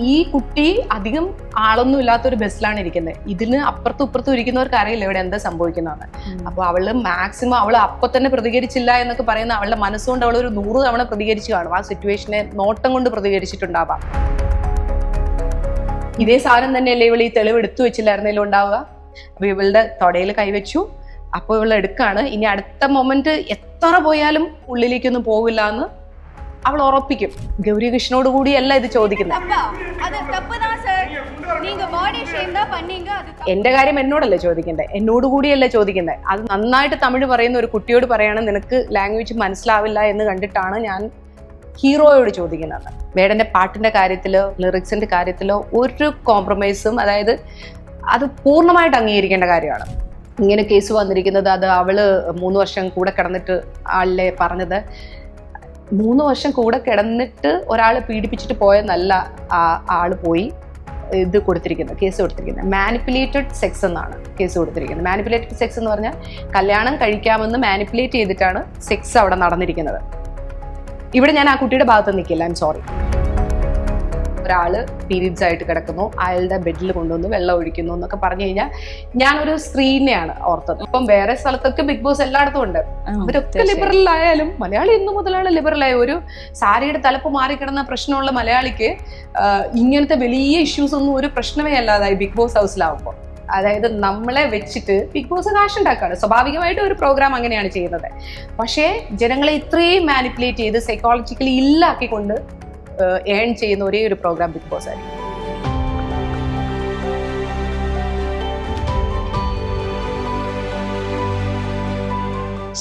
ഈ കുട്ടി അധികം ആളൊന്നും ഇല്ലാത്തൊരു ബസ്സിലാണ് ഇരിക്കുന്നത്. ഇതിന് അപ്പുറത്തും ഇപ്പുറത്തും ഇരിക്കുന്നവർക്ക് അറിയില്ല ഇവിടെ എന്താ സംഭവിക്കുന്നതെന്ന്. അപ്പൊ അവള് മാക്സിമം അവള് അപ്പൊ തന്നെ പ്രതികരിച്ചില്ല എന്നൊക്കെ പറയുന്ന അവളുടെ മനസ്സുകൊണ്ട് അവൾ ഒരു 100 തവണ പ്രതികരിച്ചു കാണും. ആ സിറ്റുവേഷനെ നോട്ടം കൊണ്ട് പ്രതികരിച്ചിട്ടുണ്ടാവാം. ഇതേ സാധനം തന്നെയല്ലേ ഇവൾ ഈ തെളിവ് എടുത്തു വെച്ചില്ലായിരുന്നല്ലോ ഉണ്ടാവുക. അപ്പൊ ഇവളുടെ തൊടയിൽ കൈവച്ചു. അപ്പൊ ഇവൾ എടുക്കാണ്. ഇനി അടുത്ത മൊമെന്റ് എത്ര പോയാലും ഉള്ളിലേക്കൊന്നും പോവില്ല എന്ന് അവൾ ഉറപ്പിക്കും. ഗൗരി കൃഷ്ണനോട് കൂടിയല്ല ഇത് ചോദിക്കുന്നത്. എന്റെ കാര്യം എന്നോടല്ലേ ചോദിക്കണ്ടേ, എന്നോട് കൂടിയല്ലേ ചോദിക്കണ്ടേ. അത് നന്നായിട്ട് തമിഴ് പറയുന്ന ഒരു കുട്ടിയോട് പറയാണ് നിനക്ക് ലാംഗ്വേജ് മനസ്സിലാവില്ല എന്ന് കണ്ടിട്ടാണ് ഞാൻ ഹീറോയോട് ചോദിക്കുന്നത്. വേടന്റെ പാട്ടിന്റെ കാര്യത്തിലോ ലിറിക്സിന്റെ കാര്യത്തിലോ ഒരു കോംപ്രമൈസും, അതായത് അത് പൂർണ്ണമായിട്ട് അംഗീകരിക്കേണ്ട കാര്യമാണ്. ഇങ്ങനെ കേസ് വന്നിരിക്കുന്നത് അത് അവള് 3 വർഷം കൂടെ കിടന്നിട്ട് ആളിലെ പറഞ്ഞത് 3 വർഷം കൂടെ കിടന്നിട്ട് ഒരാളെ പീഡിപ്പിച്ചിട്ട് പോയെന്നല്ല ആള് പോയി ഇത് കൊടുത്തിരിക്കുന്നത്, കേസ് കൊടുത്തിരിക്കുന്നത്. മാനിപ്പുലേറ്റഡ് സെക്സ് എന്നാണ് കേസ് കൊടുത്തിരിക്കുന്നത്. മാനിപ്പുലേറ്റഡ് സെക്സ് എന്ന് പറഞ്ഞാൽ കല്യാണം കഴിക്കാമെന്ന് മാനിപ്പുലേറ്റ് ചെയ്തിട്ടാണ് സെക്സ് അവിടെ നടന്നിരിക്കുന്നത്. ഇവിടെ ഞാൻ ആ കുട്ടിയുടെ ഭാഗത്ത് നിൽക്കില്ല, ഐ എം സോറി. ഒരാള് പീരീഡ്സ് ആയിട്ട് കിടക്കുന്നു, അയാളുടെ ബെഡിൽ കൊണ്ടുവന്ന് വെള്ളം ഒഴിക്കുന്നു എന്നൊക്കെ പറഞ്ഞു കഴിഞ്ഞാൽ ഞാനൊരു സ്ത്രീനെയാണ് ഓർത്തത്. ഇപ്പം വേറെ സ്ഥലത്തൊക്കെ ബിഗ് ബോസ് എല്ലായിടത്തും ഉണ്ട്. അവരൊക്കെ ലിബറൽ ആയാലും മലയാളി ഇന്നു മുതലാണ് ലിബറലായ. ഒരു സാരിയുടെ തലപ്പ് മാറിക്കിടന്ന പ്രശ്നമുള്ള മലയാളിക്ക് ഇങ്ങനത്തെ വലിയ ഇഷ്യൂസ് ഒന്നും ഒരു പ്രശ്നമേ അല്ലാതായി ബിഗ് ബോസ് ഹൗസിലാവുമ്പോൾ. അതായത് നമ്മളെ വെച്ചിട്ട് ബിഗ് ബോസ് കാശുണ്ടാക്കാണ്. സ്വാഭാവികമായിട്ട് ഒരു പ്രോഗ്രാം അങ്ങനെയാണ് ചെയ്യുന്നത്. പക്ഷേ ജനങ്ങളെ ഇത്രയും മാനിപ്പുലേറ്റ് ചെയ്ത് സൈക്കോളജിക്കലി ഇല്ലാക്കിക്കൊണ്ട് ഏൺ ചെയ്യുന്ന ഒരേ ഒരു പ്രോഗ്രാം ബിഗ് ബോസ് ആയിരിക്കും.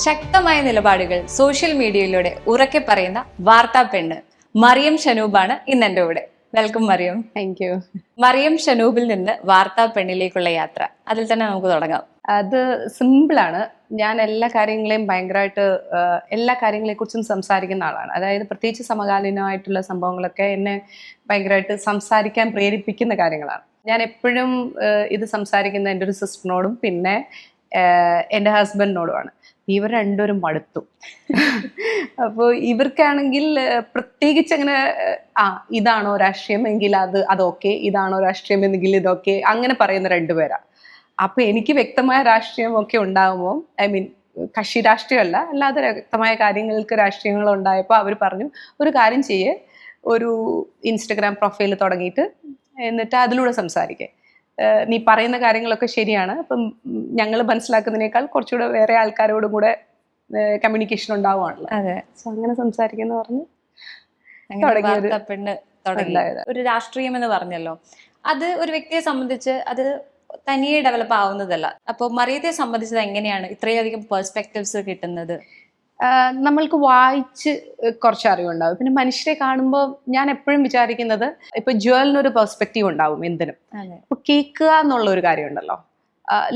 ശക്തമായ നിലപാടുകൾ സോഷ്യൽ മീഡിയയിലൂടെ ഉറക്കെ പറയുന്ന വാർത്താ പെണ്ണ് മറിയം ഷനൂബാണ് ഇന്ന് എൻ്റെ കൂടെ. Welcome Mariyam. Thank you. Mariyam ഷനൂബിൽ നിന്ന് വാർത്താ പെണ്ണിലേക്കുള്ള യാത്ര, അതിൽ തന്നെ നമുക്ക് തുടങ്ങാം. അത് സിമ്പിളാണ്. ഞാൻ എല്ലാ കാര്യങ്ങളെയും ഭയങ്കരമായിട്ട് എല്ലാ കാര്യങ്ങളെക്കുറിച്ചും സംസാരിക്കുന്ന ആളാണ്. അതായത് പ്രത്യേകിച്ച് സമകാലീനമായിട്ടുള്ള സംഭവങ്ങളൊക്കെ എന്നെ ഭയങ്കരമായിട്ട് സംസാരിക്കാൻ പ്രേരിപ്പിക്കുന്ന കാര്യങ്ങളാണ്. ഞാൻ എപ്പോഴും ഇത് സംസാരിക്കുന്ന എൻ്റെ ഒരു സിസ്റ്ററിനോടും പിന്നെ എൻ്റെ ഹസ്ബൻഡിനോടുമാണ്. ഇവർ രണ്ടുപേരും മടുത്തു. അപ്പോൾ ഇവർക്കാണെങ്കിൽ പ്രത്യേകിച്ച് അങ്ങനെ ഇതാണോ രാഷ്ട്രീയം എങ്കിൽ അതൊക്കെ, ഇതാണോ രാഷ്ട്രീയം എന്നെങ്കിൽ ഇതൊക്കെ, അങ്ങനെ പറയുന്ന രണ്ടുപേരാണ്. അപ്പൊ എനിക്ക് വ്യക്തമായ രാഷ്ട്രീയം ഒക്കെ ഉണ്ടാകുമ്പോൾ, ഐ മീൻ കക്ഷി രാഷ്ട്രീയമല്ല, അല്ലാതെ വ്യക്തമായ കാര്യങ്ങൾക്ക് രാഷ്ട്രീയങ്ങൾ ഉണ്ടായപ്പോൾ അവർ പറഞ്ഞു ഒരു കാര്യം ചെയ്യേ, ഒരു ഇൻസ്റ്റഗ്രാം പ്രൊഫൈൽ തുടങ്ങിയിട്ട് എന്നിട്ട് അതിലൂടെ സംസാരിക്കേ. നീ പറയുന്ന കാര്യങ്ങളൊക്കെ ശരിയാണ്, അപ്പം ഞങ്ങൾ മനസ്സിലാക്കുന്നതിനേക്കാൾ കുറച്ചുകൂടെ വേറെ ആൾക്കാരോടും കൂടെ കമ്മ്യൂണിക്കേഷൻ ഉണ്ടാവുകയാണല്ലോ. അതെ. സോ അങ്ങനെ സംസാരിക്കുന്ന പറഞ്ഞ് ഒരു രാഷ്ട്രീയം എന്ന് പറഞ്ഞല്ലോ, അത് ഒരു വ്യക്തിയെ സംബന്ധിച്ച് അത് തനിയെ ഡെവലപ്പ് ആവുന്നതല്ല. അപ്പോൾ മറിയത്തെ സംബന്ധിച്ചത് എങ്ങനെയാണ് ഇത്രയധികം പെർസ്പെക്റ്റീവ്സ് കിട്ടുന്നത്? നമ്മൾക്ക് വായിച്ച് കുറച്ച് അറിവുണ്ടാവും. പിന്നെ മനുഷ്യരെ കാണുമ്പോൾ ഞാൻ എപ്പോഴും വിചാരിക്കുന്നത്, ഇപ്പൊ ജ്വലിനൊരു പെർസ്പെക്റ്റീവ് ഉണ്ടാവും എന്തിനും. അപ്പൊ കേൾക്കുക എന്നുള്ള ഒരു കാര്യമുണ്ടല്ലോ,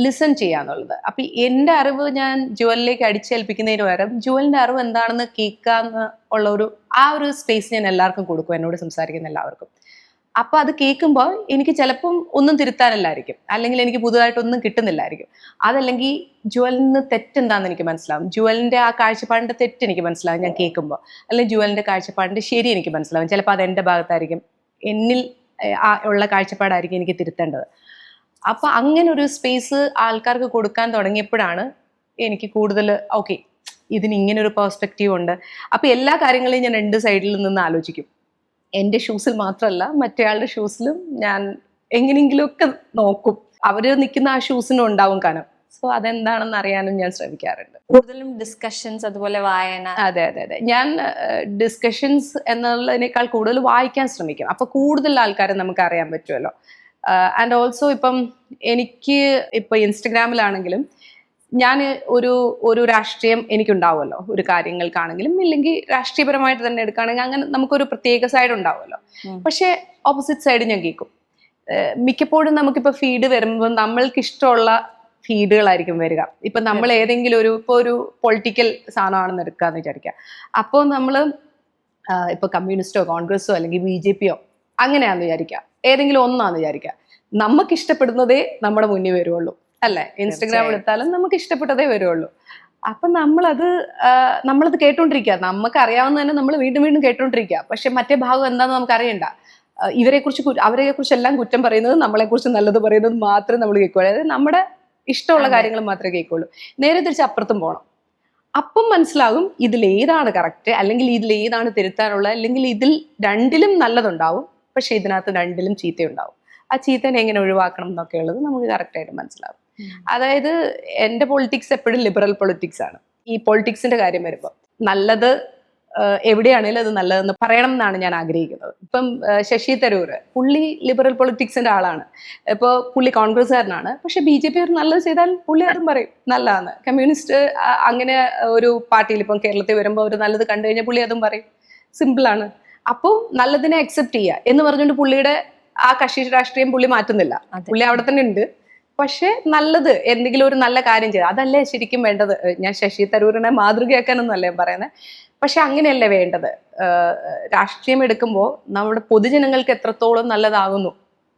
ലിസൺ ചെയ്യാന്നുള്ളത്. അപ്പൊ എൻ്റെ അറിവ് ഞാൻ ജ്വലിലേക്ക് അടിച്ചേൽപ്പിക്കുന്നതിന് പകരം ജ്വലിന്റെ അറിവ് എന്താണെന്ന് കേൾക്കുക ഉള്ള ഒരു സ്പേസ് ഞാൻ എല്ലാവർക്കും കൊടുക്കും, എന്നോട് സംസാരിക്കുന്ന എല്ലാവർക്കും. അപ്പൊ അത് കേൾക്കുമ്പോൾ എനിക്ക് ചിലപ്പം ഒന്നും തിരുത്താനല്ലായിരിക്കും, അല്ലെങ്കിൽ എനിക്ക് പുതുതായിട്ടൊന്നും കിട്ടുന്നില്ലായിരിക്കും. അതല്ലെങ്കിൽ ജ്വലിന് തെറ്റെന്താന്ന് എനിക്ക് മനസ്സിലാവും, ജ്വലിന്റെ ആ കാഴ്ചപ്പാടിന്റെ തെറ്റ് എനിക്ക് മനസ്സിലാവും ഞാൻ കേൾക്കുമ്പോൾ, അല്ലെങ്കിൽ ജ്വലിന്റെ കാഴ്ചപ്പാടിന്റെ ശരി എനിക്ക് മനസ്സിലാവും. ചിലപ്പോൾ അത് എൻ്റെ ഭാഗത്തായിരിക്കും, എന്നിൽ ഉള്ള കാഴ്ചപ്പാടായിരിക്കും എനിക്ക് തിരുത്തേണ്ടത്. അപ്പൊ അങ്ങനെ ഒരു സ്പേസ് ആൾക്കാർക്ക് കൊടുക്കാൻ തുടങ്ങിയപ്പോഴാണ് എനിക്ക് കൂടുതൽ ഓക്കെ, ഇതിന് ഇങ്ങനെ ഒരു പെർസ്പെക്റ്റീവ് ഉണ്ട്. അപ്പൊ എല്ലാ കാര്യങ്ങളെയും ഞാൻ 2 സൈഡിൽ നിന്ന് ആലോചിക്കും. എൻ്റെ ഷൂസിൽ മാത്രമല്ല മറ്റേയാളുടെ ഷൂസിലും ഞാൻ എങ്ങനെയെങ്കിലുമൊക്കെ നോക്കും. അവര് നിൽക്കുന്ന ആ ഷൂസിനും ഉണ്ടാവും കനം. സോ അതെന്താണെന്ന് അറിയാനും ഞാൻ ശ്രമിക്കാറുണ്ട്. കൂടുതലും ഡിസ്കഷൻസ്, അതുപോലെ വായന. അതെ. ഞാൻ ഡിസ്കഷൻസ് എന്നുള്ളതിനേക്കാൾ കൂടുതൽ വായിക്കാൻ ശ്രമിക്കും. അപ്പൊ കൂടുതൽ ആൾക്കാരെ നമുക്ക് അറിയാൻ പറ്റുമല്ലോ. ആൻഡ് ഓൾസോ ഇപ്പം എനിക്ക് ഇപ്പൊ ഇൻസ്റ്റഗ്രാമിലാണെങ്കിലും ഞാൻ ഒരു രാഷ്ട്രീയം എനിക്കുണ്ടാവുമല്ലോ, ഒരു കാര്യങ്ങൾക്കാണെങ്കിലും, ഇല്ലെങ്കിൽ രാഷ്ട്രീയപരമായിട്ട് തന്നെ എടുക്കുകയാണെങ്കിൽ അങ്ങനെ നമുക്കൊരു പ്രത്യേക സൈഡ് ഉണ്ടാവുമല്ലോ. പക്ഷെ ഓപ്പോസിറ്റ് സൈഡ് ഞാൻ കേൾക്കും. മിക്കപ്പോഴും നമുക്കിപ്പോൾ ഫീഡ് വരുമ്പോൾ നമ്മൾക്ക് ഇഷ്ടമുള്ള ഫീഡുകളായിരിക്കും വരിക. ഇപ്പൊ നമ്മൾ ഏതെങ്കിലും ഒരു പൊളിറ്റിക്കൽ സാധനമാണെന്ന് എടുക്കാന്ന് വിചാരിക്കുക. അപ്പോൾ നമ്മൾ ഇപ്പൊ കമ്മ്യൂണിസ്റ്റോ കോൺഗ്രസോ അല്ലെങ്കിൽ BJP അങ്ങനെയാണെന്ന് വിചാരിക്കുക, ഏതെങ്കിലും ഒന്നാന്ന് വിചാരിക്കുക. നമുക്ക് ഇഷ്ടപ്പെടുന്നതേ നമ്മുടെ മുന്നിൽ വരുള്ളൂ, അല്ലെ? ഇൻസ്റ്റഗ്രാം എടുത്താലും നമുക്ക് ഇഷ്ടപ്പെട്ടതേ വരുള്ളൂ. അപ്പൊ നമ്മളത് കേട്ടോണ്ടിരിക്കുക. നമുക്ക് അറിയാവുന്ന തന്നെ നമ്മൾ വീണ്ടും വീണ്ടും കേട്ടോണ്ടിരിക്കുക. പക്ഷെ മറ്റേ ഭാഗം എന്താന്ന് നമുക്ക് അറിയണ്ട. അവരെ കുറിച്ച് എല്ലാം കുറ്റം പറയുന്നത്, നമ്മളെ കുറിച്ച് നല്ലത് പറയുന്നത് മാത്രമേ നമ്മൾ കേൾക്കുള്ളൂ. അതായത് നമ്മുടെ ഇഷ്ടമുള്ള കാര്യങ്ങൾ മാത്രമേ കേൾക്കുള്ളൂ. നേരെ തിരിച്ച് അപ്പുറത്തും പോകണം. അപ്പം മനസ്സിലാകും ഇതിലേതാണ് കറക്റ്റ്, അല്ലെങ്കിൽ ഇതിലേതാണ് തിരുത്താനുള്ള, അല്ലെങ്കിൽ ഇതിൽ രണ്ടിലും നല്ലതുണ്ടാവും, പക്ഷെ ഇതിനകത്ത് രണ്ടിലും ചീത്തയുണ്ടാവും. ആ ചീത്തനെ എങ്ങനെ ഒഴിവാക്കണം എന്നൊക്കെ ഉള്ളത് നമുക്ക് കറക്റ്റായിട്ട് മനസ്സിലാവും. അതായത് എൻ്റെ പൊളിറ്റിക്സ് എപ്പോഴും ലിബറൽ പൊളിറ്റിക്സ് ആണ്. ഈ പൊളിറ്റിക്സിന്റെ കാര്യം വരുമ്പോൾ നല്ലത് എവിടെയാണെങ്കിലും അത് നല്ലതെന്ന് പറയണം എന്നാണ് ഞാൻ ആഗ്രഹിക്കുന്നത്. ഇപ്പം ശശി തരൂർ, പുള്ളി ലിബറൽ പൊളിറ്റിക്സിന്റെ ആളാണ്. ഇപ്പോൾ പുള്ളി കോൺഗ്രസ്സുകാരനാണ്, പക്ഷെ BJP ഒരു നല്ലത് ചെയ്താൽ പുള്ളി അതും പറയും നല്ലതാണ്. കമ്മ്യൂണിസ്റ്റ് അങ്ങനെ ഒരു പാർട്ടിയിൽ ഇപ്പം കേരളത്തിൽ വരുമ്പോൾ ഒരു നല്ലത് കണ്ടു കഴിഞ്ഞാൽ പുള്ളി അതും പറയും. സിമ്പിളാണ്. അപ്പോൾ നല്ലതിനെ അക്സെപ്റ്റ് ചെയ്യുക എന്ന് പറഞ്ഞുകൊണ്ട് പുള്ളിയുടെ ആ കക്ഷി രാഷ്ട്രീയം പുള്ളി മാറ്റുന്നില്ല. പുള്ളി അവിടെ തന്നെ ഉണ്ട്. പക്ഷെ നല്ലത് എന്തെങ്കിലും ഒരു നല്ല കാര്യം ചെയ്ത് അതല്ലേ ശരിക്കും വേണ്ടത്. ഞാൻ ശശി തരൂരിനെ മാതൃകയാക്കാനൊന്നും അല്ലേ പറയുന്നത്, പക്ഷെ അങ്ങനെയല്ലേ വേണ്ടത്. രാഷ്ട്രീയം എടുക്കുമ്പോൾ നമ്മുടെ പൊതുജനങ്ങൾക്ക് എത്രത്തോളം നല്ലതാകുന്നു,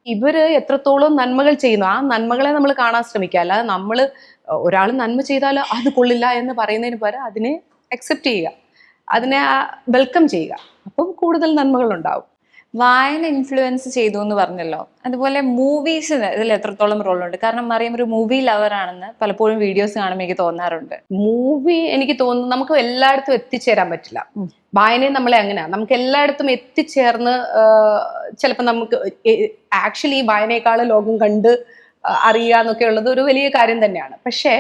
ഇവര് എത്രത്തോളം നന്മകൾ ചെയ്യുന്നു, ആ നന്മകളെ നമ്മൾ കാണാൻ ശ്രമിക്കുക. അല്ലാതെ നമ്മൾ ഒരാൾ നന്മ ചെയ്താൽ അത് കൊള്ളില്ല എന്ന് പറയുന്നതിന് പകരം അതിനെ അക്സെപ്റ്റ് ചെയ്യുക, അതിനെ വെൽക്കം ചെയ്യുക. അപ്പം കൂടുതൽ നന്മകൾ ഉണ്ടാവും. വായന ഇൻഫ്ലുവൻസ് ചെയ്തു എന്ന് പറഞ്ഞല്ലോ, അതുപോലെ മൂവീസിന് ഇതിൽ എത്രത്തോളം റോളുണ്ട്? കാരണം മറിയം ഒരു മൂവി ലവർ ആണെന്ന് പലപ്പോഴും വീഡിയോസ് കാണുമ്പോൾ എനിക്ക് തോന്നാറുണ്ട്. മൂവി എനിക്ക് തോന്നുന്നു നമുക്ക് എല്ലായിടത്തും എത്തിച്ചേരാൻ പറ്റില്ല. വായനയും നമ്മളെ അങ്ങനെയാണ്, നമുക്ക് എല്ലായിടത്തും എത്തിച്ചേർന്ന് ചിലപ്പോൾ നമുക്ക് ആക്ച്വലി വായനയെക്കാൾ ലോകം കണ്ട് അറിയുക എന്നൊക്കെ ഉള്ളത് ഒരു വലിയ കാര്യം തന്നെയാണ്. പക്ഷേ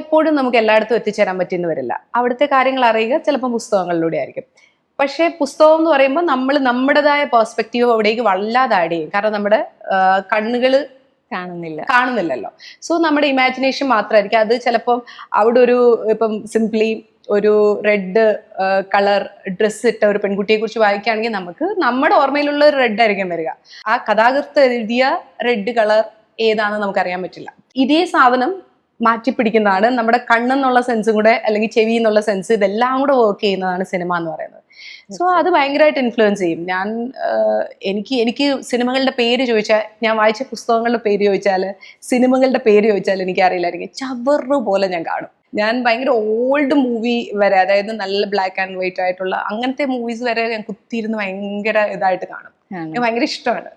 ഇപ്പോഴും നമുക്ക് എല്ലായിടത്തും എത്തിച്ചേരാൻ പറ്റിയെന്ന് വരില്ല. അവിടുത്തെ കാര്യങ്ങൾ അറിയുക ചിലപ്പോൾ പുസ്തകങ്ങളിലൂടെ ആയിരിക്കും. പക്ഷേ പുസ്തകം എന്ന് പറയുമ്പോൾ നമ്മൾ നമ്മുടേതായ പെർസ്പെക്റ്റീവ് അവിടേക്ക് വല്ലാതെ ആഡ് ചെയ്യും. കാരണം നമ്മുടെ കണ്ണുകൾ കാണുന്നില്ലല്ലോ. സോ നമ്മുടെ ഇമാജിനേഷൻ മാത്രമായിരിക്കും അത്. ചിലപ്പം അവിടെ ഇപ്പം സിംപ്ലി ഒരു റെഡ് കളർ ഡ്രസ്സ് ഇട്ട ഒരു പെൺകുട്ടിയെ കുറിച്ച് വായിക്കുകയാണെങ്കിൽ നമുക്ക് നമ്മുടെ ഓർമ്മയിലുള്ള ഒരു റെഡ് ആയിരിക്കും വരിക. ആ കഥാകൃത്ത് എഴുതിയ റെഡ് കളർ ഏതാണെന്ന് നമുക്കറിയാൻ പറ്റില്ല. ഇതേ സാധനം മാറ്റിപ്പിടിക്കുന്നതാണ് നമ്മുടെ കണ്ണെന്നുള്ള സെൻസും കൂടെ, അല്ലെങ്കിൽ ചെവി എന്നുള്ള സെൻസ്, ഇതെല്ലാം കൂടെ വർക്ക് ചെയ്യുന്നതാണ് സിനിമ എന്ന് പറയുന്നത്. സോ അത് ഭയങ്കരമായിട്ട് ഇൻഫ്ലുവൻസ് ചെയ്യും. എനിക്ക് സിനിമകളുടെ പേര് ചോദിച്ചാൽ, ഞാൻ വായിച്ച പുസ്തകങ്ങളുടെ പേര് ചോദിച്ചാൽ, സിനിമകളുടെ പേര് ചോദിച്ചാൽ എനിക്ക് അറിയില്ലായിരിക്കും. ചവറ് പോലെ ഞാൻ കാണും. ഞാൻ ഭയങ്കര ഓൾഡ് മൂവി വരെ, അതായത് നല്ല ബ്ലാക്ക് ആൻഡ് വൈറ്റ് ആയിട്ടുള്ള അങ്ങനത്തെ മൂവീസ് വരെ ഞാൻ കുത്തിയിരുന്ന് ഭയങ്കര ഇതായിട്ട് കാണും. ഭയങ്കര ഇഷ്ടമാണ്.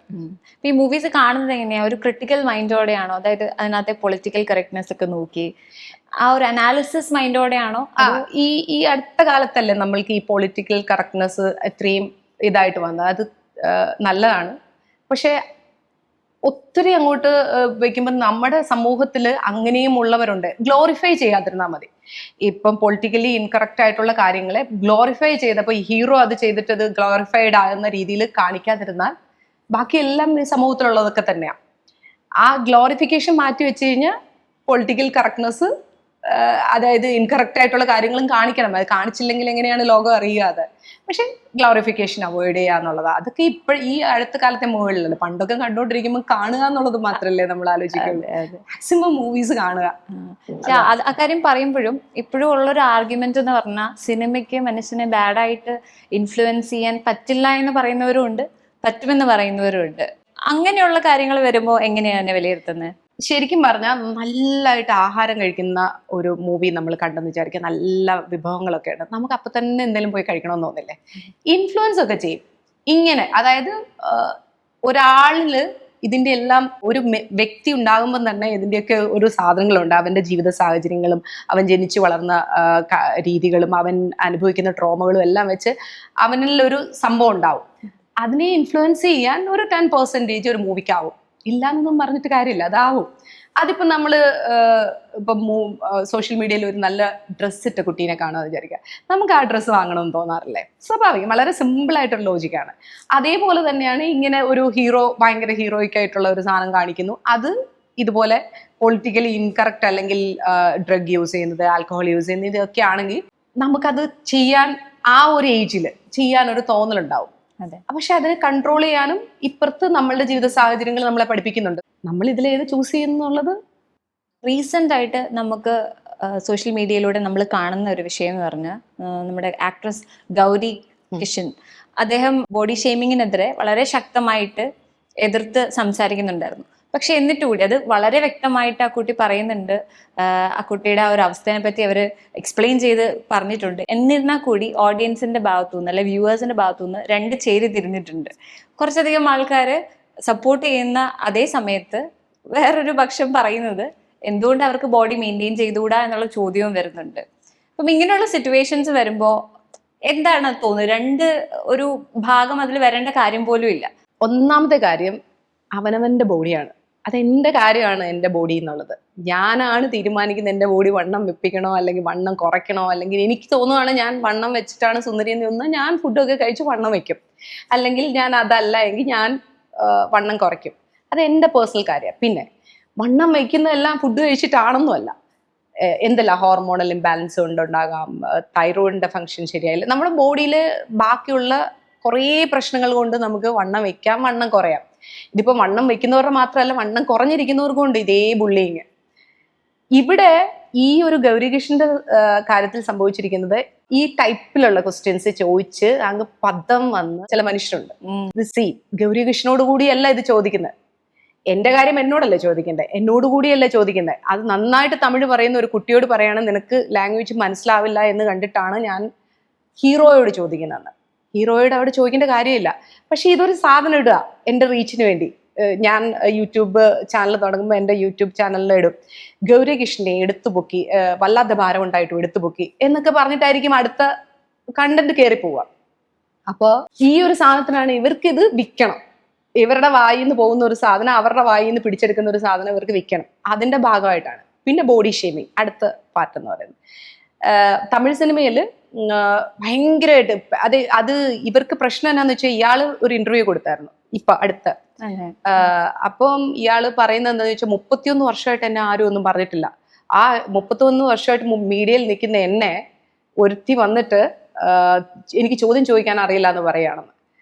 ഈ മൂവീസ് കാണുന്നത് എങ്ങനെയാ? ഒരു ക്രിട്ടിക്കൽ മൈൻഡോടെയാണോ? അതായത് അതിനകത്തെ പൊളിറ്റിക്കൽ കറക്റ്റ്നെസ് ഒക്കെ നോക്കി ആ ഒരു അനാലിസിസ് മൈൻഡോടെയാണോ? ഈ അടുത്ത കാലത്തല്ലേ നമ്മൾക്ക് ഈ പൊളിറ്റിക്കൽ കറക്റ്റ്നെസ് ഇത്രയും ഇതായിട്ട് വന്നത്. അത് നല്ലതാണ്. പക്ഷെ ഒത്തിരി അങ്ങോട്ട് വെക്കുമ്പോൾ നമ്മുടെ സമൂഹത്തിൽ അങ്ങനെയും ഉള്ളവരുണ്ട്. ഗ്ലോറിഫൈ ചെയ്യാതിരുന്നാൽ മതി. ഇപ്പം പൊളിറ്റിക്കലി ഇൻകറക്റ്റ് ആയിട്ടുള്ള കാര്യങ്ങളെ ഗ്ലോറിഫൈ ചെയ്തപ്പോൾ ഈ ഹീറോ അത് ചെയ്തിട്ട് അത് ഗ്ലോറിഫൈഡ് ആകുന്ന രീതിയിൽ കാണിക്കാതിരുന്നാൽ ബാക്കിയെല്ലാം ഈ സമൂഹത്തിലുള്ളതൊക്കെ തന്നെയാണ്. ആ ഗ്ലോറിഫിക്കേഷൻ മാറ്റി വെച്ച് കഴിഞ്ഞാൽ പൊളിറ്റിക്കൽ കറക്റ്റ്നെസ്, അതായത് ഇൻകറക്റ്റ് ആയിട്ടുള്ള കാര്യങ്ങളും കാണിക്കണം. അത് കാണിച്ചില്ലെങ്കിൽ എങ്ങനെയാണ് ലോകം അറിയാതെ. പക്ഷെ ഗ്ലോറിഫിക്കേഷൻ അവോയ്ഡ് ചെയ്യുക എന്നുള്ളതാണ്. അതൊക്കെ ഈ അടുത്ത കാലത്തെ മൂവികളിലല്ലോ. പണ്ടൊക്കെ കണ്ടുകൊണ്ടിരിക്കുമ്പോൾ കാണുക എന്നുള്ളത് മാത്രമല്ലേ നമ്മൾ ആലോചിക്കുന്നത്. മാക്സിമം മൂവീസ് കാണുക. ആ കാര്യം പറയുമ്പോഴും ഇപ്പോഴും ഉള്ളൊരു ആർഗ്യുമെന്റ് എന്ന് പറഞ്ഞാൽ സിനിമയ്ക്ക് മനുഷ്യനെ ബാഡായിട്ട് ഇൻഫ്ലുവൻസ് ചെയ്യാൻ പറ്റില്ല എന്ന് പറയുന്നവരും ഉണ്ട്, പറ്റുമെന്ന് പറയുന്നവരും ഉണ്ട്. അങ്ങനെയുള്ള കാര്യങ്ങൾ വരുമ്പോൾ എങ്ങനെയാണ് വിലയിരുത്തുന്നത്? ശരിക്കും പറഞ്ഞാൽ നല്ലതായിട്ട് ആഹാരം കഴിക്കുന്ന ഒരു മൂവി നമ്മൾ കണ്ടെന്ന് വിചാരിക്കുക, നല്ല വിഭവങ്ങളൊക്കെ ഉണ്ട്, നമുക്ക് അപ്പം തന്നെ എന്തെങ്കിലും പോയി കഴിക്കണമെന്ന് തോന്നില്ലേ? ഇൻഫ്ലുവൻസ് ഒക്കെ ചെയ്യും ഇങ്ങനെ. അതായത് ഒരാളിൽ ഇതിൻ്റെ എല്ലാം ഒരു വ്യക്തി ഉണ്ടാകുമ്പോൾ തന്നെ ഇതിൻ്റെയൊക്കെ ഒരു സാധനങ്ങളുണ്ട്. അവൻ്റെ ജീവിത സാഹചര്യങ്ങളും അവൻ ജനിച്ചു വളർന്ന രീതികളും അവൻ അനുഭവിക്കുന്ന ട്രോമകളും എല്ലാം വെച്ച് അവനിലൊരു സംഭവം ഉണ്ടാവും. അതിനെ ഇൻഫ്ലുവൻസ് ചെയ്യാൻ ഒരു 10% ഒരു മൂവിക്കാവും. ഇല്ലാന്നൊന്നും പറഞ്ഞിട്ട് കാര്യമില്ല, അതാവും. അതിപ്പോൾ നമ്മൾ ഇപ്പം സോഷ്യൽ മീഡിയയിൽ ഒരു നല്ല ഡ്രസ്സ് ഇട്ട കുട്ടീനെ കാണുമെന്ന് വിചാരിക്കുക, നമുക്ക് ആ ഡ്രസ്സ് വാങ്ങണമെന്ന് തോന്നാറില്ലേ? സ്വാഭാവികം, വളരെ സിമ്പിളായിട്ടൊരു ലോജിക്കാണ്. അതേപോലെ തന്നെയാണ് ഇങ്ങനെ ഒരു ഭയങ്കര ഹീറോയിക് ആയിട്ടുള്ള ഒരു സാധനം കാണിക്കുന്നു, അത് ഇതുപോലെ പൊളിറ്റിക്കലി ഇൻകറക്റ്റ് അല്ലെങ്കിൽ ഡ്രഗ് യൂസ് ചെയ്യുന്നത്, ആൽക്കഹോൾ യൂസ് ചെയ്യുന്നത്, ഇതൊക്കെ ആണെങ്കിൽ നമുക്കത് ചെയ്യാൻ ആ ഒരു ഏജിൽ ചെയ്യാനൊരു തോന്നലുണ്ടാവും. പക്ഷെ അതിനെ കൺട്രോൾ ചെയ്യാനും ഇപ്പുറത്ത് നമ്മളുടെ ജീവിത സാഹചര്യങ്ങൾ നമ്മളെ പഠിപ്പിക്കുന്നുണ്ട്. നമ്മൾ ഇതിലേത് ചൂസ് ചെയ്യുന്നുള്ളത്. റീസെന്റ് ആയിട്ട് നമുക്ക് സോഷ്യൽ മീഡിയയിലൂടെ നമ്മൾ കാണുന്ന ഒരു വിഷയം എന്ന് പറഞ്ഞാൽ നമ്മുടെ ആക്ട്രസ് ഗൗരി കിഷൻ, അദ്ദേഹം ബോഡി ഷെയ്മിങ്ങിനെതിരെ വളരെ ശക്തമായിട്ട് എതിർത്ത് സംസാരിക്കുന്നുണ്ടായിരുന്നു. പക്ഷെ എന്നിട്ട് കൂടി അത് വളരെ വ്യക്തമായിട്ട് ആ കുട്ടി പറയുന്നുണ്ട്. ആ കുട്ടിയുടെ ആ ഒരു അവസ്ഥയെ പറ്റി അവർ എക്സ്പ്ലെയിൻ ചെയ്ത് പറഞ്ഞിട്ടുണ്ട്. എന്നിരുന്നാൽ കൂടി ഓഡിയൻസിന്റെ ഭാഗത്തുനിന്ന് അല്ലെ വ്യൂവേഴ്സിന്റെ ഭാഗത്തുനിന്ന് രണ്ട് ചേരി തിരിഞ്ഞിട്ടുണ്ട്. കുറച്ചധികം ആൾക്കാർ സപ്പോർട്ട് ചെയ്യുന്ന അതേ സമയത്ത് വേറൊരു പക്ഷം പറയുന്നത് എന്തുകൊണ്ട് അവർക്ക് ബോഡി മെയിൻറ്റെയിൻ ചെയ്തുകൂടാ എന്നുള്ള ചോദ്യവും വരുന്നുണ്ട്. അപ്പം ഇങ്ങനെയുള്ള സിറ്റുവേഷൻസ് വരുമ്പോൾ എന്താണ് തോന്നുന്നത്? രണ്ട് ഒരു ഭാഗം അതിൽ വരേണ്ട കാര്യം പോലും ഇല്ല. ഒന്നാമത്തെ കാര്യം അവനവന്റെ ബോഡിയാണ്. അതെന്റെ കാര്യമാണ്, എൻ്റെ ബോഡി എന്നുള്ളത്. ഞാനാണ് തീരുമാനിക്കുന്നത് എൻ്റെ ബോഡി വണ്ണം വെപ്പിക്കണോ അല്ലെങ്കിൽ വണ്ണം കുറയ്ക്കണോ. അല്ലെങ്കിൽ എനിക്ക് തോന്നുവാണ് ഞാൻ വണ്ണം വെച്ചിട്ടാണ് സുന്ദരി എന്ന് തോന്നുന്നത്, ഞാൻ ഫുഡൊക്കെ കഴിച്ച് വണ്ണം വെക്കും. അല്ലെങ്കിൽ ഞാൻ അതല്ല എങ്കിൽ ഞാൻ വണ്ണം കുറയ്ക്കും. അത് എൻ്റെ പേഴ്സണൽ കാര്യമാണ്. പിന്നെ വണ്ണം വയ്ക്കുന്നതെല്ലാം ഫുഡ് കഴിച്ചിട്ടാണെന്നുമല്ല. എന്തെല്ലാം ഹോർമോണൽ ഇംബാലൻസ് കൊണ്ടുണ്ടാകാം, തൈറോയിഡിന്റെ ഫങ്ഷൻ ശരിയായില്ല, നമ്മുടെ ബോഡിയിൽ ബാക്കിയുള്ള കുറേ പ്രശ്നങ്ങൾ കൊണ്ട് നമുക്ക് വണ്ണം വെക്കാം, വണ്ണം കുറയാം. ഇതിപ്പോൾ വണ്ണം വെക്കുന്നവരുടെ മാത്രമല്ല, വണ്ണം കുറഞ്ഞിരിക്കുന്നവർക്കും ഉണ്ട് ഇതേ ബുള്ളിങ്. ഇവിടെ ഈ ഒരു ഗൗരികൃഷ്ണന്റെ കാര്യത്തിൽ സംഭവിച്ചിരിക്കുന്നത് ഈ ടൈപ്പിലുള്ള ക്വസ്റ്റ്യൻസ് ചോദിച്ച് അങ്ങ് പദം വന്ന് ചില മനുഷ്യരുണ്ട്. സി, ഗൗരികൃഷ്ണനോട് കൂടിയല്ല ഇത് ചോദിക്കുന്നത്. എന്റെ കാര്യം എന്നോടല്ലേ ചോദിക്കണ്ടേ, എന്നോട് കൂടിയല്ലേ ചോദിക്കുന്നത്. അത് നന്നായിട്ട് തമിഴ് പറയുന്ന ഒരു കുട്ടിയോട് പറയാണ് നിനക്ക് ലാംഗ്വേജ് മനസ്സിലാവില്ല എന്ന് കണ്ടിട്ടാണ് ഞാൻ ഹീറോയോട് ചോദിക്കുന്നത്. ഹീറോയോട് അവിടെ ചോദിക്കേണ്ട കാര്യമില്ല. പക്ഷെ ഇതൊരു സാധനം ഇടുക എൻ്റെ റീച്ചിന് വേണ്ടി. ഞാൻ യൂട്യൂബ് ചാനൽ തുടങ്ങുമ്പോൾ എൻ്റെ യൂട്യൂബ് ചാനലിൽ ഇടും ഗൗരികൃഷ്ണനെ എടുത്തുപൊക്കി, വല്ലാത്ത ഭാരം ഉണ്ടായിട്ടും എടുത്തുപൊക്കി എന്നൊക്കെ പറഞ്ഞിട്ടായിരിക്കും അടുത്ത കണ്ടന്റ് കയറി പോവുക. അപ്പോൾ ഈ ഒരു സാധനത്തിനാണ് ഇവർക്കിത് വിൽക്കണം. ഇവരുടെ വായിൽ നിന്ന് പോകുന്ന ഒരു സാധനം അവരുടെ വായിൽ നിന്ന് പിടിച്ചെടുക്കുന്ന ഒരു സാധനം ഇവർക്ക് വിൽക്കണം. അതിന്റെ ഭാഗമായിട്ടാണ്. പിന്നെ ബോഡി ഷേമിങ് അടുത്ത പാർട്ട് എന്ന് പറയുന്നത്. തമിഴ് സിനിമയിൽ ഭയങ്കരമായിട്ട് അത് ഇവർക്ക് പ്രശ്നം എന്നാന്ന് വെച്ചാൽ, ഇയാള് ഒരു ഇന്റർവ്യൂ കൊടുത്തായിരുന്നു ഇപ്പൊ അടുത്ത. അപ്പം ഇയാള് പറയുന്നത് എന്താണെന്ന് വെച്ചാൽ, 31 വർഷമായിട്ട് എന്നെ ആരും ഒന്നും പറഞ്ഞിട്ടില്ല. ആ 31 വർഷമായിട്ട് മീഡിയയിൽ നിൽക്കുന്ന എന്നെ ഒരുത്തി വന്നിട്ട് എനിക്ക് ചോദ്യം ചോദിക്കാൻ അറിയില്ല എന്ന് പറയുകയാണെന്ന്.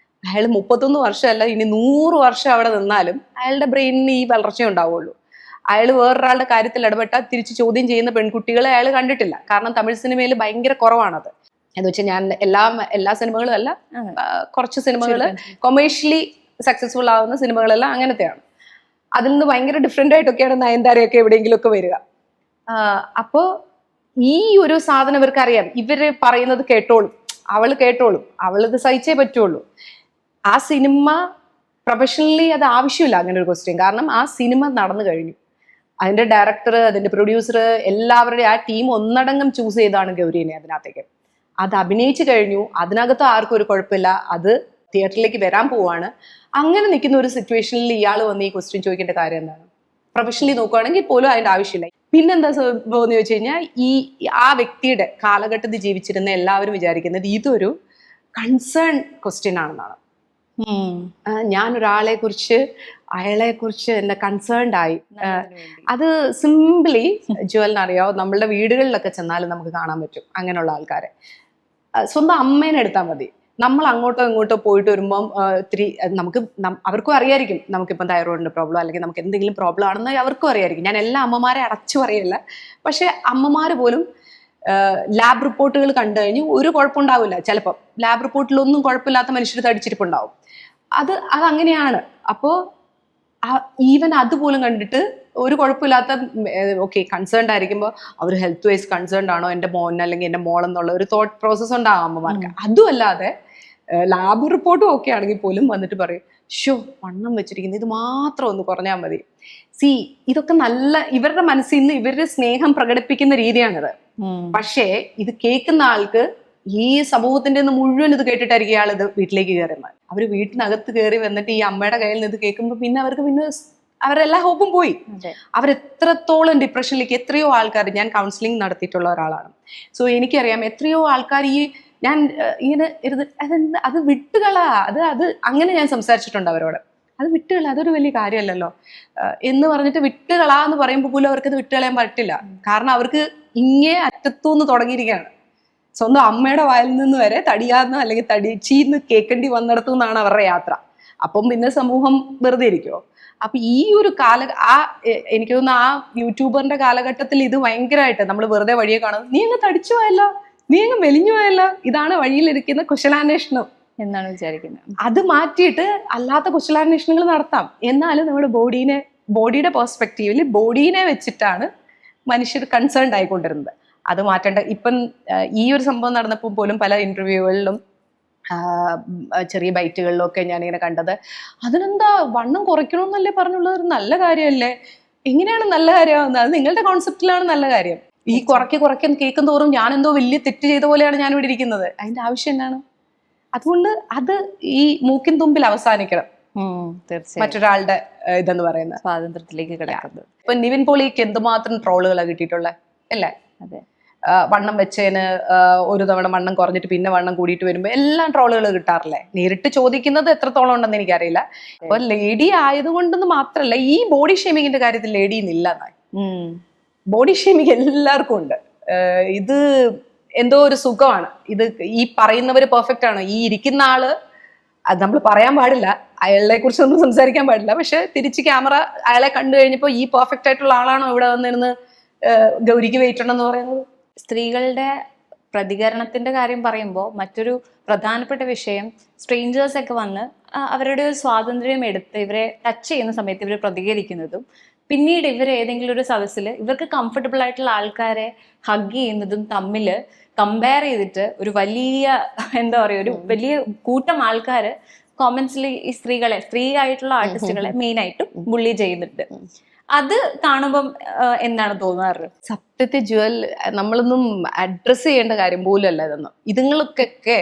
അയാൾ 31 വർഷമല്ല, ഇനി 100 വർഷം അവിടെ നിന്നാലും അയാളുടെ ബ്രെയിനിന് ഈ വളർച്ച ഉണ്ടാവുള്ളൂ. അയാൾ വേറൊരാളുടെ കാര്യത്തിൽ ഇടപെട്ടാൽ തിരിച്ച് ചോദ്യം ചെയ്യുന്ന പെൺകുട്ടികളെ അയാൾ കണ്ടിട്ടില്ല. കാരണം തമിഴ് സിനിമയിൽ ഭയങ്കര കുറവാണത്. എന്ന് വെച്ചാൽ ഞാൻ എല്ലാ സിനിമകളും അല്ല, കുറച്ച് സിനിമകൾ കൊമേഴ്ഷ്യലി സക്സസ്ഫുൾ ആവുന്ന സിനിമകളെല്ലാം അങ്ങനത്തെയാണ്. അതിൽ നിന്ന് ഭയങ്കര ഡിഫറെന്റ് ആയിട്ടൊക്കെയാണ് നയൻതാരയൊക്കെ എവിടെയെങ്കിലും ഒക്കെ വരിക. അപ്പോൾ ഈ ഒരു സാധനം ഇവർക്ക് അറിയാം. ഇവര് പറയുന്നത് കേട്ടോളും, അവള് കേട്ടോളും, അവളിത് സഹിച്ചേ പറ്റുള്ളൂ. ആ സിനിമ പ്രൊഫഷണലി അത് ആവശ്യമില്ല അങ്ങനെ ഒരു ക്വസ്റ്റ്യൻ. കാരണം ആ സിനിമ നടന്നു കഴിഞ്ഞു. അതിന്റെ ഡയറക്ടർ, അതിന്റെ പ്രൊഡ്യൂസർ, എല്ലാവരുടെയും ആ ടീം ഒന്നടങ്കം ചൂസ് ചെയ്താണ് ഗൗരീനെ അതിനകത്തേക്ക്. അത് അഭിനയിച്ചു കഴിഞ്ഞു, അതിനകത്ത് ആർക്കും ഒരു കുഴപ്പമില്ല, അത് തിയേറ്ററിലേക്ക് വരാൻ പോവാണ്. അങ്ങനെ നിൽക്കുന്ന ഒരു സിറ്റുവേഷനിൽ ഇയാൾ വന്ന് ഈ ക്വസ്റ്റ്യൻ ചോദിക്കേണ്ട കാര്യം എന്താണ്? പ്രൊഫഷണലി നോക്കുകയാണെങ്കിൽ പോലും അതിന്റെ ആവശ്യമില്ല. പിന്നെന്താ സംഭവം ചോദിച്ചു കഴിഞ്ഞാൽ, ആ വ്യക്തിയുടെ കാലഘട്ടത്തിൽ ജീവിച്ചിരുന്ന എല്ലാവരും വിചാരിക്കുന്നത് ഇതൊരു കൺസേൺ ക്വസ്റ്റ്യൻ ആണെന്നാണ്. ഞാനൊരാളെ കുറിച്ച്, അയാളെ കുറിച്ച് എന്നെ കൺസേൺഡ് ആയി. അത് സിംപ്ലി ജുവലിനറിയാവോ, നമ്മളുടെ വീടുകളിലൊക്കെ ചെന്നാലും നമുക്ക് കാണാൻ പറ്റും അങ്ങനെയുള്ള ആൾക്കാരെ. സ്വന്തം അമ്മേനെ എടുത്താൽ മതി. നമ്മൾ അങ്ങോട്ടോ ഇങ്ങോട്ടോ പോയിട്ട് വരുമ്പം ഇത്തിരി അവർക്കും അറിയായിരിക്കും നമുക്കിപ്പം തൈറോയിഡിന്റെ പ്രോബ്ലം അല്ലെങ്കിൽ നമുക്ക് എന്തെങ്കിലും പ്രോബ്ലം ആണെന്ന് അവർക്കും അറിയായിരിക്കും. ഞാൻ എല്ലാ അമ്മമാരെ അടച്ചു പറയില്ല. പക്ഷെ അമ്മമാർ പോലും ലാബ് റിപ്പോർട്ടുകൾ കണ്ടു കഴിഞ്ഞ് ഒരു കുഴപ്പമുണ്ടാവില്ല. ചിലപ്പോൾ ലാബ് റിപ്പോർട്ടിലൊന്നും കുഴപ്പമില്ലാത്ത മനുഷ്യർ തടിച്ചിരിപ്പുണ്ടാവും. അതങ്ങനെയാണ്. അപ്പോൾ ഈവൻ അതുപോലും കണ്ടിട്ട് ഒരു കുഴപ്പമില്ലാത്ത, ഓക്കെ, കൺസേൺഡ് ആയിരിക്കുമ്പോൾ അവർ ഹെൽത്ത് വൈസ് കൺസേൺഡ് ആണോ എൻ്റെ മോൻ അല്ലെങ്കിൽ എൻ്റെ മോൾ എന്നുള്ള ഒരു തോട്ട് പ്രോസസ് ഉണ്ടാകും അമ്മമാർക്ക്. അതും അല്ലാതെ ലാബ് റിപ്പോർട്ടും ഒക്കെ ആണെങ്കിൽ പോലും വന്നിട്ട് പറയും, ഷോ വണ്ണം വെച്ചിരിക്കുന്നത്, ഇത് മാത്രം ഒന്ന് കുറഞ്ഞാൽ മതി. ഇതൊക്കെ നല്ല ഇവരുടെ മനസ്സിൽ നിന്ന് ഇവരുടെ സ്നേഹം പ്രകടിപ്പിക്കുന്ന രീതിയാണിത്. പക്ഷേ ഇത് കേൾക്കുന്ന ആൾക്ക് ഈ സമൂഹത്തിന്റെ മുഴുവൻ ഇത് കേട്ടിട്ടായിരിക്കും ഇയാൾ ഇത് വീട്ടിലേക്ക് കയറുന്നത്. അവർ വീട്ടിനകത്ത് കയറി വന്നിട്ട് ഈ അമ്മയുടെ കയ്യിൽ നിന്ന് ഇത് കേൾക്കുമ്പോൾ പിന്നെ അവർക്ക് പിന്നെ അവരെല്ലാ ഹോപ്പും പോയി. അവരെത്രത്തോളം ഡിപ്രഷനിലേക്ക്, എത്രയോ ആൾക്കാർ, ഞാൻ കൗൺസിലിംഗ് നടത്തിയിട്ടുള്ള ഒരാളാണ്. സോ എനിക്കറിയാം എത്രയോ ആൾക്കാർ ഞാൻ ഇങ്ങനെ അത് വിട്ടുകളാ, അത് അങ്ങനെ ഞാൻ സംസാരിച്ചിട്ടുണ്ട് അവരോട്. അത് വിട്ടുകള, അതൊരു വലിയ കാര്യമല്ലല്ലോ എന്ന് പറഞ്ഞിട്ട് വിട്ടുകളാ എന്ന് പറയുമ്പോൾ പോലും അവർക്കത് വിട്ടുകളയാൻ പറ്റില്ല. കാരണം അവർക്ക് ഇങ്ങേ അറ്റത്തുനിന്ന് തുടങ്ങിയിരിക്കുകയാണ്. സ്വന്തം അമ്മയുടെ വായിൽ നിന്ന് വരെ തടിയാന്ന് അല്ലെങ്കിൽ തടിച്ചീന്ന് കേൾക്കേണ്ടി വന്നിടത്തു നിന്നാണ് അവരുടെ യാത്ര. അപ്പം പിന്നെ സമൂഹം വെറുതെ ഇരിക്കുമോ? അപ്പൊ ഈ ഒരു എനിക്ക് തോന്നുന്നു ആ യൂട്യൂബറിന്റെ കാലഘട്ടത്തിൽ ഇത് ഭയങ്കരമായിട്ട് നമ്മൾ വെറുതെ വഴിയെ കാണുന്നത്, നീ അങ്ങ് തടിച്ചു പോയല്ലോ, നീ അങ്ങ് മെലിഞ്ഞു പോയല്ലോ, ഇതാണ് വഴിയിലിരിക്കുന്ന കുശലാന്വേഷണം എന്നാണ് വിചാരിക്കുന്നത്. അത് മാറ്റിയിട്ട് അല്ലാത്ത കുശലാന്വേഷണങ്ങൾ നടത്താം. എന്നാലും നമ്മുടെ ബോഡീനെ ബോഡിയുടെ പെർസ്പെക്റ്റീവിൽ ബോഡീനെ വെച്ചിട്ടാണ് മനുഷ്യർ കൺസേൺഡ് ആയിക്കൊണ്ടിരുന്നത്. അത് മാറ്റേണ്ട. ഇപ്പം ഈ ഒരു സംഭവം നടന്നപ്പോൾ പോലും പല ഇന്റർവ്യൂകളിലും ചെറിയ ബൈറ്റുകളിലും ഒക്കെ ഞാനിങ്ങനെ കണ്ടത്, അതിനെന്താ വണ്ണം കുറയ്ക്കണമെന്നല്ലേ പറഞ്ഞുള്ളത്, ഒരു നല്ല കാര്യമല്ലേ, എങ്ങനെയാണ് നല്ല കാര്യമാവുന്നത്, അത് നിങ്ങളുടെ കോൺസെപ്റ്റിലാണ് നല്ല കാര്യം. ഈ കുറയ്ക്കാൻ കേൾക്കും തോറും ഞാൻ എന്തോ വലിയ തെറ്റ് ചെയ്ത പോലെയാണ് ഞാൻ ഇവിടെ ഇരിക്കുന്നത്. അതിന്റെ ആവശ്യം എന്നാണ്? അതുകൊണ്ട് അത് ഈ മൂക്കിൻ തുമ്പിൽ അവസാനിക്കണം. തീർച്ചയായും മറ്റൊരാളുടെ ഇതെന്ന് പറയുന്നത് സ്വാതന്ത്ര്യത്തിലേക്ക് കിടക്കുന്നത്. ഇപ്പൊ നിവിൻ പോളിക്ക് എന്തുമാത്രം ട്രോളുകളാണ് കിട്ടിയിട്ടുള്ളത് അല്ലേ? അതെ, വണ്ണം വെച്ചതിന് ഒരു തവണ വണ്ണം കുറഞ്ഞിട്ട് പിന്നെ വണ്ണം കൂടിയിട്ട് വരുമ്പോ എല്ലാം ട്രോളുകൾ കിട്ടാറില്ലേ? നേരിട്ട് ചോദിക്കുന്നത് എത്രത്തോളം ഉണ്ടെന്ന് എനിക്കറിയില്ല. അപ്പൊ ലേഡി ആയതുകൊണ്ടെന്ന് മാത്രല്ല, ഈ ബോഡി ഷേമിങ്ങിന്റെ കാര്യത്തിൽ ലേഡി ഇല്ല. ബോഡി ഷേമിങ് എല്ലാവർക്കും ഉണ്ട്. ഇത് എന്തോ ഒരു സുഖമാണ്. ഇത് ഈ പറയുന്നവര് പെർഫെക്റ്റ് ആണ്, ഈ ഇരിക്കുന്ന ആള് അത് നമ്മൾ പറയാൻ പാടില്ല, അയാളെ കുറിച്ചൊന്നും സംസാരിക്കാൻ പാടില്ല. പക്ഷെ തിരിച്ച് ക്യാമറ അയാളെ കണ്ടു കഴിഞ്ഞപ്പോ ഈ പെർഫെക്റ്റ് ആയിട്ടുള്ള ആളാണോ ഇവിടെ വന്നിരുന്ന് ഗൗരിക്ക് വെയിറ്റ് ഉണ്ടെന്ന് പറയുന്നത്? സ്ത്രീകളുടെ പ്രതികരണത്തിന്റെ കാര്യം പറയുമ്പോൾ മറ്റൊരു പ്രധാനപ്പെട്ട വിഷയം, സ്ട്രേഞ്ചേഴ്സ് ഒക്കെ വന്ന് അവരുടെ ഒരു സ്വാതന്ത്ര്യം എടുത്ത് ഇവരെ ടച്ച് ചെയ്യുന്ന സമയത്ത് ഇവർ പ്രതികരിക്കുന്നതും, പിന്നീട് ഇവർ ഏതെങ്കിലും ഒരു സദസ്സിൽ ഇവർക്ക് കംഫർട്ടബിൾ ആയിട്ടുള്ള ആൾക്കാരെ ഹഗ് ചെയ്യുന്നതും തമ്മിൽ കമ്പയർ ചെയ്തിട്ട് ഒരു വലിയ എന്താ പറയുക, ഒരു വലിയ കൂട്ടം ആൾക്കാർ കോമന്റ്സിൽ ഈ സ്ത്രീ ആയിട്ടുള്ള ആർട്ടിസ്റ്റുകളെ മെയിൻ ആയിട്ടും ബുള്ളി ചെയ്യുന്നുണ്ട്. അത് കാണുമ്പം എന്താണ് തോന്നാറ്? സത്യത്തിൽ ജുവൽ, നമ്മളൊന്നും അഡ്രസ് ചെയ്യേണ്ട കാര്യം പോലും അല്ല ഇതൊന്നും. ഇതുങ്ങൾക്കൊക്കെ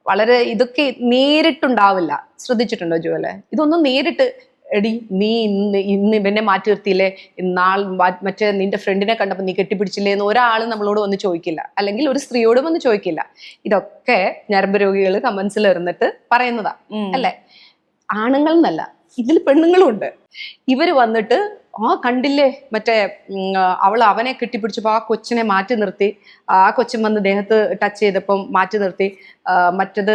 വളരെ ഇതൊക്കെ നേരിട്ടുണ്ടാവില്ല. ശ്രദ്ധിച്ചിട്ടുണ്ടോ ജുവലെ? ഇതൊന്നും നേരിട്ട് എടി നീ ഇന്ന് ഇവനെ മാറ്റി നിർത്തിയില്ലേ, മറ്റേ നിന്റെ ഫ്രണ്ടിനെ കണ്ടപ്പോൾ നീ കെട്ടിപ്പിടിച്ചില്ലേ എന്ന് ഒരാളും നമ്മളോട് വന്ന് ചോദിക്കില്ല, അല്ലെങ്കിൽ ഒരു സ്ത്രീയോടും വന്ന് ചോദിക്കില്ല. ഇതൊക്കെ ഞരമ്പ് രോഗികൾ കമന്റ്സിൽ ഇരുന്നിട്ട് പറയുന്നതാ അല്ലെ? ആണുങ്ങൾ എന്നല്ല, ഇതിൽ പെണ്ണുങ്ങളും ഉണ്ട്. ഇവര് വന്നിട്ട് കണ്ടില്ലേ മറ്റേ അവനെ കെട്ടിപ്പിടിച്ചപ്പോ ആ കൊച്ചിനെ മാറ്റി നിർത്തി, ആ കൊച്ചൻ വന്ന് ദേഹത്ത് ടച്ച് ചെയ്തപ്പം മാറ്റി നിർത്തി, മറ്റത്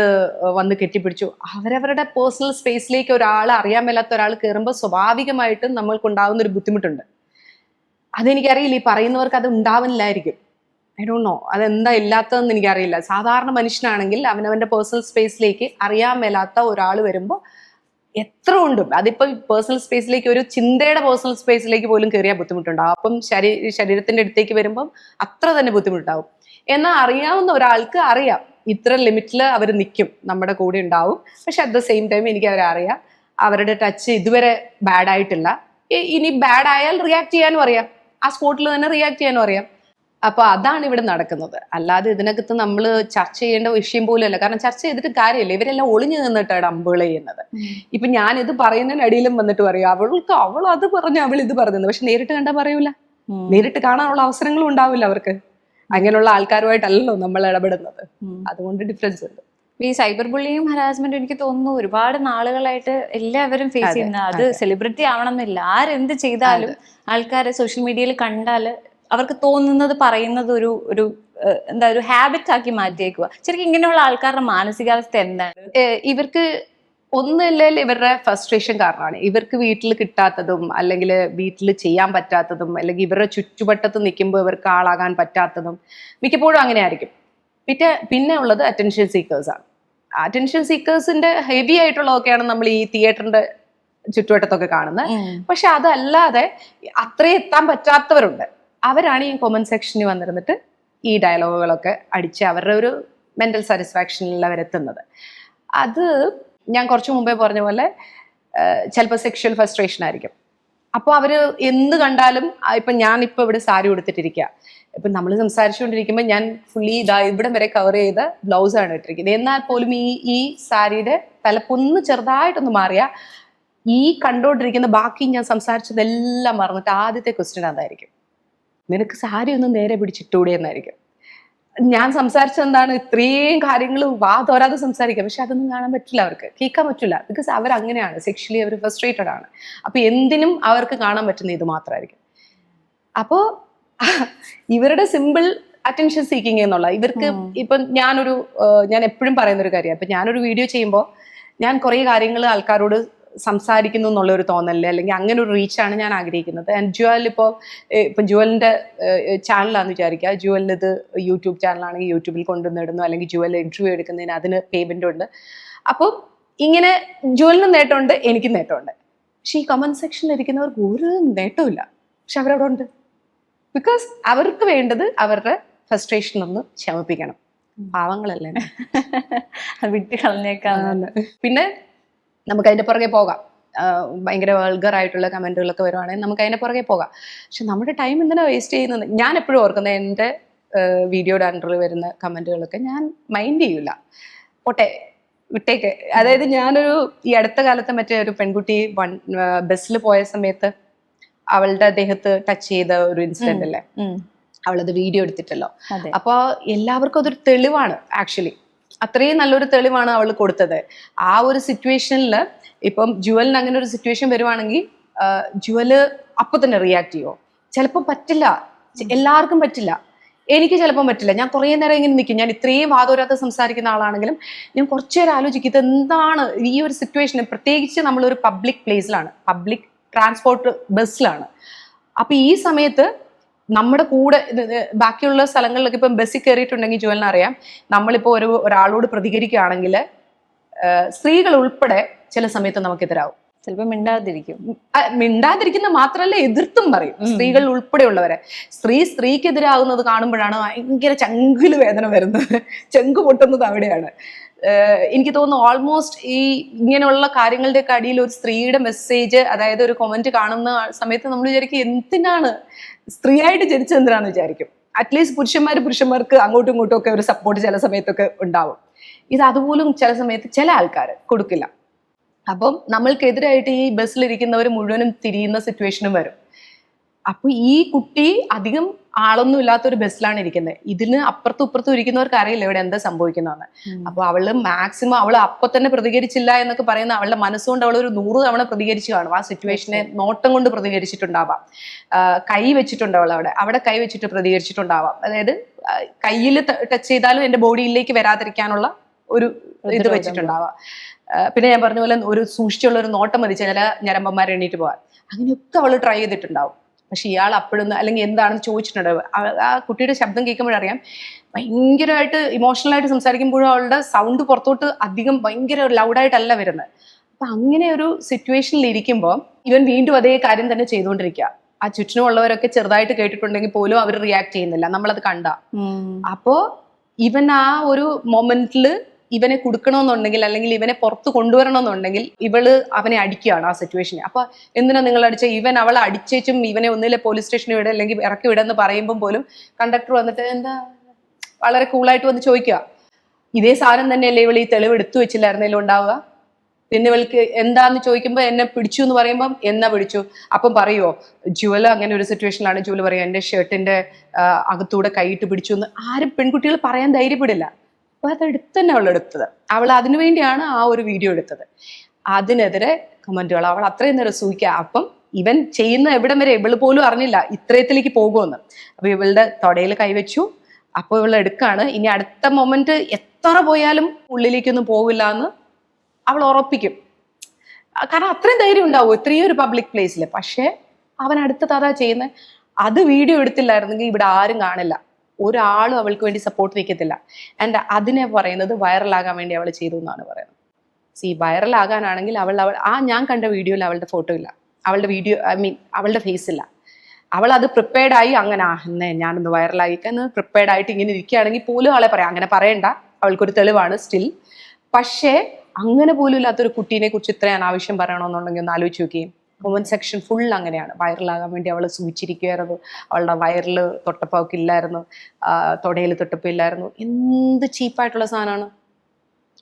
വന്ന് കെട്ടിപ്പിടിച്ചു. അവരവരുടെ പേഴ്സണൽ സ്പേസിലേക്ക് ഒരാൾ, അറിയാൻ മേലാത്ത ഒരാൾ കയറുമ്പോൾ സ്വാഭാവികമായിട്ടും നമ്മൾക്കുണ്ടാകുന്ന ഒരു ബുദ്ധിമുട്ടുണ്ട്. അതെനിക്കറിയില്ല, ഈ പറയുന്നവർക്ക് അത് ഉണ്ടാവുന്നില്ലായിരിക്കും. ഐ ഡോണ്ട് നോ അതെന്താ ഇല്ലാത്തതെന്ന് എനിക്കറിയില്ല. സാധാരണ മനുഷ്യനാണെങ്കിൽ അവനവന്റെ പേഴ്സണൽ സ്പേസിലേക്ക് അറിയാൻ മേലാത്ത ഒരാൾ വരുമ്പോൾ എത്ര ഉണ്ടും, അതിപ്പോ പേഴ്സണൽ സ്പേസിലേക്ക്, ഒരു ചിന്തയുടെ പേഴ്സണൽ സ്പേസിലേക്ക് പോലും കയറിയാൽ ബുദ്ധിമുട്ടുണ്ടാവും. അപ്പം ശരീരത്തിന്റെ അടുത്തേക്ക് വരുമ്പം അത്ര തന്നെ ബുദ്ധിമുട്ടാവും. എന്നാൽ അറിയാവുന്ന ഒരാൾക്ക് അറിയാം ഇത്ര ലിമിറ്റിൽ അവർ നിൽക്കും, നമ്മുടെ കൂടെ ഉണ്ടാവും. പക്ഷെ അറ്റ് ദ സെയിം ടൈം എനിക്ക് അവരെ അറിയാം, അവരുടെ ടച്ച് ഇതുവരെ ബാഡ് ആയിട്ടില്ല. ഇനി ബാഡ് ആയാൽ റിയാക്ട് ചെയ്യാനും അറിയാം, ആ സ്പോട്ടിൽ തന്നെ റിയാക്ട് ചെയ്യാനും അറിയാം. അപ്പൊ അതാണ് ഇവിടെ നടക്കുന്നത്. അല്ലാതെ ഇതിനകത്ത് നമ്മൾ ചർച്ച ചെയ്യേണ്ട വിഷയം പോലും അല്ല. കാരണം ചർച്ച ചെയ്തിട്ട് കാര്യമില്ല, ഇവരെല്ലാം ഒളിഞ്ഞു നിന്നിട്ടാണ് അമ്പുകൾ ചെയ്യുന്നത്. ഇപ്പൊ ഞാൻ ഇത് പറയുന്നതിനടിയിലും വന്നിട്ട് പറയും അവൾ അത് പറഞ്ഞു, അവൾ ഇത് പറഞ്ഞു. പക്ഷെ നേരിട്ട് കണ്ടാൽ പറയൂല, നേരിട്ട് കാണാനുള്ള അവസരങ്ങളും ഉണ്ടാവില്ല അവർക്ക്. അങ്ങനെയുള്ള ആൾക്കാരുമായിട്ടല്ലല്ലോ നമ്മൾ ഇടപെടുന്നത്. അതുകൊണ്ട് ഡിഫറൻസ് ഉണ്ട്. ഈ സൈബർ ബുള്ളിയും ഹരാസ്മെന്റും എനിക്ക് തോന്നുന്നു ഒരുപാട് നാളുകളായിട്ട് എല്ലാവരും ഫേസ് ചെയ്യുന്ന, അത് സെലിബ്രിറ്റി ആവണമെന്നില്ല, ആരെന്ത് ചെയ്താലും ആൾക്കാരെ സോഷ്യൽ മീഡിയയിൽ കണ്ടാൽ അവർക്ക് തോന്നുന്നത് പറയുന്നത് ഒരു എന്താ ഒരു ഹാബിറ്റ് ആക്കി മാറ്റിയേക്കുക. ശരിക്കും ഇങ്ങനെയുള്ള ആൾക്കാരുടെ മാനസികാവസ്ഥ എന്താണ്? ഇവർക്ക് ഒന്നുമില്ലെങ്കിൽ ഇവരുടെ ഫ്രസ്ട്രേഷൻ കാരണമാണ്. ഇവർക്ക് വീട്ടിൽ കിട്ടാത്തതും, അല്ലെങ്കിൽ വീട്ടിൽ ചെയ്യാൻ പറ്റാത്തതും, അല്ലെങ്കിൽ ഇവരുടെ ചുറ്റുവട്ടത്ത് നിൽക്കുമ്പോൾ ഇവർക്ക് ആളാകാൻ പറ്റാത്തതും മിക്കപ്പോഴും അങ്ങനെ ആയിരിക്കും. പിന്നെ ഉള്ളത് അറ്റൻഷൻ സീക്കേഴ്സാണ്. അറ്റൻഷൻ സീക്കേഴ്സിന്റെ ഹെവി ആയിട്ടുള്ളതൊക്കെയാണ് നമ്മൾ ഈ തിയേറ്ററിന്റെ ചുറ്റുവട്ടത്തൊക്കെ കാണുന്നത്. പക്ഷെ അതല്ലാതെ അത്രയും എത്താൻ പറ്റാത്തവരുണ്ട്. അവരാണ് ഈ കൊമന്റ് സെക്ഷനിൽ വന്നിരുന്നിട്ട് ഈ ഡയലോഗുകളൊക്കെ അടിച്ച് അവരുടെ ഒരു മെന്റൽ സാറ്റിസ്ഫാക്ഷനിൽ അവരെത്തുന്നത്. അത് ഞാൻ കുറച്ചു മുമ്പേ പറഞ്ഞ പോലെ ചിലപ്പോൾ സെക്ഷൽ ഫ്രസ്ട്രേഷൻ ആയിരിക്കും. അപ്പോൾ അവര് എന്ത് കണ്ടാലും, ഇപ്പം ഞാനിപ്പോൾ ഇവിടെ സാരി ഉടുത്തിട്ടിരിക്കുക, ഇപ്പം നമ്മൾ സംസാരിച്ചുകൊണ്ടിരിക്കുമ്പോൾ ഞാൻ ഫുള്ളി ഇവിടം വരെ കവർ ചെയ്ത ബ്ലൗസാണ് ഇട്ടിരിക്കുന്നത്. എന്നാൽ പോലും ഈ സാരിയുടെ തലപ്പൊന്ന് ചെറുതായിട്ടൊന്ന് മാറിയാൽ ഈ കണ്ടോണ്ടിരിക്കുന്ന ബാക്കി ഞാൻ സംസാരിച്ചതെല്ലാം മറന്നിട്ട് ആദ്യത്തെ ക്വസ്റ്റ്യൻ അതായിരിക്കും, നിനക്ക് സാരി ഒന്ന് നേരെ പിടിച്ചിട്ടൂടെ എന്നായിരിക്കും. ഞാൻ സംസാരിച്ചത് എന്താണ്, ഇത്രയും കാര്യങ്ങൾ വാ തോരാതെ സംസാരിക്കാം, പക്ഷെ അതൊന്നും കാണാൻ പറ്റില്ല, അവർക്ക് കേൾക്കാൻ പറ്റില്ല. ബിക്കോസ് അവർ അങ്ങനെയാണ്, സെക്ഷലി അവർ ഫ്രസ്ട്രേറ്റഡ് ആണ്. അപ്പൊ എന്തിനും അവർക്ക് കാണാൻ പറ്റുന്ന ഇത് മാത്രമായിരിക്കും. അപ്പോൾ ഇവരുടെ സിമ്പിൾ അറ്റൻഷൻ സീക്കിങ് എന്നുള്ള ഇവർക്ക് ഇപ്പം ഞാൻ എപ്പോഴും പറയുന്നൊരു കാര്യമാണ്, ഇപ്പൊ ഞാനൊരു വീഡിയോ ചെയ്യുമ്പോൾ ഞാൻ കുറേ കാര്യങ്ങൾ ആൾക്കാരോട് സംസാരിക്കുന്നു എന്നുള്ളൊരു തോന്നല്, അല്ലെങ്കിൽ അങ്ങനെ ഒരു റീച്ചാണ് ഞാൻ ആഗ്രഹിക്കുന്നത്. ആൻഡ് ജുവൽ ഇപ്പം ജുവലിന്റെ ചാനലാണെന്ന് വിചാരിക്കുക, ജുവലിന് ഇത് യൂട്യൂബ് ചാനലാണെങ്കിൽ യൂട്യൂബിൽ കൊണ്ടുവന്നിടുന്നു, അല്ലെങ്കിൽ ജുവൽ ഇന്റർവ്യൂ എടുക്കുന്നതിന് അതിന് പേയ്മെന്റ് ഉണ്ട്. അപ്പം ഇങ്ങനെ ജുവലിന് നേട്ടമുണ്ട്, എനിക്കും നേട്ടമുണ്ട്. പക്ഷെ ഈ കമന്റ് സെക്ഷനിൽ ഇരിക്കുന്നവർക്ക് ഒരു നേട്ടമില്ല, പക്ഷെ അവരവിടെ ഉണ്ട്. ബിക്കോസ് അവർക്ക് വേണ്ടത് അവരുടെ ഫ്രസ്ട്രേഷൻ ഒന്ന് ശമിപ്പിക്കണം. പാവങ്ങളല്ലേ, വിട്ട് കളഞ്ഞേക്കാം. പിന്നെ നമുക്ക് അതിന്റെ പുറകെ പോകാം. ഭയങ്കര വൾഗർ ആയിട്ടുള്ള കമന്റുകളൊക്കെ വരുവാണെങ്കിൽ നമുക്ക് അതിന്റെ പുറകെ പോകാം. പക്ഷെ നമ്മുടെ ടൈം എന്തിനാ വേസ്റ്റ് ചെയ്യുന്നത്? ഞാൻ എപ്പോഴും ഓർക്കുന്നത്, എൻ്റെ വീഡിയോയുടെ അണ്ടറിൽ വരുന്ന കമന്റുകളൊക്കെ ഞാൻ മൈൻഡ് ചെയ്യില്ല, പോട്ടെ വിട്ടേക്ക്. അതായത് ഞാനൊരു ഈ അടുത്ത കാലത്ത് മറ്റേ ഒരു പെൺകുട്ടി ബസ്സിൽ പോയ സമയത്ത് അവളുടെ ദേഹത്ത് ടച്ച് ചെയ്ത ഒരു ഇൻസിഡന്റ് അല്ലേ, അവളത് വീഡിയോ എടുത്തിട്ടല്ലോ. അപ്പൊ എല്ലാവർക്കും അതൊരു തെളിവാണ്. ആക്ച്വലി അത്രയും നല്ലൊരു തെളിവാണ് അവൾ കൊടുത്തത്. ആ ഒരു സിറ്റുവേഷനിൽ ഇപ്പം ജുവലിന് അങ്ങനെ ഒരു സിറ്റുവേഷൻ വരുവാണെങ്കിൽ ജുവല് അപ്പൊ തന്നെ റിയാക്ട് ചെയ്യുമോ? ചിലപ്പോൾ പറ്റില്ല, എല്ലാവർക്കും പറ്റില്ല. എനിക്ക് ചിലപ്പം പറ്റില്ല. ഞാൻ കുറേ നേരം ഇങ്ങനെ നിൽക്കും. ഞാൻ ഇത്രയും വാദോരാത്ത സംസാരിക്കുന്ന ആളാണെങ്കിലും ഞാൻ കുറച്ചു നേരം ആലോചിക്കും ഇത് എന്താണ് ഈ ഒരു സിറ്റുവേഷൻ. പ്രത്യേകിച്ച് നമ്മളൊരു പബ്ലിക് പ്ലേസിലാണ്, പബ്ലിക് ട്രാൻസ്പോർട്ട് ബസ്സിലാണ്. അപ്പൊ ഈ സമയത്ത് നമ്മുടെ കൂടെ ബാക്കിയുള്ള സ്ഥലങ്ങളിലൊക്കെ ഇപ്പം ബസ്സിൽ കയറിയിട്ടുണ്ടെങ്കിൽ ജുവലിന് അറിയാം, നമ്മളിപ്പോൾ ഒരാളോട് പ്രതികരിക്കുകയാണെങ്കിൽ സ്ത്രീകൾ ഉൾപ്പെടെ ചില സമയത്ത് നമുക്കെതിരാവും. ചിലപ്പോൾ മിണ്ടാതിരിക്കുന്ന മാത്രമല്ല, എതിർത്തും പറയും. സ്ത്രീകൾ ഉൾപ്പെടെയുള്ളവരെ. സ്ത്രീക്കെതിരാകുന്നത് കാണുമ്പോഴാണ് ഭയങ്കര ചങ്കില് വേദന വരുന്നത്, ചങ്ക് പൊട്ടുന്നത് അവിടെയാണ്. എനിക്ക് തോന്നുന്നു ഓൾമോസ്റ്റ് ഈ ഇങ്ങനെയുള്ള കാര്യങ്ങളുടെയൊക്കെ അടിയിൽ ഒരു സ്ത്രീയുടെ മെസ്സേജ്, അതായത് ഒരു കമന്റ് കാണുന്ന സമയത്ത് നമ്മൾ വിചാരിക്കും എന്തിനാണ് സ്ത്രീയായിട്ട് ജനിച്ചെന്തിനാന്ന് വിചാരിക്കും. അറ്റ്ലീസ്റ്റ് പുരുഷന്മാർക്ക് അങ്ങോട്ടും ഇങ്ങോട്ടും ഒക്കെ ഒരു സപ്പോർട്ട് ചില സമയത്തൊക്കെ ഉണ്ടാവും. ഇത് അതുപോലും ചില സമയത്ത് ചില ആൾക്കാർ കൊടുക്കില്ല. അപ്പം നമ്മൾക്കെതിരായിട്ട് ഈ ബസ്സിലിരിക്കുന്നവർ മുഴുവനും തിരിയുന്ന സിറ്റുവേഷനും വരും. അപ്പൊ ഈ കുട്ടി അധികം ആളൊന്നും ഇല്ലാത്തൊരു ബസ്സിലാണ് ഇരിക്കുന്നത്. ഇതിന് അപ്പുറത്തും ഇപ്പുറത്തും ഇരിക്കുന്നവർക്ക് അറിയില്ല ഇവിടെ എന്താ സംഭവിക്കുന്നതെന്ന്. അപ്പൊ അവള് മാക്സിമം അവള് അപ്പൊ തന്നെ പ്രതികരിച്ചില്ല എന്നൊക്കെ പറയുന്ന അവളുടെ മനസ്സുകൊണ്ട് അവൾ ഒരു 100 തവണ പ്രതികരിച്ചു കാണും. ആ സിറ്റുവേഷനെ നോട്ടം കൊണ്ട് പ്രതികരിച്ചിട്ടുണ്ടാവാം, കൈ വെച്ചിട്ടുണ്ട് അവിടെ കൈ വെച്ചിട്ട് പ്രതികരിച്ചിട്ടുണ്ടാവാം. അതായത് കയ്യിൽ ടച്ച് ചെയ്താലും എന്റെ ബോഡിയിലേക്ക് വരാതിരിക്കാനുള്ള ഒരു ഇത് വെച്ചിട്ടുണ്ടാവാം. പിന്നെ ഞാൻ പറഞ്ഞ പോലെ ഒരു സൂക്ഷിച്ചുള്ള ഒരു നോട്ടം മതി ചില ഞരമ്പന്മാരെ എണ്ണീറ്റ് പോകാൻ. അങ്ങനെയൊക്കെ അവൾ ട്രൈ ചെയ്തിട്ടുണ്ടാവും. പക്ഷെ ഇയാൾ അപ്പോഴൊന്നും അല്ലെങ്കിൽ എന്താണെന്ന് ചോദിച്ചിട്ടുണ്ടാവും. ആ കുട്ടിയുടെ ശബ്ദം കേൾക്കുമ്പോഴറിയാം ഭയങ്കരമായിട്ട് ഇമോഷണലായിട്ട് സംസാരിക്കുമ്പോഴും അവളുടെ സൗണ്ട് പുറത്തോട്ട് അധികം ഭയങ്കര ലൗഡായിട്ടല്ല വരുന്നത്. അപ്പൊ അങ്ങനെ ഒരു സിറ്റുവേഷനിൽ ഇരിക്കുമ്പോൾ ഇവൻ വീണ്ടും അതേ കാര്യം തന്നെ ചെയ്തുകൊണ്ടിരിക്കുക. ആ ചുറ്റിനുമുള്ളവരൊക്കെ ചെറുതായിട്ട് കേട്ടിട്ടുണ്ടെങ്കിൽ പോലും അവർ റിയാക്ട് ചെയ്യുന്നില്ല, നമ്മളത് കണ്ട. അപ്പോ ഇവൻ ആ ഒരു മൊമെന്റില് ഇവനെ കൊടുക്കണമെന്നുണ്ടെങ്കിൽ അല്ലെങ്കിൽ ഇവനെ പുറത്ത് കൊണ്ടുവരണമെന്നുണ്ടെങ്കിൽ അവനെ അടിക്കുകയാണ് ആ സിറ്റുവേഷനെ. അപ്പൊ എന്തിനാ നിങ്ങൾ അടിച്ച? അവളെ അടിച്ചേച്ചും ഇവനെ ഒന്നിലെ പോലീസ് സ്റ്റേഷനിൽ വിടുക അല്ലെങ്കിൽ ഇറക്കി വിടുക എന്ന് പറയുമ്പോൾ പോലും കണ്ടക്ടർ വന്നിട്ട് എന്താ വളരെ കൂളായിട്ട് വന്ന് ചോദിക്കുക, ഇതേ സാധനം തന്നെയല്ലേ ഇവൾ ഈ തെളിവ് എടുത്തു വെച്ചില്ലായിരുന്നല്ലോ ഉണ്ടാവുക, പിന്നെ ഇവൾക്ക് എന്താന്ന് ചോദിക്കുമ്പോൾ എന്നെ പിടിച്ചു എന്ന് പറയുമ്പം എന്നാ പിടിച്ചു? അപ്പം പറയുമോ ജുവൽ അങ്ങനെ ഒരു സിറ്റുവേഷനിലാണ് ജുവൽ പറയുക എന്റെ ഷർട്ടിന്റെ അകത്തൂടെ കൈയിട്ട് പിടിച്ചു എന്ന് ആരും പെൺകുട്ടികൾ പറയാൻ ധൈര്യപ്പെടില്ല. അപ്പൊ അതെടുത്ത് തന്നെ അവൾ എടുത്തത്. അവൾ അതിനുവേണ്ടിയാണ് ആ ഒരു വീഡിയോ എടുത്തത്. അതിനെതിരെ കമന്റുകൾ, അവൾ അത്രയും നേരം സൂഹിക്കുക. അപ്പം ഇവൻ ചെയ്യുന്ന എവിടം വരെ ഇവള് പോലും അറിഞ്ഞില്ല ഇത്രയത്തിലേക്ക് പോകുമെന്ന്. അപ്പൊ ഇവളുടെ തൊടയിൽ കൈവച്ചു. അപ്പൊ ഇവൾ എടുക്കാണ്. ഇനി അടുത്ത മൊമെന്റ് എത്ര പോയാലും ഉള്ളിലേക്കൊന്നും പോവില്ല എന്ന് അവൾ ഉറപ്പിക്കും. കാരണം അത്രയും ധൈര്യം ഉണ്ടാവും ഇത്രയും ഒരു പബ്ലിക് പ്ലേസിൽ. പക്ഷെ അവൻ അടുത്ത അതാ ചെയ്യുന്നത്. അത് വീഡിയോ എടുത്തില്ലായിരുന്നെങ്കിൽ ഇവിടെ ആരും കാണില്ല, ഒരാളും അവൾക്ക് വേണ്ടി സപ്പോർട്ട് നിൽക്കത്തില്ല. ആൻഡ് അതിനെ പറയുന്നത് വൈറലാകാൻ വേണ്ടി അവൾ ചെയ്തു എന്നാണ് പറയുന്നത്. വൈറലാകാനാണെങ്കിൽ ഞാൻ കണ്ട വീഡിയോയിൽ അവളുടെ ഫോട്ടോ ഇല്ല, അവളുടെ ഫേസ് ഇല്ല. അവൾ അത് പ്രിപ്പയർഡ് ആയി അങ്ങനെ എന്നേ ഞാനൊന്ന് വൈറലായിക്കെന്ന് പ്രിപ്പയർഡ് ആയിട്ട് ഇങ്ങനെ ഇരിക്കുകയാണെങ്കിൽ പോലും ആളെ പറയാം അങ്ങനെ പറയണ്ട, അവൾക്കൊരു തെളിവാണ് സ്റ്റിൽ. പക്ഷേ അങ്ങനെ പോലും ഇല്ലാത്തൊരു കുട്ടീനെ കുറിച്ച് ഇത്രയും അനാവശ്യം പറയണമെന്നുണ്ടെങ്കിൽ ഒന്ന് ആലോചിച്ച് നോക്കുകയും. കമന്റ് സെക്ഷൻ ഫുൾ അങ്ങനെയാണ്. വൈറലാകാൻ വേണ്ടി അവൾ സൂചിച്ചിരിക്കുമായിരുന്നു, അവളുടെ വയറിൽ തൊട്ടപ്പൊക്കെ ഇല്ലായിരുന്നു, തൊടയിൽ തൊട്ടപ്പം ഇല്ലായിരുന്നു. എന്ത് ചീപ്പായിട്ടുള്ള സാധനമാണ്.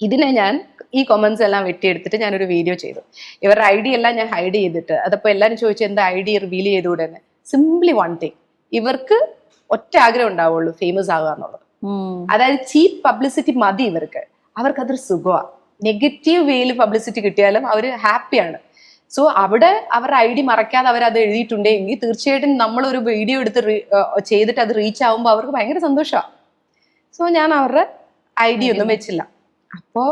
ഇതിനെ ഞാൻ ഈ കമന്റ്സ് എല്ലാം വെട്ടിയെടുത്തിട്ട് ഞാനൊരു വീഡിയോ ചെയ്തു. ഇവരുടെ ഐഡി എല്ലാം ഞാൻ ഹൈഡ് ചെയ്തിട്ട്, അതപ്പോൾ എല്ലാവരും ചോദിച്ചു എന്താ ഐഡി റിവീൽ ചെയ്തുകൂടെ എന്ന്. സിംപ്ലി വൺ തിങ്, ഇവർക്ക് ഒറ്റ ആഗ്രഹം ഉണ്ടാവുള്ളൂ, ഫേമസ് ആകുക എന്നുള്ളത്. അതായത് ചീപ്പ് പബ്ലിസിറ്റി മതി ഇവർക്ക്. അവർക്കതൊരു സുഖമാണ്. നെഗറ്റീവ് വേയിൽ പബ്ലിസിറ്റി കിട്ടിയാലും അവർ ഹാപ്പിയാണ്. സോ അവിടെ അവരുടെ ഐഡി മറക്കാതെ അവരത് എഴുതിയിട്ടുണ്ടെങ്കിൽ തീർച്ചയായിട്ടും നമ്മളൊരു വീഡിയോ എടുത്ത് ചെയ്തിട്ട് അത് റീച്ച് ആകുമ്പോൾ അവർക്ക് ഭയങ്കര സന്തോഷമാണ്. സോ ഞാൻ അവരുടെ ഐഡി ഒന്നും വെച്ചില്ല. അപ്പോൾ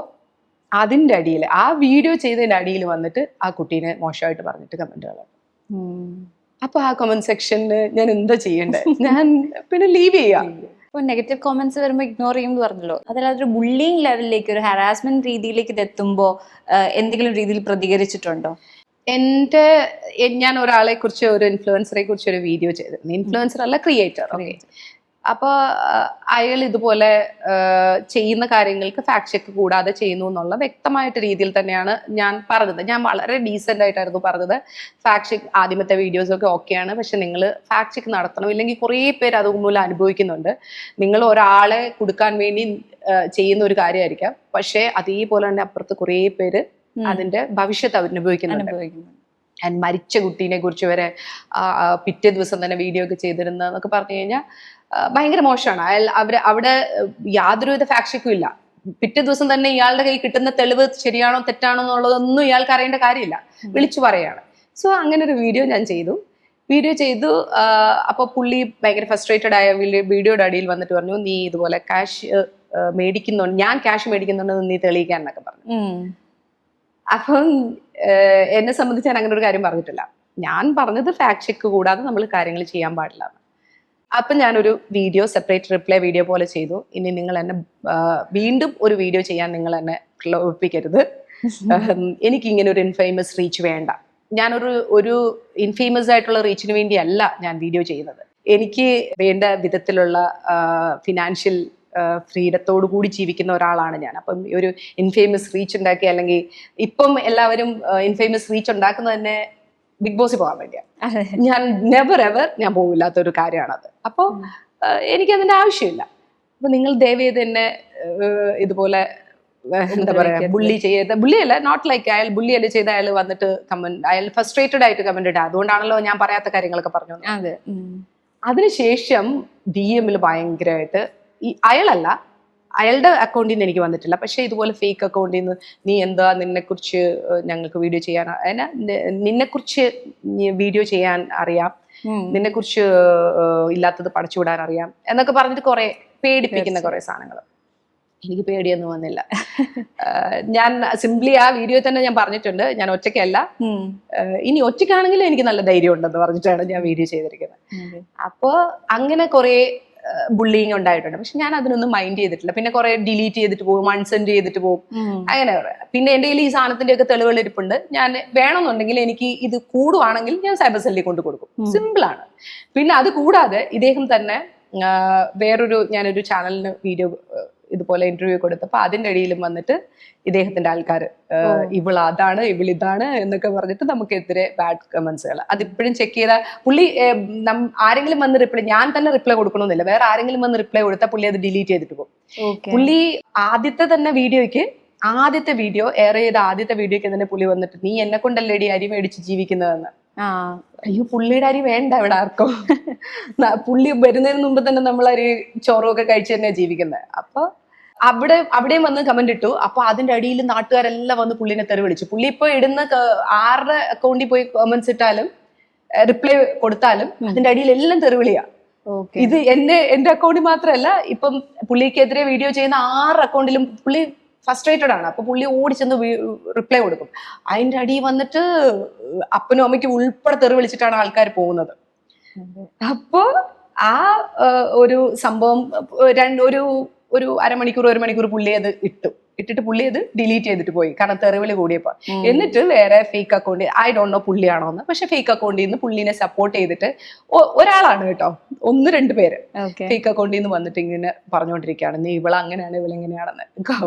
അതിൻ്റെ അടിയിൽ, ആ വീഡിയോ ചെയ്തതിൻ്റെ അടിയിൽ വന്നിട്ട് ആ കുട്ടീനെ മോശമായിട്ട് പറഞ്ഞിട്ട് കമന്റുകളാണ്. അപ്പൊ ആ കമന്റ് സെക്ഷനിൽ ഞാൻ എന്താ ചെയ്യേണ്ടത്? ഞാൻ പിന്നെ ലീവ് ചെയ്യാം. ഇപ്പോൾ നെഗറ്റീവ് കോമന്റ്സ് വരുമ്പോൾ ഇഗ്നോർ ചെയ്യുമെന്ന് പറഞ്ഞല്ലോ, അതിലൊരു ബുള്ളിങ് ലെവലിലേക്ക്, ഒരു ഹറാസ്മെന്റ് രീതിയിലേക്ക് ഇത് എത്തുമ്പോൾ എന്തെങ്കിലും രീതിയിൽ പ്രതികരിച്ചിട്ടുണ്ടോ? ഞാൻ ഒരാളെ കുറിച്ച്, ഒരു ഇൻഫ്ലുവൻസറെ കുറിച്ച് ഒരു വീഡിയോ ചെയ്തിരുന്നു. ഇൻഫ്ലുവൻസർ അല്ല, ക്രിയേറ്റർ. ഓക്കെ. അപ്പോൾ അയാൾ ഇതുപോലെ ചെയ്യുന്ന കാര്യങ്ങൾക്ക് ഫാക്ട് ചെക്ക് കൂടാതെ ചെയ്യുന്നു എന്നുള്ള വ്യക്തമായിട്ട് രീതിയിൽ തന്നെയാണ് ഞാൻ പറഞ്ഞത്. ഞാൻ വളരെ ഡീസെന്റ് ആയിട്ടായിരുന്നു പറഞ്ഞത്. ഫാക്ട് ചെക്ക് ആദ്യമത്തെ വീഡിയോസൊക്കെ ഓക്കെയാണ്, പക്ഷെ നിങ്ങൾ ഫാക്ട് ചെക്ക് നടത്തണം, ഇല്ലെങ്കിൽ കുറേ പേര് അതുമൂലം അനുഭവിക്കുന്നുണ്ട്. നിങ്ങൾ ഒരാളെ കൊടുക്കാൻ വേണ്ടി ചെയ്യുന്ന ഒരു കാര്യമായിരിക്കാം, പക്ഷേ അതേപോലെ തന്നെ അപ്പുറത്ത് കുറേ പേര് അതിന്റെ ഭവിഷ്യത്ത് അനുഭവിക്കുന്നുണ്ട്. ആൻഡ് മരിച്ച കുട്ടീനെ കുറിച്ച് വരെ പിറ്റേ ദിവസം തന്നെ വീഡിയോ ഒക്കെ ചെയ്തിരുന്നതൊക്കെ പറഞ്ഞു കഴിഞ്ഞാൽ ഭയങ്കര മോശമാണ്. അവിടെ യാതൊരുവിധ ഫാക്ട് ചെക്കും ഇല്ല. പിറ്റേ ദിവസം തന്നെ ഇയാളുടെ കയ്യിൽ കിട്ടുന്ന തെളിവ് ശരിയാണോ തെറ്റാണോ എന്നുള്ളതൊന്നും ഇയാൾക്ക് അറിയേണ്ട കാര്യമില്ല, വിളിച്ചു പറയാണ്. സോ അങ്ങനെ ഒരു വീഡിയോ ഞാൻ ചെയ്തു. അപ്പോൾ പുള്ളി ഭയങ്കര ഫ്രസ്ട്രേറ്റഡ് ആയ വീഡിയോയുടെ അടിയിൽ വന്നിട്ട് പറഞ്ഞു, നീ ഇതുപോലെ ക്യാഷ് മേടിക്കുന്നുണ്ട്, ഞാൻ ക്യാഷ് മേടിക്കുന്നുണ്ടെന്ന് നീ തെളിയിക്കാൻ എന്നൊക്കെ പറഞ്ഞു. അപ്പം എന്നെ സംബന്ധിച്ച് ഞാൻ അങ്ങനെ ഒരു കാര്യം പറഞ്ഞിട്ടില്ല. ഞാൻ പറഞ്ഞത് ഫാക്ട് ചെക്ക് കൂടാതെ നമ്മൾ കാര്യങ്ങൾ ചെയ്യാൻ പാടില്ല. അപ്പം ഞാനൊരു വീഡിയോ സെപ്പറേറ്റ് റിപ്ലൈ വീഡിയോ പോലെ ചെയ്തു. ഇനി നിങ്ങൾ എന്നെ വീണ്ടും ഒരു വീഡിയോ ചെയ്യാൻ നിങ്ങൾ എന്നെ പ്രലോഭിപ്പിക്കരുത്. എനിക്കിങ്ങനെ ഒരു ഇൻഫേമസ് റീച്ച് വേണ്ട. ഞാനൊരു ഇൻഫേമസ് ആയിട്ടുള്ള റീച്ചിന് വേണ്ടിയല്ല ഞാൻ വീഡിയോ ചെയ്യുന്നത്. എനിക്ക് വേണ്ട വിധത്തിലുള്ള ഫിനാൻഷ്യൽ ഫ്രീഡത്തോടു കൂടി ജീവിക്കുന്ന ഒരാളാണ് ഞാൻ. അപ്പം ഒരു ഇൻഫേമസ് റീച്ച് ഉണ്ടാക്കി, അല്ലെങ്കിൽ ഇപ്പം എല്ലാവരും ഇൻഫേമസ് റീച്ച് ഉണ്ടാക്കുന്നത് തന്നെ ബിഗ് ബോസിൽ പോകാൻ വേണ്ടിയാണ്. ഞാൻ നെവർ എവർ ഞാൻ പോകില്ലാത്തൊരു കാര്യമാണത്. അപ്പോൾ എനിക്കതിൻ്റെ ആവശ്യമില്ല. അപ്പൊ നിങ്ങൾ ദയവേത് എന്നെ ഇതുപോലെ എന്താ പറയാ ബുള്ളിയല്ല, നോട്ട് ലൈക്ക് അയാൾ ബുള്ളിയല്ലേ ചെയ്ത അയാൾ വന്നിട്ട് കമന്റ്, അയാൾ ഫ്രസ്ട്രേറ്റഡ് ആയിട്ട് കമന്റ് ഇട്ട, അതുകൊണ്ടാണല്ലോ ഞാൻ പറയാത്ത കാര്യങ്ങളൊക്കെ പറഞ്ഞു. അതിനുശേഷം DM ഭയങ്കരമായിട്ട് അയാളല്ല, അയാളുടെ അക്കൗണ്ടിൽ നിന്ന് എനിക്ക് വന്നിട്ടില്ല, പക്ഷെ ഇതുപോലെ ഫേക്ക് അക്കൗണ്ടിൽ നിന്ന് നീ എന്താ നിന്നെക്കുറിച്ച് ഞങ്ങൾക്ക് വീഡിയോ ചെയ്യാൻ, നിന്നെക്കുറിച്ച് വീഡിയോ ചെയ്യാൻ അറിയാം, നിന്നെക്കുറിച്ച് ഇല്ലാത്തത് പടച്ചുവിടാൻ അറിയാം എന്നൊക്കെ പറഞ്ഞിട്ട് കുറെ പേടിപ്പിക്കുന്ന കുറെ സാധനങ്ങൾ. എനിക്ക് പേടിയൊന്നും വന്നില്ല. ഞാൻ സിംപ്ലി ആ വീഡിയോ തന്നെ ഞാൻ പറഞ്ഞിട്ടുണ്ട്, ഞാൻ ഒറ്റയ്ക്കല്ല, ഇനി ഒറ്റയ്ക്കാണെങ്കിൽ എനിക്ക് നല്ല ധൈര്യം ഉണ്ടെന്ന് പറഞ്ഞിട്ടാണ് ഞാൻ വീഡിയോ ചെയ്തിരിക്കുന്നത്. അപ്പോൾ അങ്ങനെ കുറെ ബുള്ളിങ് ഉണ്ടായിട്ടുണ്ട്, പക്ഷെ ഞാൻ അതിനൊന്നും മൈൻഡ് ചെയ്തിട്ടില്ല. പിന്നെ കുറെ ഡിലീറ്റ് ചെയ്തിട്ട് പോകും, അൺസെൻഡ് ചെയ്തിട്ട് പോകും, അങ്ങനെ. പിന്നെ എൻ്റെ കയ്യിൽ ഈ സാധനത്തിന്റെ ഒക്കെ തെളിവുകൾ ഇരിപ്പുണ്ട്. ഞാൻ വേണമെന്നുണ്ടെങ്കിൽ എനിക്ക് ഇത് കൂടുവാണെങ്കിൽ ഞാൻ സൈബർ സെല്ലിൽ കൊണ്ട് കൊടുക്കും, സിമ്പിൾ ആണ്. പിന്നെ അത് കൂടാതെ ഇദ്ദേഹം തന്നെ ഞാനൊരു ചാനലിന് വീഡിയോ ഇതുപോലെ ഇന്റർവ്യൂ കൊടുത്തപ്പോൾ അതിന്റെ ഇടയിലും വന്നിട്ട് ഇദ്ദേഹത്തിന്റെ ആൾക്കാർ ഇവളതാണ് ഇവളിതാണ് എന്നൊക്കെ പറഞ്ഞിട്ട് നമുക്കെതിരെ ബാഡ് കമന്റ്സുകൾ. അതിപ്പോഴും ചെക്ക് ചെയ്താൽ പുള്ളി ആരെങ്കിലും വന്ന് റിപ്ലൈ, ഞാൻ തന്നെ റിപ്ലൈ കൊടുക്കണമെന്നില്ല, വേറെ ആരെങ്കിലും വന്ന് റിപ്ലൈ കൊടുത്താൽ പുള്ളി അത് ഡിലീറ്റ് ചെയ്തിട്ട് പോകും. പുള്ളി ആദ്യത്തെ വീഡിയോ എയർ ചെയ്ത ആദ്യത്തെ വീഡിയോക്ക് തന്നെ പുള്ളി വന്നിട്ട്, നീ എന്നെ കൊണ്ടല്ലേടി അരി മേടിച്ച് ജീവിക്കുന്നതെന്ന്. അയ്യോ, പുള്ളിയുടെ അരി വേണ്ട ഇവിടെ ആർക്കും. പുള്ളി വരുന്നതിന് മുമ്പ് തന്നെ നമ്മൾ അരി ചോറൊക്കെ കഴിച്ച് തന്നെയാണ് ജീവിക്കുന്നത്. അപ്പൊ അവിടെയും വന്ന് കമന്റ് ഇട്ടു. അപ്പൊ അതിന്റെ അടിയിൽ നാട്ടുകാരെല്ലാം വന്ന് പുള്ളിനെ തെറി വിളിച്ചു. പുള്ളി ഇപ്പൊ ഇടുന്ന ആരുടെ അക്കൗണ്ടിൽ പോയി കമന്റ്സ് ഇട്ടാലും റിപ്ലൈ കൊടുത്താലും അതിന്റെ അടിയിൽ എല്ലാം തെറിവിളിയാ. ഇത് എന്റെ അക്കൗണ്ടിൽ മാത്രമല്ല, ഇപ്പം പുള്ളിക്കെതിരെ വീഡിയോ ചെയ്യുന്ന 6 അക്കൗണ്ടിലും പുള്ളി ഫ്രസ്ട്രേറ്റഡ് ആണ്. അപ്പൊ പുള്ളി ഓടിച്ചെന്ന് റിപ്ലൈ കൊടുക്കും. അതിന്റെ അടി വന്നിട്ട് അപ്പനും അമ്മയ്ക്കും ഉൾപ്പെടെ തെറി വിളിച്ചിട്ടാണ് ആൾക്കാർ പോകുന്നത്. അപ്പോ ആ ഒരു സംഭവം ഒരു അരമണിക്കൂർ 1 മണിക്കൂർ പുള്ളി അത് ഇട്ടിട്ട് പുള്ളി അത് ഡിലീറ്റ് ചെയ്തിട്ട് പോയി, കാരണം തെറിവിളി കൂടിയപ്പോ. എന്നിട്ട് വേറെ fake account, I don't know പുള്ളിയാണോ എന്ന്, പക്ഷെ ഫേക്ക് അക്കൗണ്ടിൽ നിന്ന് പുള്ളിനെ സപ്പോർട്ട് ചെയ്തിട്ട് ഒരാളാണ് കേട്ടോ, 1-2 പേര് ഫേക്ക് അക്കൗണ്ടിൽ നിന്ന് വന്നിട്ട് ഇങ്ങനെ പറഞ്ഞുകൊണ്ടിരിക്കുകയാണ്, നീ ഇവളങ്ങനെയാണ് ഇവളെങ്ങനെയാണെന്ന്.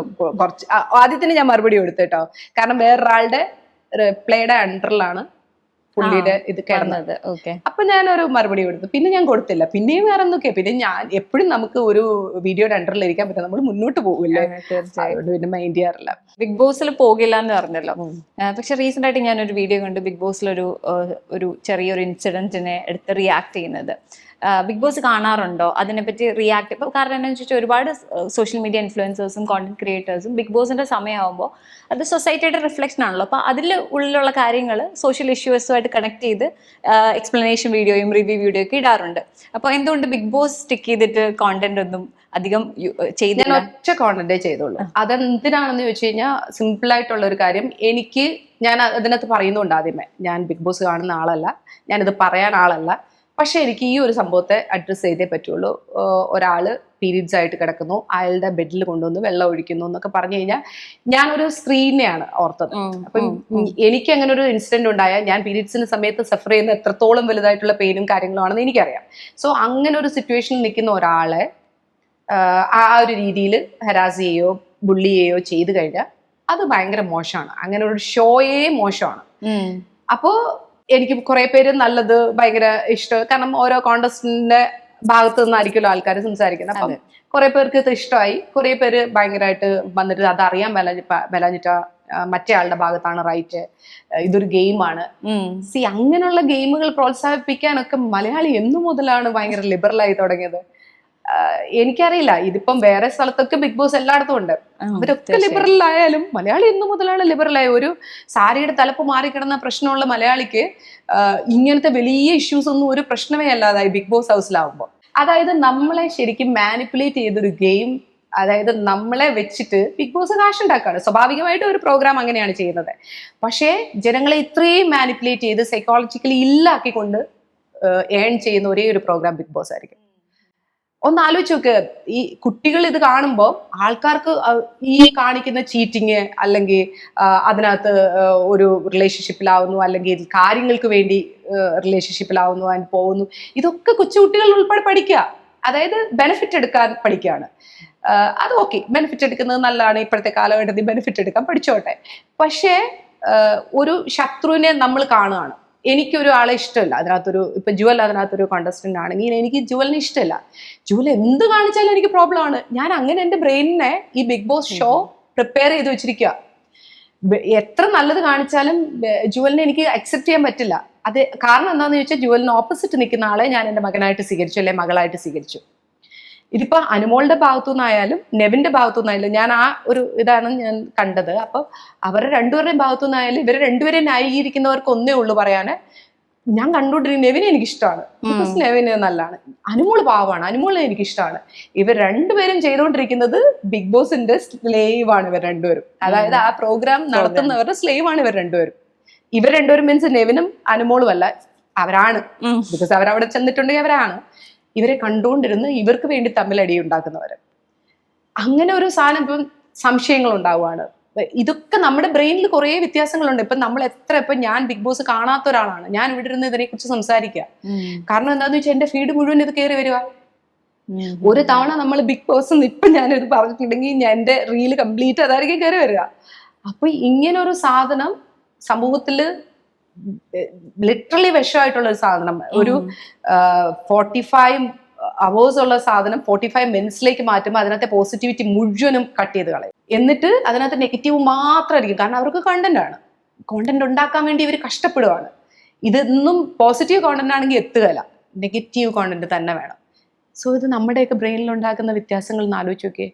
കുറച്ച് ആദ്യത്തിന് ഞാൻ മറുപടി കൊടുത്തു കേട്ടോ, കാരണം വേറൊരാളുടെ റിപ്ലൈയുടെ അണ്ടറിലാണ് പുള്ളിയുടെ ഇത് കിടന്നത്. അപ്പൊ ഞാനൊരു മറുപടി കൊടുത്തു. പിന്നെ ഞാൻ കൊടുത്തില്ല. പിന്നെയും വേറെ എന്തൊക്കെയാ, പിന്നെ ഞാൻ എപ്പോഴും നമുക്ക് ഒരു വീഡിയോയുടെ അണ്ടറിൽ ഇരിക്കാൻ പറ്റും, നമ്മൾ മുന്നോട്ട് പോകില്ലേ, അതുകൊണ്ട് പിന്നെ മൈൻഡ് ചെയ്യാറില്ല. ബിഗ് ബോസിൽ പോകില്ല എന്ന് പറഞ്ഞല്ലോ, പക്ഷെ റീസെന്റ് ആയിട്ട് ഞാനൊരു വീഡിയോ കണ്ട് ബിഗ് ബോസിൽ ഒരു ചെറിയൊരു ഇൻസിഡന്റിനെ എടുത്ത് റിയാക്ട് ചെയ്യുന്നത്. ബിഗ് ബോസ് കാണാറുണ്ടോ? അതിനെപ്പറ്റി റിയാക്ട്, ഇപ്പൊ കാരണം എന്താണെന്ന് വെച്ചാൽ ഒരുപാട് സോഷ്യൽ മീഡിയ ഇൻഫ്ലുവൻസേഴ്സും കോണ്ടന്റ് ക്രിയേറ്റേഴ്സും ബിഗ് ബോസിന്റെ സമയമാകുമ്പോൾ അത് സൊസൈറ്റിയുടെ റിഫ്ലക്ഷൻ ആണല്ലോ. അപ്പൊ അതിൽ ഉള്ളിലുള്ള കാര്യങ്ങൾ സോഷ്യൽ ഇഷ്യൂസുമായിട്ട് കണക്ട് ചെയ്ത് എക്സ്പ്ലനേഷൻ വീഡിയോയും റിവ്യൂ വീഡിയോ ഒക്കെ ഇടാറുണ്ട്. അപ്പൊ എന്തുകൊണ്ട് ബിഗ് ബോസ് സ്റ്റിക്ക് ചെയ്തിട്ട് കോണ്ടന്റ് ഒന്നും അധികം ഞാൻ ഒറ്റ കോണ്ടന്റേ ചെയ്തോളൂ. അതെന്തിനാണെന്ന് ചോദിച്ചു കഴിഞ്ഞാൽ സിമ്പിൾ ആയിട്ടുള്ള ഒരു കാര്യം, ഞാൻ അതിനകത്ത് പറയുന്നുണ്ട് ആദ്യമേ, ഞാൻ ബിഗ് ബോസ് കാണുന്ന ആളല്ല, ഞാനിത് പറയാൻ ആളല്ല, പക്ഷെ എനിക്ക് ഈ ഒരു സംഭവത്തെ അഡ്രസ്സ് ചെയ്തേ പറ്റുള്ളൂ. ഒരാള് പീരീഡ്സ് ആയിട്ട് കിടക്കുന്നു, അയാളുടെ ബെഡിൽ കൊണ്ടുവന്ന് വെള്ളം ഒഴിക്കുന്നു എന്നൊക്കെ പറഞ്ഞു കഴിഞ്ഞാൽ ഞാനൊരു സ്ത്രീനെയാണ് ഓർത്തത്. അപ്പം എനിക്ക് അങ്ങനെ ഒരു ഇൻസിഡന്റ് ഉണ്ടായാൽ ഞാൻ പീരീഡ്സിന്റെ സമയത്ത് സഫർ ചെയ്യുന്ന എത്രത്തോളം വലുതായിട്ടുള്ള പെയിനും കാര്യങ്ങളും ആണെന്ന് എനിക്കറിയാം. സോ അങ്ങനെ ഒരു സിറ്റുവേഷനിൽ നിൽക്കുന്ന ഒരാളെ ആ ഒരു രീതിയിൽ ഹരാസ് ചെയ്യുകയോ ബുള്ളി ചെയ്യുകയോ ചെയ്തു കഴിഞ്ഞാൽ അത് ഭയങ്കര മോശമാണ്. അങ്ങനെ ഒരു ഷോയേ മോശമാണ്. അപ്പോ എനിക്ക് കുറെ പേര് നല്ലത് ഭയങ്കര ഇഷ്ടം, കാരണം ഓരോ കോണ്ടസ്റ്റന്റിന്റെ ഭാഗത്തു നിന്നായിരിക്കുമല്ലോ ആൾക്കാർ സംസാരിക്കുന്നത്. അപ്പം കുറെ പേർക്ക് ഇത് ഇഷ്ടമായി, കുറെ പേര് ഭയങ്കരമായിട്ട് വന്നിട്ട് അത് അറിയാൻ ബലാഞ്ഞിട്ട മറ്റേ ആളുടെ ഭാഗത്താണ് റൈറ്റ്, ഇതൊരു ഗെയിമാണ്. സി അങ്ങനെയുള്ള ഗെയിമുകൾ പ്രോത്സാഹിപ്പിക്കാനൊക്കെ മലയാളി എന്നു മുതലാണ് ഭയങ്കര ലിബറലായി തുടങ്ങിയത്? എനിക്കറിയില്ല. ഇതിപ്പം വേറെ സ്ഥലത്തൊക്കെ ബിഗ് ബോസ് എല്ലായിടത്തും ഉണ്ട്, അവരൊക്കെ ലിബറൽ ആയാലും മലയാളി എന്നു മുതലാണ് ലിബറലായ? ഒരു സാരിയുടെ തലപ്പ് മാറിക്കിടന്ന പ്രശ്നമുള്ള മലയാളിക്ക് ഇങ്ങനത്തെ വലിയ ഇഷ്യൂസ് ഒന്നും ഒരു പ്രശ്നമേ അല്ലാതായി ബിഗ് ബോസ് ഹൗസിലാവുമ്പോൾ. അതായത് നമ്മളെ ശരിക്കും മാനിപ്പുലേറ്റ് ചെയ്തൊരു ഗെയിം, അതായത് നമ്മളെ വെച്ചിട്ട് ബിഗ് ബോസ് കാശുണ്ടാക്കാണ്. സ്വാഭാവികമായിട്ട് ഒരു പ്രോഗ്രാം അങ്ങനെയാണ് ചെയ്യുന്നത്. പക്ഷേ ജനങ്ങളെ ഇത്രയും മാനിപ്പുലേറ്റ് ചെയ്ത് സൈക്കോളജിക്കലി ഇല്ലാക്കിക്കൊണ്ട് ഏൺ ചെയ്യുന്ന ഒരേ ഒരു പ്രോഗ്രാം ബിഗ് ബോസ് ആയിരിക്കും. ഒന്ന് ആലോചിച്ച് നോക്ക്, ഈ കുട്ടികൾ ഇത് കാണുമ്പോൾ ആൾക്കാർക്ക് ഈ കാണിക്കുന്ന ചീറ്റിങ് അല്ലെങ്കിൽ അതിനകത്ത് ഒരു റിലേഷൻഷിപ്പിലാവുന്നു, അല്ലെങ്കിൽ കാര്യങ്ങൾക്ക് വേണ്ടി റിലേഷൻഷിപ്പിലാവുന്നു, അതിന് പോകുന്നു, ഇതൊക്കെ കൊച്ചുകുട്ടികൾ ഉൾപ്പെടെ പഠിക്കുക. അതായത് ബെനിഫിറ്റ് എടുക്കാൻ പഠിക്കുകയാണ്. അത് ഓക്കെ, ബെനിഫിറ്റ് എടുക്കുന്നത് നല്ലതാണ്, ഇപ്പോഴത്തെ കാലഘട്ടത്തിൽ ബെനിഫിറ്റ് എടുക്കാൻ പഠിച്ചോട്ടെ. പക്ഷേ ഒരു ശത്രുവിനെ നമ്മൾ കാണുകയാണ്. എനിക്കൊരു ആളെ ഇഷ്ടമില്ല, അതിനകത്തൊരു ഇപ്പൊ ജുവൽ അതിനകത്തൊരു കോണ്ടസ്റ്റന്റ് ആണെങ്കിൽ എനിക്ക് ജുവലിനെ ഇഷ്ടമില്ല. ജുവൽ എന്ത് കാണിച്ചാലും എനിക്ക് പ്രോബ്ലം ആണ്. ഞാൻ അങ്ങനെ എൻ്റെ ബ്രെയിനിനെ ഈ ബിഗ് ബോസ് ഷോ പ്രിപ്പയർ ചെയ്ത് വെച്ചിരിക്കുക. എത്ര നല്ലത് കാണിച്ചാലും ജുവലിനെ എനിക്ക് അക്സെപ്റ്റ് ചെയ്യാൻ പറ്റില്ല. അത് കാരണം എന്താണെന്ന് ചോദിച്ചാൽ, ജുവലിന് ഓപ്പോസിറ്റ് നിൽക്കുന്ന ആളെ ഞാൻ എൻ്റെ മകനായിട്ട് സ്വീകരിച്ചു, അല്ലെ മകളായിട്ട് സ്വീകരിച്ചു. ഇതിപ്പോ അനുമോളുടെ ഭാഗത്തു നിന്നായാലും നെവിന്റെ ഭാഗത്തു നിന്നായാലും ഞാൻ ആ ഒരു ഇതാണ് ഞാൻ കണ്ടത്. അപ്പൊ അവരുടെ രണ്ടുപേരുടെയും ഭാഗത്തു നിന്നായാലും ഇവരെ രണ്ടുപേരെയും ന്യായീകരിക്കുന്നവർക്ക് ഒന്നേ ഉള്ളൂ പറയാന്, ഞാൻ കണ്ടുകൊണ്ടിരിക്കുന്ന നെവിനെ എനിക്കിഷ്ടമാണ്, ബിക്കോസ് നെവിന് നല്ലതാണ്, അനുമോള് പാവമാണ്, അനുമോളിനെ എനിക്കിഷ്ടമാണ്. ഇവർ രണ്ടുപേരും ചെയ്തുകൊണ്ടിരിക്കുന്നത് ബിഗ് ബോസിന്റെ സ്ലേവ് ആണ് ഇവർ രണ്ടുപേരും. അതായത് ആ പ്രോഗ്രാം നടത്തുന്നവരുടെ സ്ലേവ് ആണ് ഇവർ രണ്ടുപേരും. ഇവർ രണ്ടുപേരും മീൻസ് നെവിനും അനുമോളും അല്ല, അവരാണ്. ബിക്കോസ് അവരവിടെ ചെന്നിട്ടുണ്ടെങ്കിൽ അവരാണ്. ഇവരെ കണ്ടുകൊണ്ടിരുന്ന് ഇവർക്ക് വേണ്ടി തമ്മിലടി ഉണ്ടാക്കുന്നവര്. അങ്ങനെ ഒരു സാധനം ഇപ്പം സംശയങ്ങൾ ഉണ്ടാവുകയാണ്. ഇതൊക്കെ നമ്മുടെ ബ്രെയിനിൽ കുറേ വ്യത്യാസങ്ങളുണ്ട്. ഇപ്പൊ നമ്മൾ ഇപ്പൊ ഞാൻ ബിഗ് ബോസ് കാണാത്ത ഒരാളാണ്, ഞാൻ ഇവിടെ ഇരുന്ന് ഇതിനെ കുറിച്ച് സംസാരിക്കുക. കാരണം എന്താന്ന് വെച്ചാൽ എന്റെ ഫീഡ് മുഴുവൻ ഇത് കയറി വരിക. ഒരു തവണ നമ്മൾ ബിഗ് ബോസ് ഇപ്പൊ ഞാനിത് പറഞ്ഞിട്ടുണ്ടെങ്കിൽ ഞാൻ എന്റെ റീല് കംപ്ലീറ്റ് അതായിരിക്കും കയറി വരിക. അപ്പൊ ഇങ്ങനൊരു സാധനം സമൂഹത്തില് ലിറ്ററലി വിഷമായിട്ടുള്ള ഒരു സാധനം, ഒരു 45 hours ഉള്ള സാധനം 45 minutesലേക്ക് മാറ്റുമ്പോൾ അതിനകത്തെ പോസിറ്റിവിറ്റി മുഴുവനും കട്ട് ചെയ്ത് കളയും. എന്നിട്ട് അതിനകത്ത് നെഗറ്റീവ് മാത്രമായിരിക്കും. കാരണം അവർക്ക് കണ്ടന്റ് ആണ്, കോണ്ടന്റ് ഉണ്ടാക്കാൻ വേണ്ടി ഇവർ കഷ്ടപ്പെടുവാണ്. ഇതൊന്നും പോസിറ്റീവ് കോണ്ടന്റ് ആണെങ്കിൽ എത്തുകയില്ല, നെഗറ്റീവ് കോണ്ടന്റ് തന്നെ വേണം. സോ ഇത് നമ്മുടെയൊക്കെ ബ്രെയിനിൽ ഉണ്ടാക്കുന്ന വ്യത്യാസങ്ങൾ ഒന്ന് ആലോചിച്ച് നോക്കിയേ.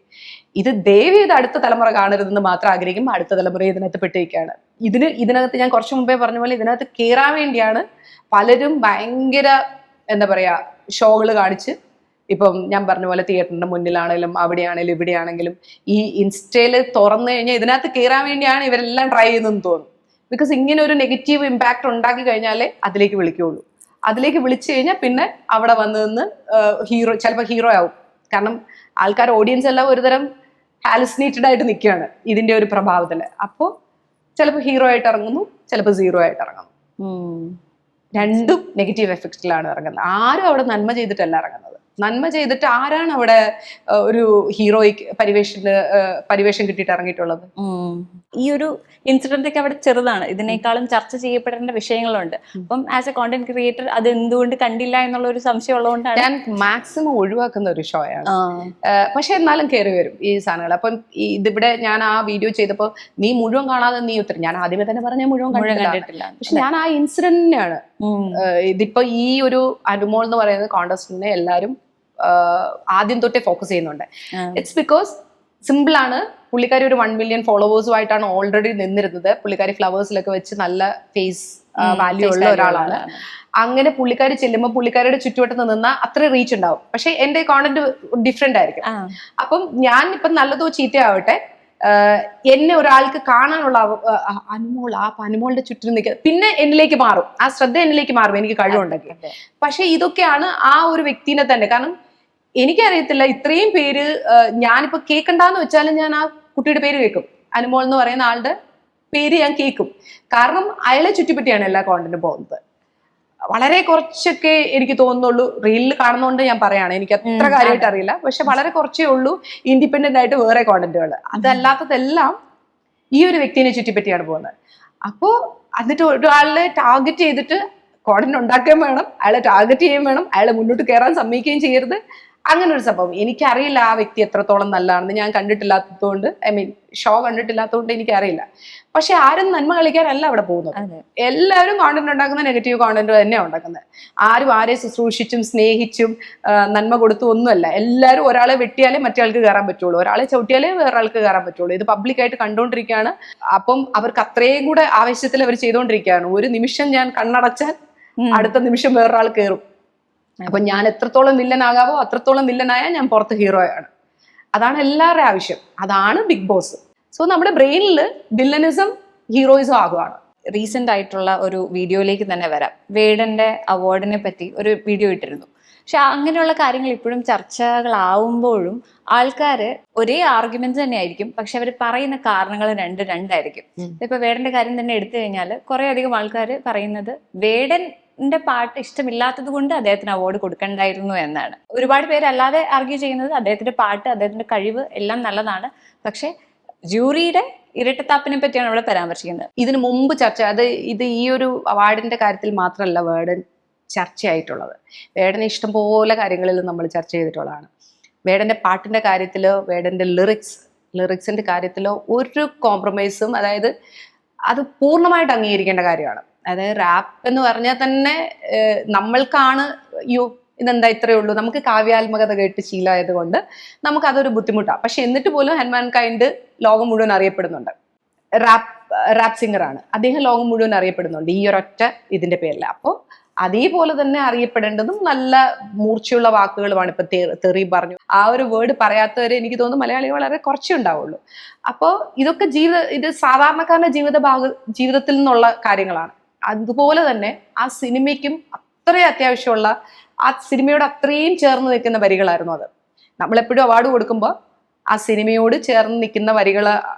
ഇത് ദയവ് ചെയ്ത് അടുത്ത തലമുറ കാണരുതെന്ന് മാത്രം ആഗ്രഹിക്കും. അടുത്ത തലമുറ ഇതിനകത്ത് പെട്ടിരിക്കുകയാണ്. ഇതിനകത്ത് ഞാൻ കുറച്ചു മുമ്പേ പറഞ്ഞ പോലെ ഇതിനകത്ത് കയറാൻ വേണ്ടിയാണ് പലരും ഭയങ്കര എന്താ പറയാ ഷോകൾ കാണിച്ച്, ഇപ്പം ഞാൻ പറഞ്ഞ പോലെ തിയേറ്ററിന്റെ മുന്നിലാണെങ്കിലും അവിടെയാണെങ്കിലും ഇവിടെയാണെങ്കിലും ഈ ഇൻസ്റ്റയിൽ തുറന്നു കഴിഞ്ഞാൽ ഇതിനകത്ത് കയറാൻ വേണ്ടിയാണ് ഇവരെല്ലാം ട്രൈ ചെയ്യുന്നതെന്ന് തോന്നും. ബിക്കോസ് ഇങ്ങനെ ഒരു നെഗറ്റീവ് ഇമ്പാക്ട് ഉണ്ടാക്കി കഴിഞ്ഞാലേ അതിലേക്ക് വിളിക്കുകയുള്ളൂ. അതിലേക്ക് വിളിച്ചു കഴിഞ്ഞാൽ പിന്നെ അവിടെ വന്ന് നിന്ന് ചിലപ്പോൾ ഹീറോ ആവും. കാരണം ആൾക്കാർ ഓഡിയൻസ് എല്ലാം ഒരുതരം ഹാലുസിനേറ്റഡ് ആയിട്ട് നിൽക്കുകയാണ് ഇതിന്റെ ഒരു പ്രഭാവത്തില്. അപ്പോൾ ചിലപ്പോൾ ഹീറോ ആയിട്ട് ഇറങ്ങുന്നു, ചിലപ്പോൾ സീറോ ആയിട്ട് ഇറങ്ങുന്നു. രണ്ടും നെഗറ്റീവ് എഫക്റ്റിലാണ് ഇറങ്ങുന്നത്. ആരും അവിടെ നന്മ ചെയ്തിട്ടല്ല ഇറങ്ങുന്നത്. നന്മ ചെയ്തിട്ട് ആരാണ് അവിടെ ഒരു ഹീറോയിക് പരിവേഷം കിട്ടിയിട്ട് ഇറങ്ങിയിട്ടുള്ളത്? ഈ ഒരു ഇൻസിഡന്റ് ഒക്കെ അവിടെ ചെറുതാണ്, ഇതിനേക്കാളും ചർച്ച ചെയ്യപ്പെടേണ്ട വിഷയങ്ങളുണ്ട്. അപ്പം ആസ് എ കോണ്ടന്റ് ക്രിയേറ്റർ അത് എന്തുകൊണ്ട് കണ്ടില്ല എന്നുള്ള ഒരു സംശയം ഉള്ളതുകൊണ്ടാണ് ഞാൻ മാക്സിമം ഒഴിവാക്കുന്ന ഒരു ഷോയാണ്. പക്ഷെ എന്നാലും കയറി വരും ഈ സാധനങ്ങൾ. അപ്പം ഇതിവിടെ ഞാൻ ആ വീഡിയോ ചെയ്തപ്പോൾ നീ മുഴുവൻ കാണാതെ നീ ഉത്തരം, ഞാൻ ആദ്യമേ തന്നെ പറഞ്ഞ മുഴുവൻ കണ്ടിട്ടില്ല. പക്ഷെ ഞാൻ ആ ഇൻസിഡന്റിനെയാണ് ഇതിപ്പോ ഈ ഒരു അനുമോൾ എന്ന് പറയുന്ന കോണ്ടസ്റ്റന്റിനെ എല്ലാരും ആദ്യം തൊട്ടേ ഫോക്കസ് ചെയ്യുന്നുണ്ട്. ഇറ്റ്സ് ബിക്കോസ് സിമ്പിൾ ആണ്. പുള്ളിക്കാരി ഒരു 1 million ഫോളോവേഴ്സുമായിട്ടാണ് ഓൾറെഡി നിന്നിരുന്നത്. പുള്ളിക്കാരി ഫ്ലവേഴ്സിലൊക്കെ വെച്ച് നല്ല ഫേസ് വാല്യൂ ഉള്ള ഒരാളാണ്. അങ്ങനെ പുള്ളിക്കാരി ചെല്ലുമ്പോൾ പുള്ളിക്കാരിയുടെ ചുറ്റുവട്ടത്ത് നിന്നാൽ അത്ര റീച്ച് ഉണ്ടാവും. പക്ഷെ എന്റെ കോണ്ടന്റ് ഡിഫറെന്റ് ആയിരിക്കും. അപ്പം ഞാൻ ഇപ്പം നല്ലതോ ചീത്തയാവട്ടെ, എന്നെ ഒരാൾക്ക് കാണാനുള്ള അനുമോളുടെ ചുറ്റും നിൽക്കുക, പിന്നെ എന്നിലേക്ക് മാറും, ആ ശ്രദ്ധ എന്നിലേക്ക് മാറും എനിക്ക് കഴിവുണ്ടെങ്കിൽ. പക്ഷെ ഇതൊക്കെയാണ് ആ ഒരു വ്യക്തിനെ തന്നെ, കാരണം എനിക്കറിയത്തില്ല ഇത്രയും പേര് ഞാനിപ്പോ കേൾക്കണ്ടെന്ന് വെച്ചാലും ഞാൻ ആ കുട്ടിയുടെ പേര് കേൾക്കും, അനുമോൾ എന്ന് പറയുന്ന ആളുടെ പേര് ഞാൻ കേൾക്കും. കാരണം അയാളെ ചുറ്റിപ്പറ്റിയാണ് എല്ലാ കോണ്ടന്റും പോകുന്നത്. വളരെ കുറച്ചൊക്കെ എനിക്ക് തോന്നുന്നുള്ളൂ, റീലിൽ കാണുന്നതുകൊണ്ട് ഞാൻ പറയാണ്, എനിക്ക് അത്ര കാര്യമായിട്ട് അറിയില്ല, പക്ഷെ വളരെ കുറച്ചേ ഉള്ളൂ ഇൻഡിപെൻഡന്റ് ആയിട്ട് വേറെ കോണ്ടന്റുകൾ. അതല്ലാത്തതെല്ലാം ഈ ഒരു വ്യക്തിനെ ചുറ്റിപ്പറ്റിയാണ് പോകുന്നത്. അപ്പോ എന്നിട്ട് ഒരാളെ ടാർഗറ്റ് ചെയ്തിട്ട് കോണ്ടന്റ് ഉണ്ടാക്കുകയും വേണം, അയാളെ ടാർഗറ്റ് ചെയ്യുകയും വേണം, അയാളെ മുന്നോട്ട് കയറാൻ സമ്മതിക്കുകയും ചെയ്യരുത്. അങ്ങനെ ഒരു സംഭവം. എനിക്കറിയില്ല ആ വ്യക്തി എത്രത്തോളം നല്ലതാണെന്ന്, ഞാൻ കണ്ടിട്ടില്ലാത്തതുകൊണ്ട്, ഐ മീൻ ഷോ കണ്ടിട്ടില്ലാത്തതുകൊണ്ട് എനിക്കറിയില്ല. പക്ഷെ ആരും നന്മ കളിക്കാനല്ല അവിടെ പോകുന്നത്. എല്ലാവരും കോണ്ടന്റ് ഉണ്ടാക്കുന്ന നെഗറ്റീവ് കോണ്ടന്റ് തന്നെയാണ് ഉണ്ടാക്കുന്നത്. ആരും ആരെ ശുശ്രൂഷിച്ചും സ്നേഹിച്ചും നന്മ കൊടുത്തും ഒന്നുമല്ല. എല്ലാവരും ഒരാളെ വെട്ടിയാലേ മറ്റേ ആൾക്ക് കയറാൻ പറ്റുള്ളൂ, ഒരാളെ ചവിട്ടിയാലേ വേറെ ആൾക്ക് കയറാൻ പറ്റുള്ളൂ. ഇത് പബ്ലിക്കായിട്ട് കണ്ടുകൊണ്ടിരിക്കുകയാണ്. അപ്പം അവർക്ക് അത്രയും കൂടെ ആവശ്യത്തിൽ അവർ ചെയ്തുകൊണ്ടിരിക്കുകയാണ്. ഒരു നിമിഷം ഞാൻ കണ്ണടച്ചാൽ അടുത്ത നിമിഷം വേറൊരാൾ കയറും. അപ്പൊ ഞാൻ എത്രത്തോളം വില്ലനാകാവോ അത്രത്തോളം വില്ലനായാൽ ഞാൻ പുറത്ത് ഹീറോയാണ്. അതാണ് എല്ലാവരുടെയും ആവശ്യം. അതാണ് ബിഗ് ബോസ്. സോ നമ്മുടെ ബ്രെയിനിൽ വില്ലനിസം ഹീറോയിസം ആകുവാണ്. റീസെന്റ് ആയിട്ടുള്ള ഒരു വീഡിയോയിലേക്ക് തന്നെ വരാം. വേടന്റെ അവാർഡിനെ പറ്റി ഒരു വീഡിയോ ഇട്ടിരുന്നു. പക്ഷെ അങ്ങനെയുള്ള കാര്യങ്ങൾ ഇപ്പോഴും ചർച്ചകളാവുമ്പോഴും ആൾക്കാർ ഒരേ ആർഗ്യുമെന്റ് തന്നെയായിരിക്കും, പക്ഷെ അവർ പറയുന്ന കാരണങ്ങൾ രണ്ടായിരിക്കും. ഇപ്പൊ വേടന്റെ കാര്യം തന്നെ എടുത്തു കഴിഞ്ഞാൽ കുറെ അധികം ആൾക്കാർ പറയുന്നത് വേടന്റെ പാട്ട് ഇഷ്ടമില്ലാത്തത് കൊണ്ട് അദ്ദേഹത്തിന് അവാർഡ് കൊടുക്കണ്ടായിരുന്നു എന്നാണ്. ഒരുപാട് പേര് അല്ലാതെ ആർഗ്യൂ ചെയ്യുന്നത് അദ്ദേഹത്തിന്റെ പാട്ട്, അദ്ദേഹത്തിന്റെ കഴിവ് എല്ലാം നല്ലതാണ്, പക്ഷെ ജൂറിയുടെ ഇരട്ടത്താപ്പിനെ പറ്റിയാണ് അവിടെ പരാമർശിക്കുന്നത്. ഇതിനു മുമ്പ് ചർച്ച ഇത് ഈ ഒരു അവാർഡിന്റെ കാര്യത്തിൽ മാത്രമല്ല വേടൻ ചർച്ചയായിട്ടുള്ളത്. വേടനെ ഇഷ്ടംപോലെ കാര്യങ്ങളിൽ നമ്മൾ ചർച്ച ചെയ്തിട്ടുള്ളതാണ്. വേടന്റെ പാട്ടിന്റെ കാര്യത്തിലോ വേടന്റെ ലിറിക്സിന്റെ കാര്യത്തിലോ ഒരു കോംപ്രമൈസും, അതായത് അത് പൂർണ്ണമായിട്ട് അംഗീകരിക്കേണ്ട കാര്യമാണ്. അതായത് റാപ്പ് എന്ന് പറഞ്ഞാൽ തന്നെ നമ്മൾക്കാണ് ഇതെന്താ ഇത്രയേ ഉള്ളൂ, നമുക്ക് കാവ്യാത്മകത കേട്ട് ശീലമായത് കൊണ്ട് നമുക്ക് അതൊരു ബുദ്ധിമുട്ടാണ്. പക്ഷെ എന്നിട്ട് പോലും ഹനുമാൻ കൈൻഡ് ലോകം മുഴുവൻ അറിയപ്പെടുന്നുണ്ട്. റാപ്പ് സിംഗറാണ് അദ്ദേഹം, ലോകം മുഴുവൻ അറിയപ്പെടുന്നുണ്ട് ഈ ഒരൊറ്റ ഇതിന്റെ പേരിൽ. അപ്പോൾ അതേപോലെ തന്നെ അറിയപ്പെടേണ്ടതും നല്ല മൂർച്ചയുള്ള വാക്കുകളുമാണ്. ഇപ്പൊ തെറി പറഞ്ഞു, ആ ഒരു വേർഡ് പറയാത്തവരെ എനിക്ക് തോന്നുന്നു മലയാളികൾ വളരെ കുറച്ചേ ഉണ്ടാവുള്ളൂ. അപ്പോൾ ഇതൊക്കെ ഇത് സാധാരണക്കാരന്റെ ജീവിതത്തിൽ നിന്നുള്ള കാര്യങ്ങളാണ്. അതുപോലെ തന്നെ ആ സിനിമയ്ക്കും അത്രയും അത്യാവശ്യമുള്ള, ആ സിനിമയോട് അത്രയും ചേർന്ന് നിൽക്കുന്ന വരികളായിരുന്നു അത്. നമ്മളെപ്പോഴും അവാർഡ് കൊടുക്കുമ്പോൾ ആ സിനിമയോട് ചേർന്ന് നിൽക്കുന്ന വരികൾ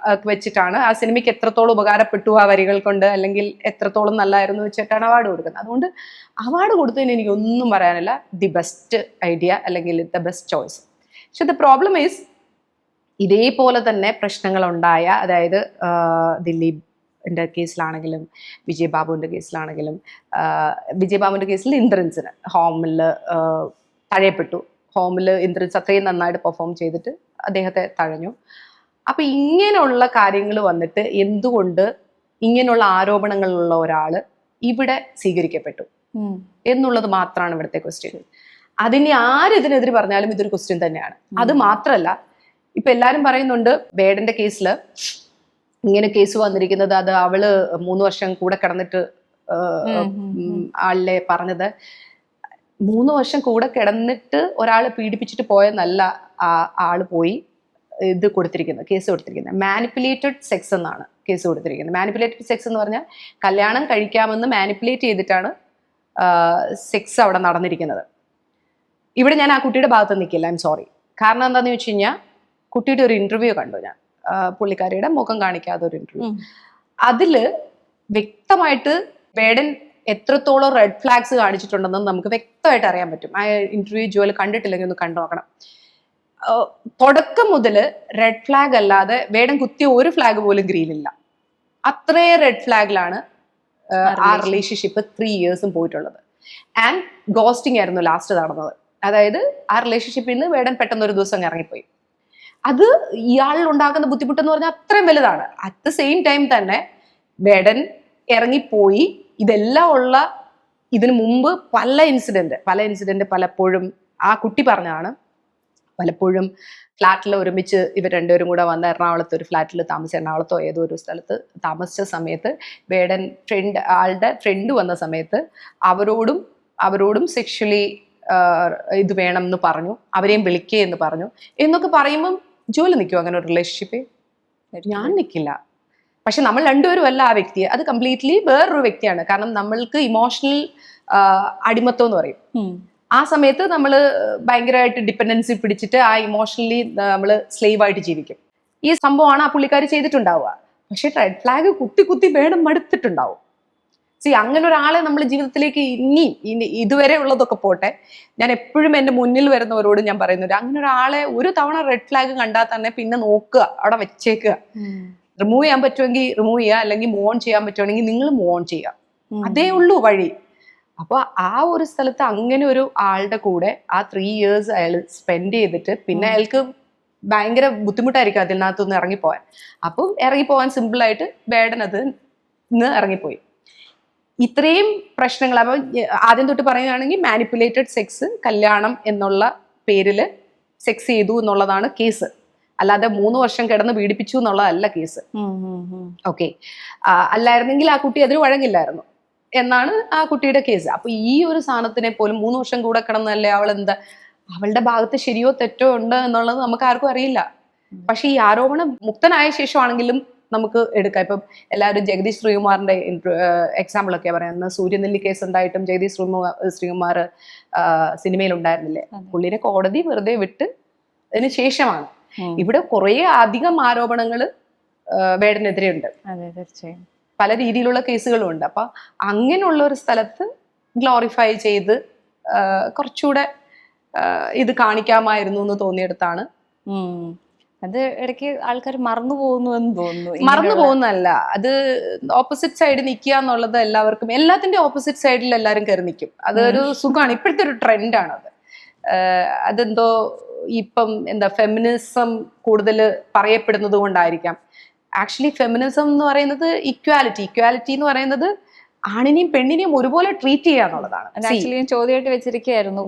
വെച്ചിട്ടാണ്, ആ സിനിമയ്ക്ക് എത്രത്തോളം ഉപകാരപ്പെട്ടു ആ വരികൾ കൊണ്ട്, അല്ലെങ്കിൽ എത്രത്തോളം നല്ലായിരുന്നു വെച്ചിട്ടാണ് അവാർഡ് കൊടുക്കുന്നത്. അതുകൊണ്ട് അവാർഡ് കൊടുത്തതിന് എനിക്ക് ഒന്നും പറയാനില്ല. ദി ബെസ്റ്റ് ഐഡിയ അല്ലെങ്കിൽ ദ ബെസ്റ്റ് ചോയ്സ്. പക്ഷെ ദ പ്രോബ്ലം ഈസ് ഇതേപോലെ തന്നെ പ്രശ്നങ്ങളുണ്ടായ, അതായത് ദിലീപിന്റെ കേസിലാണെങ്കിലും വിജയബാബുവിന്റെ കേസിലാണെങ്കിലും, വിജയബാബുവിന്റെ കേസിൽ ഇന്ദ്രൻസിന് ഹോമിൽ തഴയപ്പെട്ടു. ഹോമിൽ ഇന്ദ്രൻസ് അത്രയും നന്നായിട്ട് പെർഫോം ചെയ്തിട്ട് അദ്ദേഹത്തെ തഴഞ്ഞു. അപ്പൊ ഇങ്ങനെയുള്ള കാര്യങ്ങൾ വന്നിട്ട് എന്തുകൊണ്ട് ഇങ്ങനെയുള്ള ആരോപണങ്ങളുള്ള ഒരാള് ഇവിടെ സ്വീകരിക്കപ്പെട്ടു എന്നുള്ളത് മാത്രമാണ് ഇവിടുത്തെ ക്വസ്റ്റ്യൻ. അതിന് ആരിതിനെതിരെ പറഞ്ഞാലും ഇതൊരു ക്വസ്റ്റ്യൻ തന്നെയാണ്. അത് മാത്രല്ല, ഇപ്പൊ എല്ലാരും പറയുന്നുണ്ട് വേടന്റെ കേസിൽ ഇങ്ങനെ കേസ് വന്നിരിക്കുന്നത്, അത് അവള് 3 വർഷം കൂടെ കിടന്നിട്ട് ആളിലെ പറഞ്ഞത്, 3 വർഷം കൂടെ കിടന്നിട്ട് ഒരാളെ പീഡിപ്പിച്ചിട്ട് പോയെന്നല്ല ആള് പോയി ഇത് കൊടുത്തിരിക്കുന്നത്, കേസ് കൊടുത്തിരിക്കുന്നത്. മാനിപ്പുലേറ്റഡ് സെക്സ് എന്നാണ് കേസ് കൊടുത്തിരിക്കുന്നത്. മാനിപ്പുലേറ്റഡ് സെക്സ് എന്ന് പറഞ്ഞാൽ കല്യാണം കഴിക്കാമെന്ന് മാനിപ്പുലേറ്റ് ചെയ്തിട്ടാണ് സെക്സ് അവിടെ നടന്നിരിക്കുന്നത്. ഇവിടെ ഞാൻ ആ കുട്ടിയുടെ ഭാഗത്ത് നിൽക്കില്ല, ഐ എം സോറി. കാരണം എന്താണെന്ന് വെച്ച് കഴിഞ്ഞാൽ കുട്ടിയുടെ ഒരു ഇന്റർവ്യൂ കണ്ടു ഞാൻ, പുള്ളിക്കാരിയുടെ മുഖം കാണിക്കാത്ത ഒരു ഇന്റർവ്യൂ. അതില് വ്യക്തമായിട്ട് വേടൻ എത്രത്തോളം റെഡ് ഫ്ലാഗ്സ് കാണിച്ചിട്ടുണ്ടെന്ന് നമുക്ക് വ്യക്തമായിട്ട് അറിയാൻ പറ്റും. ആ ഇന്റർവ്യൂ ജോലി കണ്ടിട്ടില്ലെങ്കിൽ ഒന്ന് കണ്ടു നോക്കണം. തുടക്കം മുതൽ റെഡ് ഫ്ലാഗ് അല്ലാതെ വേടൻ കുത്തിയ ഒരു ഫ്ലാഗ് പോലും ഗ്രീനില്ല. അത്രയും റെഡ് ഫ്ലാഗിലാണ് ആ റിലേഷൻഷിപ്പ് 3 years പോയിട്ടുള്ളത്. ആൻഡ് ഗോസ്റ്റിംഗ് ആയിരുന്നു ലാസ്റ്റ് നടന്നത്. അതായത് ആ റിലേഷൻഷിപ്പിൽ നിന്ന് വേടൻ പെട്ടെന്ന് ഒരു ദിവസം ഇറങ്ങിപ്പോയി. അത് ഇയാളിൽ ഉണ്ടാക്കുന്ന ബുദ്ധിമുട്ടെന്ന് പറഞ്ഞാൽ അത്രയും വലുതാണ്. അറ്റ് ദ സെയിം ടൈം തന്നെ വേടൻ ഇറങ്ങിപ്പോയി. ഇതെല്ലാം ഉള്ള ഇതിനു മുമ്പ് പല ഇൻസിഡന്റ് പലപ്പോഴും ആ കുട്ടി പറഞ്ഞാണ്. പലപ്പോഴും ഫ്ലാറ്റിൽ ഒരുമിച്ച് ഇവർ രണ്ടുപേരും കൂടെ വന്ന് എറണാകുളത്ത് ഒരു ഫ്ലാറ്റിൽ എറണാകുളത്തോ ഏതോ ഒരു സ്ഥലത്ത് താമസിച്ച സമയത്ത് വേടൻ ആളുടെ ഫ്രണ്ട് വന്ന സമയത്ത് അവരോടും സെക്ഷലി ഇത് വേണം എന്ന് പറഞ്ഞു, അവരെയും വിളിക്കേ എന്ന് പറഞ്ഞു എന്നൊക്കെ പറയുമ്പം ജോലി നിൽക്കുമോ അങ്ങനെ ഒരു റിലേഷൻഷിപ്പ്? ഞാൻ നിൽക്കില്ല. പക്ഷെ നമ്മൾ രണ്ടുപേരും അല്ല ആ വ്യക്തി, അത് കംപ്ലീറ്റ്ലി വേറൊരു വ്യക്തിയാണ്. കാരണം നമ്മൾക്ക് ഇമോഷണൽ അടിമത്വം എന്ന് പറയും. ആ സമയത്ത് നമ്മൾ ഭയങ്കരമായിട്ട് ഡിപ്പെൻഡൻസി പിടിച്ചിട്ട് ആ ഇമോഷണലി നമ്മൾ സ്ലേവ് ആയിട്ട് ജീവിക്കും. ഈ സംഭവമാണ് ആ പുള്ളിക്കാരി ചെയ്തിട്ടുണ്ടാവുക. പക്ഷെ റെഡ് ഫ്ലാഗ് കുത്തി കുത്തി വേണം മടുത്തിട്ടുണ്ടാവും. അങ്ങനെ ഒരാളെ നമ്മുടെ ജീവിതത്തിലേക്ക് ഇനി ഇതുവരെ ഉള്ളതൊക്കെ പോട്ടെ, ഞാൻ എപ്പോഴും എൻ്റെ മുന്നിൽ വരുന്നവരോട് ഞാൻ പറയുന്നത്, അങ്ങനെ ഒരാളെ ഒരു തവണ റെഡ് ഫ്ലാഗ് കണ്ടാൽ തന്നെ പിന്നെ നോക്കുക, അവിടെ വെച്ചേക്കുക. റിമൂവ് ചെയ്യാൻ പറ്റുമെങ്കിൽ റിമൂവ് ചെയ്യുക, അല്ലെങ്കിൽ മൂവ് ഓൺ ചെയ്യാൻ പറ്റുവാണെങ്കിൽ നിങ്ങൾ മൂവ് ഓൺ ചെയ്യുക. അതേ ഉള്ളൂ വഴി. അപ്പൊ ആ ഒരു സ്ഥലത്ത് അങ്ങനെ ഒരു ആളുടെ കൂടെ ആ 3 years അയാൾ സ്പെൻഡ് ചെയ്തിട്ട് പിന്നെ അയാൾക്ക് ഭയങ്കര ബുദ്ധിമുട്ടായിരിക്കും അതിനകത്തുനിന്ന് ഇറങ്ങിപ്പോവാൻ. അപ്പം ഇറങ്ങിപ്പോവാൻ സിമ്പിളായിട്ട് വേടൻ അത് ഇന്ന് ഇറങ്ങിപ്പോയി. ഇത്രയും പ്രശ്നങ്ങൾ അപ്പൊ ആദ്യം തൊട്ട് പറയുകയാണെങ്കിൽ മാനിപ്പുലേറ്റഡ് സെക്സ്, കല്യാണം എന്നുള്ള പേരിൽ സെക്സ് ചെയ്തു എന്നുള്ളതാണ് കേസ്. അല്ലാതെ 3 വർഷം കിടന്ന് പീഡിപ്പിച്ചു എന്നുള്ളതല്ല കേസ്. ഓക്കെ, അല്ലായിരുന്നെങ്കിൽ ആ കുട്ടി അതിന് വഴങ്ങില്ലായിരുന്നു എന്നാണ് ആ കുട്ടിയുടെ കേസ്. അപ്പൊ ഈ ഒരു സാധനത്തിനെ പോലും 3 വർഷം കൂടെ കിടന്നല്ലേ അവൾ എന്താ, അവളുടെ ഭാഗത്ത് ശരിയോ തെറ്റോ ഉണ്ട് എന്നുള്ളത് നമുക്ക് ആർക്കും അറിയില്ല. പക്ഷെ ഈ ആരോപണം മുക്തനായ ശേഷമാണെങ്കിലും നമുക്ക് എടുക്കാം. ഇപ്പം എല്ലാവരും ജഗദീഷ് ശ്രീകുമാറിന്റെ എക്സാമ്പിൾ ഒക്കെ പറയുന്നത്, സൂര്യനെല്ലി കേസ് ഉണ്ടായിട്ടും ജഗദീഷ് ശ്രീകുമാർ സിനിമയിൽ ഉണ്ടായിരുന്നില്ലേ? പുള്ളിനെ കോടതി വെറുതെ വിട്ട് അതിന് ശേഷമാണ്. ഇവിടെ കുറെ അധികം ആരോപണങ്ങൾ വേടനെതിരെ ഉണ്ട്. തീർച്ചയായും പല രീതിയിലുള്ള കേസുകളും ഉണ്ട്. അപ്പൊ അങ്ങനെയുള്ള ഒരു സ്ഥലത്ത് ഗ്ലോറിഫൈ ചെയ്ത് കുറച്ചുകൂടെ ഇത് കാണിക്കാമായിരുന്നു എന്ന് തോന്നിയെടുത്താണ്. അത് ഇടയ്ക്ക് ആൾക്കാർ മറന്നു പോകുന്നു എന്ന് തോന്നുന്നു. മറന്നു പോകുന്നതല്ല, അത് ഓപ്പോസിറ്റ് സൈഡ് നിൽക്കുക എന്നുള്ളത് എല്ലാവർക്കും, എല്ലാത്തിന്റെ ഓപ്പോസിറ്റ് സൈഡിൽ എല്ലാവരും കയറി നിൽക്കും. അതൊരു സുഖമാണ്, ഇപ്പോഴത്തെ ഒരു ട്രെൻഡാണ് അത്. അതെന്തോ ഇപ്പം എന്താ ഫെമിനിസം കൂടുതൽ പറയപ്പെടുന്നത് കൊണ്ടായിരിക്കാം. ആക്ച്വലി ഫെമിനിസം എന്ന് പറയുന്നത് ഇക്വാലിറ്റി എന്ന് പറയുന്നത് ആണിനെയും പെണ്ണിനെയും ഒരുപോലെ ട്രീറ്റ് ചെയ്യുക എന്നുള്ളതാണ്. ആക്ച്വലി ഞാൻ ചോദ്യമായിട്ട് വെച്ചിരിക്കുകയായിരുന്നു.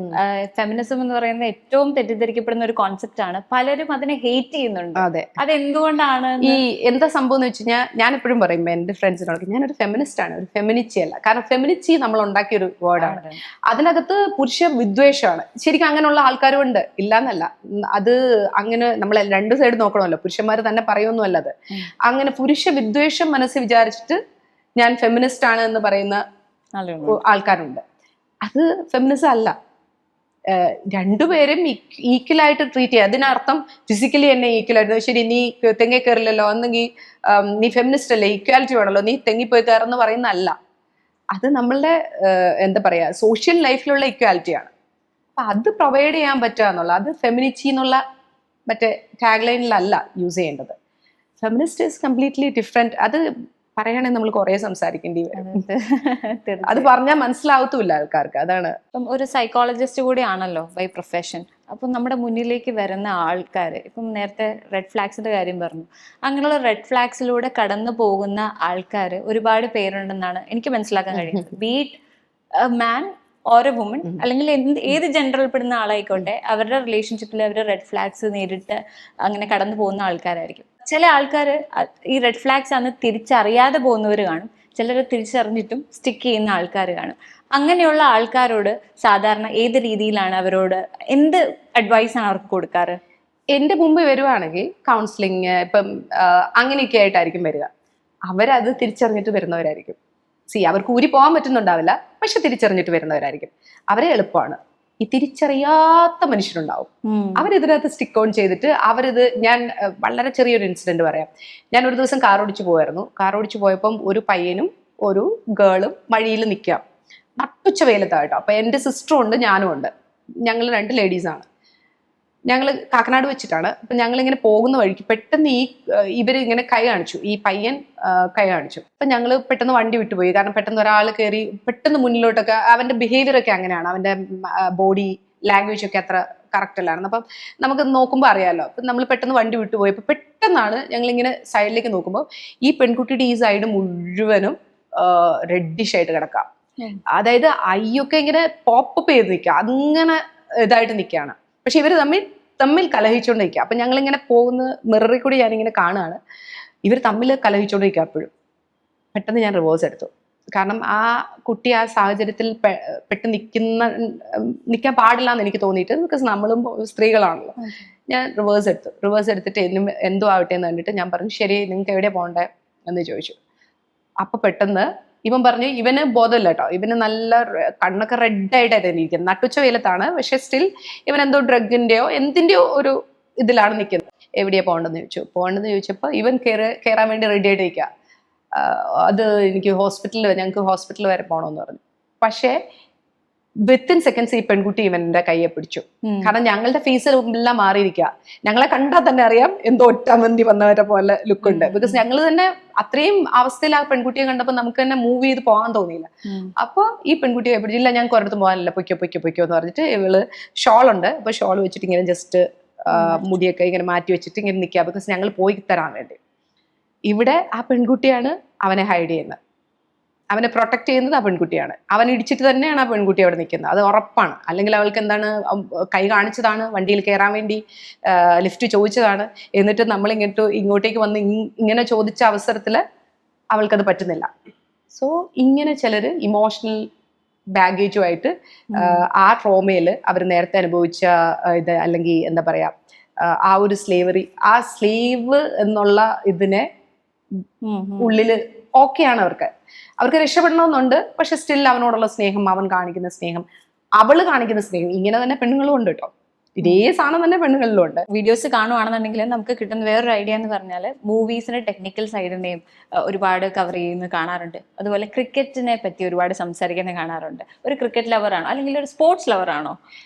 ഫെമിനിസം എന്ന് പറയുന്നത് ഏറ്റവും തെറ്റിദ്ധരിക്കപ്പെടുന്ന ഒരു കോൺസെപ്റ്റ് ആണ്. പലരും അതിനെ ഹേറ്റ് ചെയ്യുന്നുണ്ട്. അതെ, അതെന്തുകൊണ്ടാണ്? ഈ എന്താ സംഭവം എന്ന് വെച്ച് കഴിഞ്ഞാൽ, ഞാൻ എപ്പോഴും പറയും എന്റെ ഫ്രണ്ട്സിനോട്, ഞാനൊരു ഫെമിനിസ്റ്റ് ആണ്, ഒരു ഫെമിനിച്ചി അല്ല. കാരണം ഫെമിനിച്ചി നമ്മൾ ഉണ്ടാക്കിയ ഒരു വേർഡാണ്. അതിനകത്ത് പുരുഷ വിദ്വേഷമാണ്. ശരിക്കും അങ്ങനെയുള്ള ആൾക്കാരും ഉണ്ട്, ഇല്ലാന്നല്ല. അത് അങ്ങനെ നമ്മൾ രണ്ട് സൈഡ് നോക്കണമല്ലോ, പുരുഷന്മാർ തന്നെ പറയുമൊന്നുമല്ല അത്. അങ്ങനെ പുരുഷ വിദ്വേഷം മനസ്സിൽ വിചാരിച്ചിട്ട് ഞാൻ ഫെമിനിസ്റ്റ് ആണ് എന്ന് പറയുന്ന ആൾക്കാരുണ്ട്. അത് ഫെമിനിസം അല്ല. രണ്ടുപേരും ഈക്വലായിട്ട് ട്രീറ്റ് ചെയ്യുക. അതിനർത്ഥം ഫിസിക്കലി എന്നെ ഈക്വലായിട്ട്, ശരി നീ തെങ്ങി കയറില്ലല്ലോ എന്നെങ്കിൽ നീ ഫെമിനിസ്റ്റ് അല്ലേ, ഈക്വാലിറ്റി വേണമല്ലോ, നീ തെങ്ങിപ്പോയി കയറെന്ന് പറയുന്നതല്ല. അത് നമ്മളുടെ എന്താ പറയാ സോഷ്യൽ ലൈഫിലുള്ള ഈക്വാലിറ്റിയാണ്. അപ്പൊ അത് പ്രൊവൈഡ് ചെയ്യാൻ പറ്റുക എന്നുള്ള, അത് ഫെമിനിറ്റി എന്നുള്ള മറ്റേ ടാഗ് ലൈനിലല്ല യൂസ് ചെയ്യേണ്ടത്. Feminist is completely different. അത് പറയുകയാണെങ്കിൽ നമ്മൾ കുറെ സംസാരിക്കേണ്ടി വരും. അത് പറഞ്ഞാൽ മനസ്സിലാവത്തുമില്ല ആൾക്കാർക്ക്. അതാണ്. ഇപ്പം ഒരു സൈക്കോളജിസ്റ്റ് കൂടി ആണല്ലോ ബൈ പ്രൊഫഷൻ. അപ്പം നമ്മുടെ മുന്നിലേക്ക് വരുന്ന ആൾക്കാർ, ഇപ്പം നേരത്തെ റെഡ് ഫ്ലാഗ്സിന്റെ കാര്യം പറഞ്ഞു, അങ്ങനെയുള്ള റെഡ് ഫ്ലാഗ്സിലൂടെ കടന്നു പോകുന്ന ആൾക്കാർ ഒരുപാട് പേരുണ്ടെന്നാണ് എനിക്ക് മനസ്സിലാക്കാൻ കഴിയുന്നത്. Beat man or A woman, അല്ലെങ്കിൽ ഏത് ജെൻഡറിൽ പെടുന്ന ആളായിക്കോട്ടെ, അവരുടെ റിലേഷൻഷിപ്പിൽ അവർ റെഡ് ഫ്ലാഗ്സ് നേരിട്ട് അങ്ങനെ കടന്നു പോകുന്ന ആൾക്കാരായിരിക്കും. ചില ആൾക്കാർ ഈ റെഡ് ഫ്ലാഗ്സ് ആണ് തിരിച്ചറിയാതെ പോകുന്നവർ കാണും, ചിലർ തിരിച്ചറിഞ്ഞിട്ടും സ്റ്റിക്ക് ചെയ്യുന്ന ആൾക്കാർ കാണും. അങ്ങനെയുള്ള ആൾക്കാരോട് സാധാരണ ഏത് രീതിയിലാണ് അവരോട് എന്ത് അഡ്വൈസ് ആണ് അവർക്ക് കൊടുക്കാറ്? എൻ്റെ മുമ്പ് വരുവാണെങ്കിൽ കൗൺസിലിങ് ഇപ്പം അങ്ങനെയൊക്കെ ആയിട്ടായിരിക്കും വരിക. അവരത് തിരിച്ചറിഞ്ഞിട്ട് വരുന്നവരായിരിക്കും. അവർക്ക് ഊരി പോകാൻ പറ്റുന്നുണ്ടാവില്ല, പക്ഷെ തിരിച്ചറിഞ്ഞിട്ട് വരുന്നവരായിരിക്കും. അവരെ എളുപ്പമാണ്. ഈ തിരിച്ചറിയാത്ത മനുഷ്യരുണ്ടാവും, അവരിതിനകത്ത് സ്റ്റിക്ക് ഓൺ ചെയ്തിട്ട് അവരിത്, ഞാൻ വളരെ ചെറിയൊരു ഇൻസിഡന്റ് പറയാം. ഞാൻ ഒരു ദിവസം കാർ ഓടിച്ചു പോയായിരുന്നു. കാർ ഓടിച്ചു പോയപ്പം ഒരു പയ്യനും ഒരു ഗേളും വഴിയിൽ നിൽക്കാം, നട്ടുച്ച വെയിലത്തായിട്ടോ. അപ്പൊ എൻ്റെ സിസ്റ്ററും ഉണ്ട്, ഞാനും ഉണ്ട്. ഞങ്ങൾ 2 ലേഡീസാണ്. ഞങ്ങൾ കാക്കനാട് വെച്ചിട്ടാണ്. അപ്പൊ ഞങ്ങളിങ്ങനെ പോകുന്ന വഴിക്ക് പെട്ടെന്ന് ഇവരിങ്ങനെ കൈ കാണിച്ചു, ഈ പയ്യൻ കൈ കാണിച്ചു. അപ്പൊ ഞങ്ങൾ പെട്ടെന്ന് വണ്ടി വിട്ടുപോയി. കാരണം പെട്ടെന്ന് ഒരാൾ കയറി പെട്ടെന്ന് മുന്നിലോട്ടൊക്കെ, അവന്റെ ബിഹേവിയർ ഒക്കെ അങ്ങനെയാണ്, അവന്റെ ബോഡി ലാംഗ്വേജ് ഒക്കെ അത്ര കറക്റ്റ് അല്ലായിരുന്നു. അപ്പം നമുക്ക് നോക്കുമ്പോൾ അറിയാമല്ലോ. അപ്പം നമ്മൾ പെട്ടെന്ന് വണ്ടി വിട്ടുപോയി. അപ്പൊ പെട്ടെന്നാണ് ഞങ്ങളിങ്ങനെ സൈഡിലേക്ക് നോക്കുമ്പോൾ ഈ പെൺകുട്ടിയുടെ ഈ സൈഡ് മുഴുവനും റെഡിഷ് ആയിട്ട് കിടക്കാം. അതായത് അയ്യൊക്കെ ഇങ്ങനെ പോപ്പപ്പ് ചെയ്ത് നിൽക്കുക, അങ്ങനെ ഇതായിട്ട് നിൽക്കുകയാണ്. പക്ഷെ ഇവർ തമ്മിൽ കലഹിച്ചുകൊണ്ട് നിൽക്കുക. അപ്പം ഞങ്ങളിങ്ങനെ പോകുന്ന മിററിൽ കൂടി ഞാനിങ്ങനെ കാണുകയാണ്, ഇവർ തമ്മിൽ കലഹിച്ചുകൊണ്ട് നിൽക്കുക. അപ്പോഴും പെട്ടെന്ന് ഞാൻ റിവേഴ്സ് എടുത്തു. കാരണം ആ കുട്ടി ആ സാഹചര്യത്തിൽ പെട്ട് നിൽക്കാൻ പാടില്ല എന്ന് എനിക്ക് തോന്നിയിട്ട്, ബിക്കോസ് നമ്മളും സ്ത്രീകളാണല്ലോ. ഞാൻ റിവേഴ്സ് എടുത്തിട്ട് എന്തോ ആവട്ടെ എന്ന് കണ്ടിട്ട് ഞാൻ പറഞ്ഞു ശരി നിങ്ങൾക്ക് എവിടെ പോകണ്ടേ എന്ന് ചോദിച്ചു. അപ്പൊ പെട്ടെന്ന് ഇവൻ പറഞ്ഞു, ഇവന് ബോധമില്ല കേട്ടോ, ഇവന് നല്ല കണ്ണൊക്കെ റെഡായിട്ടായിരുന്നു ഇരിക്കുന്നത്, നട്ടുച്ച വെയിലത്താണ്, പക്ഷെ സ്റ്റിൽ ഇവൻ എന്തോ ഡ്രഗിന്റെയോ എന്തിന്റെയോ ഒരു ഇതിലാണ് നിൽക്കുന്നത്. എവിടെയാ പോകേണ്ടതെന്ന് ചോദിച്ചപ്പോൾ ഇവൻ കയറാൻ വേണ്ടി റെഡി ആയിട്ട് ഇരിക്കുക. അത് ഞങ്ങൾക്ക് ഹോസ്പിറ്റലിൽ വരെ പോകണമെന്ന് പറഞ്ഞു. പക്ഷേ വിത്തിൻ സെക്കൻഡ്സ് ഈ പെൺകുട്ടി ഇവന്റെ കയ്യെ പിടിച്ചു. കാരണം ഞങ്ങളുടെ ഫേസിൽ എല്ലാം മാറിയിരിക്കുക. ഞങ്ങളെ കണ്ടാൽ തന്നെ അറിയാം എന്തോ ഒറ്റമന്തി വന്നവരെ പോലെ ലുക്ക് ഉണ്ട്. ബിക്കോസ് ഞങ്ങൾ തന്നെ അത്രയും അവസ്ഥയിൽ ആ പെൺകുട്ടിയെ കണ്ടപ്പോൾ നമുക്ക് തന്നെ മൂവ് ചെയ്ത് പോകാൻ തോന്നിയില്ല. അപ്പൊ ഈ പെൺകുട്ടിയെ പിടിച്ചില്ല, ഞാൻ ഒരിടത്തും പോകാനില്ല, പൊയ്ക്കോ എന്ന് പറഞ്ഞിട്ട് ഇവള് ഷോൾ ഉണ്ട്, അപ്പൊ ഷോൾ വെച്ചിട്ട് ഇങ്ങനെ ജസ്റ്റ് മുടിയൊക്കെ ഇങ്ങനെ മാറ്റി വെച്ചിട്ട് ഇങ്ങനെ നിൽക്കുക. ബിക്കോസ് ഞങ്ങൾ പോയി തരാൻ വേണ്ടി. ഇവിടെ ആ പെൺകുട്ടിയാണ് അവനെ ഹൈഡ് ചെയ്യുന്നത്, അവനെ പ്രൊട്ടക്ട് ചെയ്യുന്നത് ആ പെൺകുട്ടിയാണ്. അവൻ ഇടിച്ചിട്ട് തന്നെയാണ് ആ പെൺകുട്ടി അവിടെ നിൽക്കുന്നത്, അത് ഉറപ്പാണ്. അല്ലെങ്കിൽ അവൾക്ക് എന്താണ്, കൈ കാണിച്ചതാണ്, വണ്ടിയിൽ കയറാൻ വേണ്ടി ലിഫ്റ്റ് ചോദിച്ചതാണ്. എന്നിട്ട് നമ്മൾ ഇങ്ങോട്ടേക്ക് വന്ന് ഇങ്ങനെ ചോദിച്ച അവസരത്തിൽ അവൾക്കത് പറ്റുന്നില്ല. സോ ഇങ്ങനെ ചിലര് ഇമോഷണൽ ബാഗേജുമായിട്ട് ആ ട്രോമയിൽ അവർ നേരത്തെ അനുഭവിച്ച ഇത്, അല്ലെങ്കിൽ എന്താ പറയാ, ആ ഒരു സ്ലേവറി, ആ സ്ലേവ് എന്നുള്ള ഇതിനെ ഉള്ളില് ഓക്കെയാണ് അവർക്ക് രക്ഷപ്പെടണമെന്നുണ്ട്. പക്ഷെ സ്റ്റിൽ അവനോടുള്ള സ്നേഹം, അവൻ കാണിക്കുന്ന സ്നേഹം, അവള് കാണിക്കുന്ന സ്നേഹം, ഇങ്ങനെ തന്നെ പെണ്ണുങ്ങളും ഉണ്ട് കേട്ടോ. ഇതേ സാധനം തന്നെ പെണ്ണുങ്ങളിലും ഉണ്ട്. വീഡിയോസ് കാണുവാണെന്നുണ്ടെങ്കിൽ നമുക്ക് കിട്ടുന്ന വേറൊരു ഐഡിയ എന്ന് പറഞ്ഞാൽ മൂവീസിന്റെ ടെക്നിക്കൽ സൈഡിനെയും ഒരുപാട് കവർ ചെയ്യുന്ന കാണാറുണ്ട്. അതുപോലെ ക്രിക്കറ്റിനെ പറ്റി ഒരുപാട് സംസാരിക്കുന്നത് കാണാറുണ്ട്. ഒരു ക്രിക്കറ്റ് ലവറാണോ അല്ലെങ്കിൽ ഒരു സ്പോർട്സ് ലവറാണോ?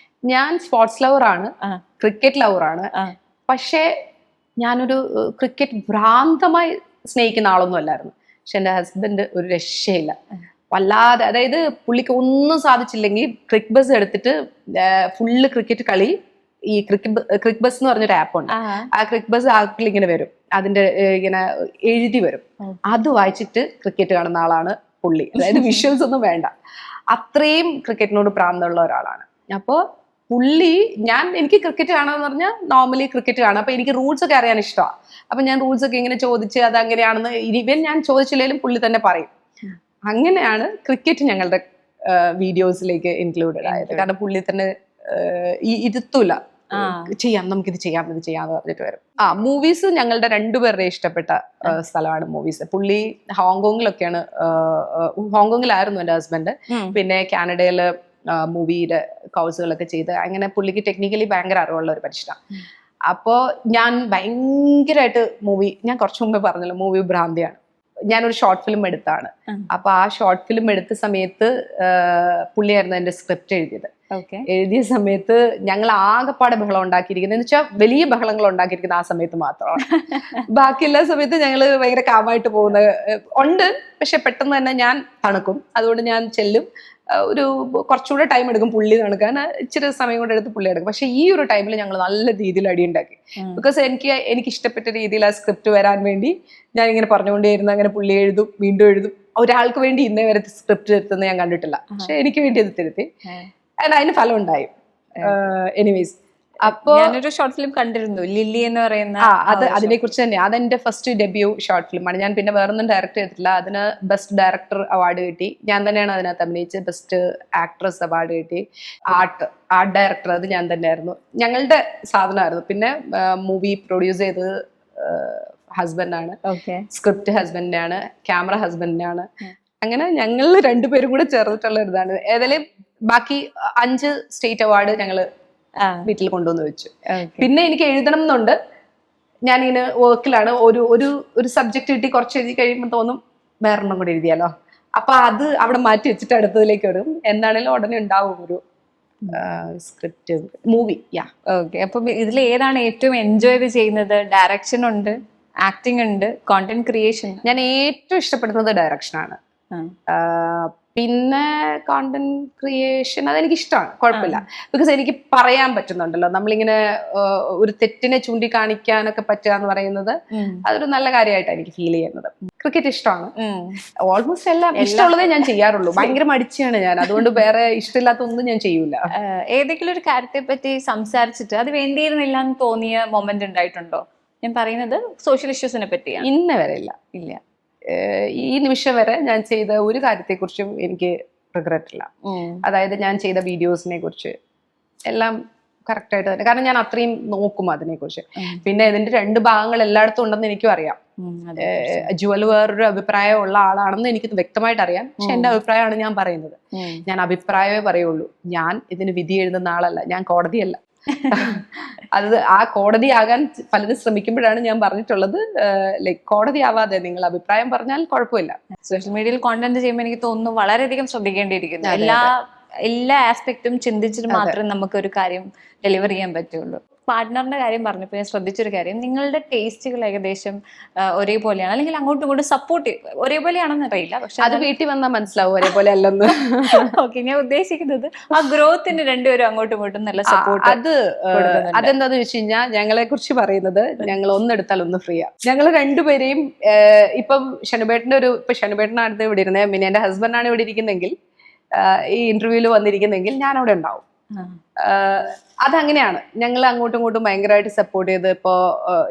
ഞാൻ സ്പോർട്സ് ലവറാണ്, ക്രിക്കറ്റ് ലവറാണ്. പക്ഷേ ഞാനൊരു ക്രിക്കറ്റ് ഭ്രാന്തമായി സ്നേഹിക്കുന്ന ആളൊന്നും അല്ലായിരുന്നു. പക്ഷെ എൻ്റെ ഹസ്ബൻഡ് ഒരു രക്ഷയില്ല, വല്ലാതെ. അതായത് പുള്ളിക്ക് ഒന്നും സാധിച്ചില്ലെങ്കിൽ ക്രിക്ക് ബസ് എടുത്തിട്ട് ഫുള്ള് ക്രിക്കറ്റ് കളി, ഈ ക്രിക്ക് ബസ് എന്ന് പറഞ്ഞൊരു ആപ്പ് ഉണ്ട്, ആ ക്രിക്ക് ബസ് ആപ്പിൽ ഇങ്ങനെ വരും, അതിന്റെ ഇങ്ങനെ എഴുതി വരും, അത് വായിച്ചിട്ട് ക്രിക്കറ്റ് കാണുന്ന ആളാണ് പുള്ളി. അതായത് വിഷ്വൽസ് ഒന്നും വേണ്ട, അത്രയും ക്രിക്കറ്റിനോട് പ്രാന്തമുള്ള ഒരാളാണ്. അപ്പോൾ എനിക്ക് ക്രിക്കറ്റ് കാണാന്ന് പറഞ്ഞാൽ നോർമലി ക്രിക്കറ്റ് കാണാം. അപ്പൊ എനിക്ക് റൂൾസ് ഒക്കെ അറിയാൻ ഇഷ്ടമാണ്. അപ്പൊ ഞാൻ റൂൾസ് ഒക്കെ ഇങ്ങനെ ചോദിച്ച് അത് അങ്ങനെയാണെന്ന് ഇവൻ ഞാൻ ചോദിച്ചില്ലെങ്കിലും പുള്ളി തന്നെ പറയും. അങ്ങനെയാണ് ക്രിക്കറ്റ് ഞങ്ങളുടെ വീഡിയോസിലേക്ക് ഇൻക്ലൂഡഡ് ആയത്. കാരണം പുള്ളി തന്നെ ഇരുത്തൂല, നമുക്കിത് ചെയ്യാം ഇത് ചെയ്യാന്ന് പറഞ്ഞിട്ട് വരും. മൂവീസ് ഞങ്ങളുടെ രണ്ടുപേരുടെ ഇഷ്ടപ്പെട്ട സ്ഥലമാണ് മൂവീസ്. പുള്ളി ഹോങ്കോങ്ങിലായിരുന്നു എൻ്റെ ഹസ്ബൻഡ്. പിന്നെ കാനഡയില് മൂവിയുടെ കോഴ്സുകളൊക്കെ ചെയ്ത് അങ്ങനെ പുള്ളിക്ക് ടെക്നിക്കലി ഭയങ്കര അറിവുള്ള ഒരു മനുഷ്യനാണ്. അപ്പോൾ ഞാൻ ഭയങ്കരമായിട്ട് ഞാൻ കുറച്ചു മുമ്പേ പറഞ്ഞല്ലോ മൂവി ഭ്രാന്തിയാണ്. ഞാനൊരു ഷോർട്ട് ഫിലിം എടുത്താണ്. അപ്പൊ ആ ഷോർട്ട് ഫിലിം എടുത്ത സമയത്ത് പുള്ളിയായിരുന്നു എൻ്റെ സ്ക്രിപ്റ്റ് എഴുതിയ സമയത്ത് ഞങ്ങൾ ആകെപ്പാടെ ബഹളം ഉണ്ടാക്കിയിരിക്കുന്നത് എന്ന് വെച്ചാൽ വലിയ ബഹളങ്ങൾ ഉണ്ടാക്കിയിരിക്കുന്നത് ആ സമയത്ത് മാത്രമാണ്. ബാക്കി എല്ലാ സമയത്തും ഞങ്ങൾ ഭയങ്കര കാമായിട്ട് പോകുന്നത് ഉണ്ട്. പക്ഷെ പെട്ടെന്ന് തന്നെ ഞാൻ തണുക്കും. അതുകൊണ്ട് ഞാൻ ചെല്ലും, കുറച്ചുകൂടെ ടൈം എടുക്കും പുള്ളി തണുക്കാൻ, ഇച്ചിരി സമയം കൊണ്ട് എടുത്ത് പുള്ളി എടുക്കും. പക്ഷെ ഈ ഒരു ടൈമിൽ ഞങ്ങൾ നല്ല രീതിയിൽ അടിയുണ്ടാക്കി. ബിക്കോസ് എനിക്ക് ഇഷ്ടപ്പെട്ട രീതിയിൽ ആ സ്ക്രിപ്റ്റ് വരാൻ വേണ്ടി ഞാൻ ഇങ്ങനെ പറഞ്ഞുകൊണ്ടേയിരുന്നു. അങ്ങനെ പുള്ളി എഴുതും, വീണ്ടും എഴുതും. ഒരാൾക്ക് വേണ്ടി ഇന്നേ വരെ സ്ക്രിപ്റ്റ് തിരുത്തുന്നത് ഞാൻ കണ്ടിട്ടില്ല. പക്ഷെ എനിക്ക് വേണ്ടി അത് തിരുത്തി, അതിന് ഫലം ഉണ്ടായി. എനിവേസ്, അപ്പൊ ഞാനൊരു ഷോർട്ട് ഫിലിം കണ്ടിരുന്നു, ലില്ലി എന്ന് പറയുന്ന. അതിനെ കുറിച്ച് തന്നെ, അതെന്റെ ഫസ്റ്റ് ഡെബ്യൂ ഷോർട്ട് ഫിലിമാണ്. ഞാൻ പിന്നെ വേറൊന്നും ഡയറക്ട് ചെയ്തിട്ടില്ല. അതിന് ബെസ്റ്റ് ഡയറക്ടർ അവാർഡ് കിട്ടി. ഞാൻ തന്നെയാണ് അതിനകത്ത് അഭിനയിച്ച്. ബെസ്റ്റ് ആക്ട്രസ് അവാർഡ് കിട്ടി. ആർട്ട് ഡയറക്ടർ അത് ഞാൻ തന്നെയായിരുന്നു. ഞങ്ങളുടെ സാധനമായിരുന്നു. പിന്നെ മൂവി പ്രൊഡ്യൂസ് ചെയ്തത് ഹസ്ബൻഡാണ്, സ്ക്രിപ്റ്റ് ഹസ്ബൻഡിനാണ്, ക്യാമറ ഹസ്ബൻഡിനാണ്. അങ്ങനെ ഞങ്ങൾ രണ്ടുപേരും കൂടെ ചേർന്നിട്ടുള്ള ഇതാണ്. ഏതായാലും ബാക്കി 5 സ്റ്റേറ്റ് അവാർഡ് ഞങ്ങള് വീട്ടിൽ കൊണ്ടുവന്ന് വെച്ചു. പിന്നെ എനിക്ക് എഴുതണം എന്നുണ്ട്. ഞാനിങ്ങനെ വർക്കിലാണ്. ഒരു സബ്ജക്ട് കിട്ടി, കുറച്ച് എഴുതി കഴിയുമ്പോൾ തോന്നും വേറെണ്ണം കൂടെ എഴുതിയാലോ. അപ്പൊ അത് അവിടെ മാറ്റി വെച്ചിട്ട് അടുത്തതിലേക്ക് വരും. എന്താണേലും ഉടനെ ഉണ്ടാവും ഒരു സ്ക്രിപ്റ്റ് മൂവി. ഓക്കെ, അപ്പൊ ഇതിൽ ഏതാണ് ഏറ്റവും എൻജോയ് ചെയ്യുന്നത്? ഡയറക്ഷൻ ഉണ്ട്, ആക്ടിങ് ഉണ്ട്, കോണ്ടന്റ് ക്രിയേഷൻ. ഞാൻ ഏറ്റവും ഇഷ്ടപ്പെടുന്നത് ഡയറക്ഷനാണ്. പിന്നെ കോണ്ടന്റ് ക്രിയേഷൻ അതെനിക്ക് ഇഷ്ടമാണ്, കുഴപ്പമില്ല. ബിക്കോസ് എനിക്ക് പറയാൻ പറ്റുന്നുണ്ടല്ലോ. നമ്മളിങ്ങനെ ഒരു തെറ്റിനെ ചൂണ്ടിക്കാണിക്കാനൊക്കെ പറ്റുക എന്ന് പറയുന്നത് അതൊരു നല്ല കാര്യമായിട്ടാണ് എനിക്ക് ഫീൽ ചെയ്യുന്നത്. ക്രിക്കറ്റ് ഇഷ്ടമാണ്. ഓൾമോസ്റ്റ് എല്ലാം ഇഷ്ടമുള്ളതേ ഞാൻ ചെയ്യാറുള്ളൂ. ഭയങ്കര മടിച്ചാണ് ഞാൻ, അതുകൊണ്ട് വേറെ ഇഷ്ടമില്ലാത്ത ഒന്നും ഞാൻ ചെയ്യൂല. ഏതെങ്കിലും ഒരു കാര്യത്തെ പറ്റി സംസാരിച്ചിട്ട് അത് വേണ്ടിയിരുന്നില്ല എന്ന് തോന്നിയ മൊമെന്റ് ഉണ്ടായിട്ടുണ്ടോ? ഞാൻ പറയുന്നത് സോഷ്യൽ ഇഷ്യൂസിനെ പറ്റിയാണ്. ഇന്ന വരെ ഇല്ല. ഈ നിമിഷം വരെ ഞാൻ ചെയ്ത ഒരു കാര്യത്തെക്കുറിച്ചും എനിക്ക് റിഗ്രറ്റ് ഇല്ല. അതായത് ഞാൻ ചെയ്ത വീഡിയോസിനെ കുറിച്ച് എല്ലാം കറക്റ്റ് ആയിട്ട് തന്നെ, കാരണം ഞാൻ അത്രയും നോക്കും അതിനെക്കുറിച്ച്. പിന്നെ ഇതിന്റെ 2 ഭാഗങ്ങൾ എല്ലായിടത്തും ഉണ്ടെന്ന് എനിക്കും അറിയാം. ജുവൽ വേറൊരു അഭിപ്രായം ഉള്ള ആളാണെന്ന് എനിക്ക് വ്യക്തമായിട്ട് അറിയാം. പക്ഷെ എന്റെ അഭിപ്രായമാണ് ഞാൻ പറയുന്നത്. ഞാൻ അഭിപ്രായമേ പറയുള്ളൂ. ഞാൻ ഇതിന് വിധി എഴുതുന്ന ആളല്ല, ഞാൻ കോടതിയല്ല. അത് ആ കോടതി ആകാൻ പലരും ശ്രമിക്കുമ്പോഴാണ് ഞാൻ പറഞ്ഞിട്ടുള്ളത്, ലൈക്ക് കോടതി ആവാതെ നിങ്ങൾ അഭിപ്രായം പറഞ്ഞാൽ കുഴപ്പമില്ല. സോഷ്യൽ മീഡിയയിൽ കോണ്ടന്റ് ചെയ്യുമ്പോൾ എനിക്ക് തോന്നുന്നു വളരെയധികം ശ്രദ്ധിക്കേണ്ടിയിരിക്കുന്നു. എല്ലാ ആസ്പെക്റ്റും ചിന്തിച്ചിട്ട് മാത്രമേ നമുക്ക് ഒരു കാര്യം ഡെലിവർ ചെയ്യാൻ പറ്റുള്ളൂ. പാർട്ട്ണറിന്റെ കാര്യം പറഞ്ഞപ്പോൾ ഞാൻ ശ്രദ്ധിച്ചൊരു കാര്യം, നിങ്ങളുടെ ടേസ്റ്റുകൾ ഏകദേശം ഒരേപോലെയാണ്, അല്ലെങ്കിൽ അങ്ങോട്ടും ഇങ്ങോട്ടും സപ്പോർട്ട് ഒരേപോലെയാണെന്ന് അറിയില്ല, പക്ഷെ അത് വീട്ടിൽ വന്നാൽ മനസ്സിലാവും ഒരേപോലെ അല്ലെന്ന്. ഓക്കെ, ഞാൻ ഉദ്ദേശിക്കുന്നത് ആ ഗ്രോത്തിന് രണ്ടുപേരും അങ്ങോട്ടും ഇങ്ങോട്ടും നല്ല സപ്പോർട്ട്. അതെന്താന്ന് വെച്ച് കഴിഞ്ഞാൽ ഞങ്ങളെ കുറിച്ച് പറയുന്നത്, ഞങ്ങൾ ഒന്നെടുത്താൽ ഒന്ന് ഫ്രീയാ. ഞങ്ങൾ രണ്ടുപേരെയും ഇപ്പം ഷനുബേട്ടനാണ് ഇവിടെ ഇരുന്നത്, പിന്നെ എന്റെ ഹസ്ബൻഡാണ് ഇവിടെ ഇരിക്കുന്നെങ്കിൽ, ഈ ഇന്റർവ്യൂവിൽ വന്നിരിക്കുന്നെങ്കിൽ ഞാൻ അവിടെ ഉണ്ടാവും. അതങ്ങനെയാണ്. ഞങ്ങൾ അങ്ങോട്ടും ഇങ്ങോട്ടും ഭയങ്കരമായിട്ട് സപ്പോർട്ട് ചെയ്ത്. ഇപ്പോ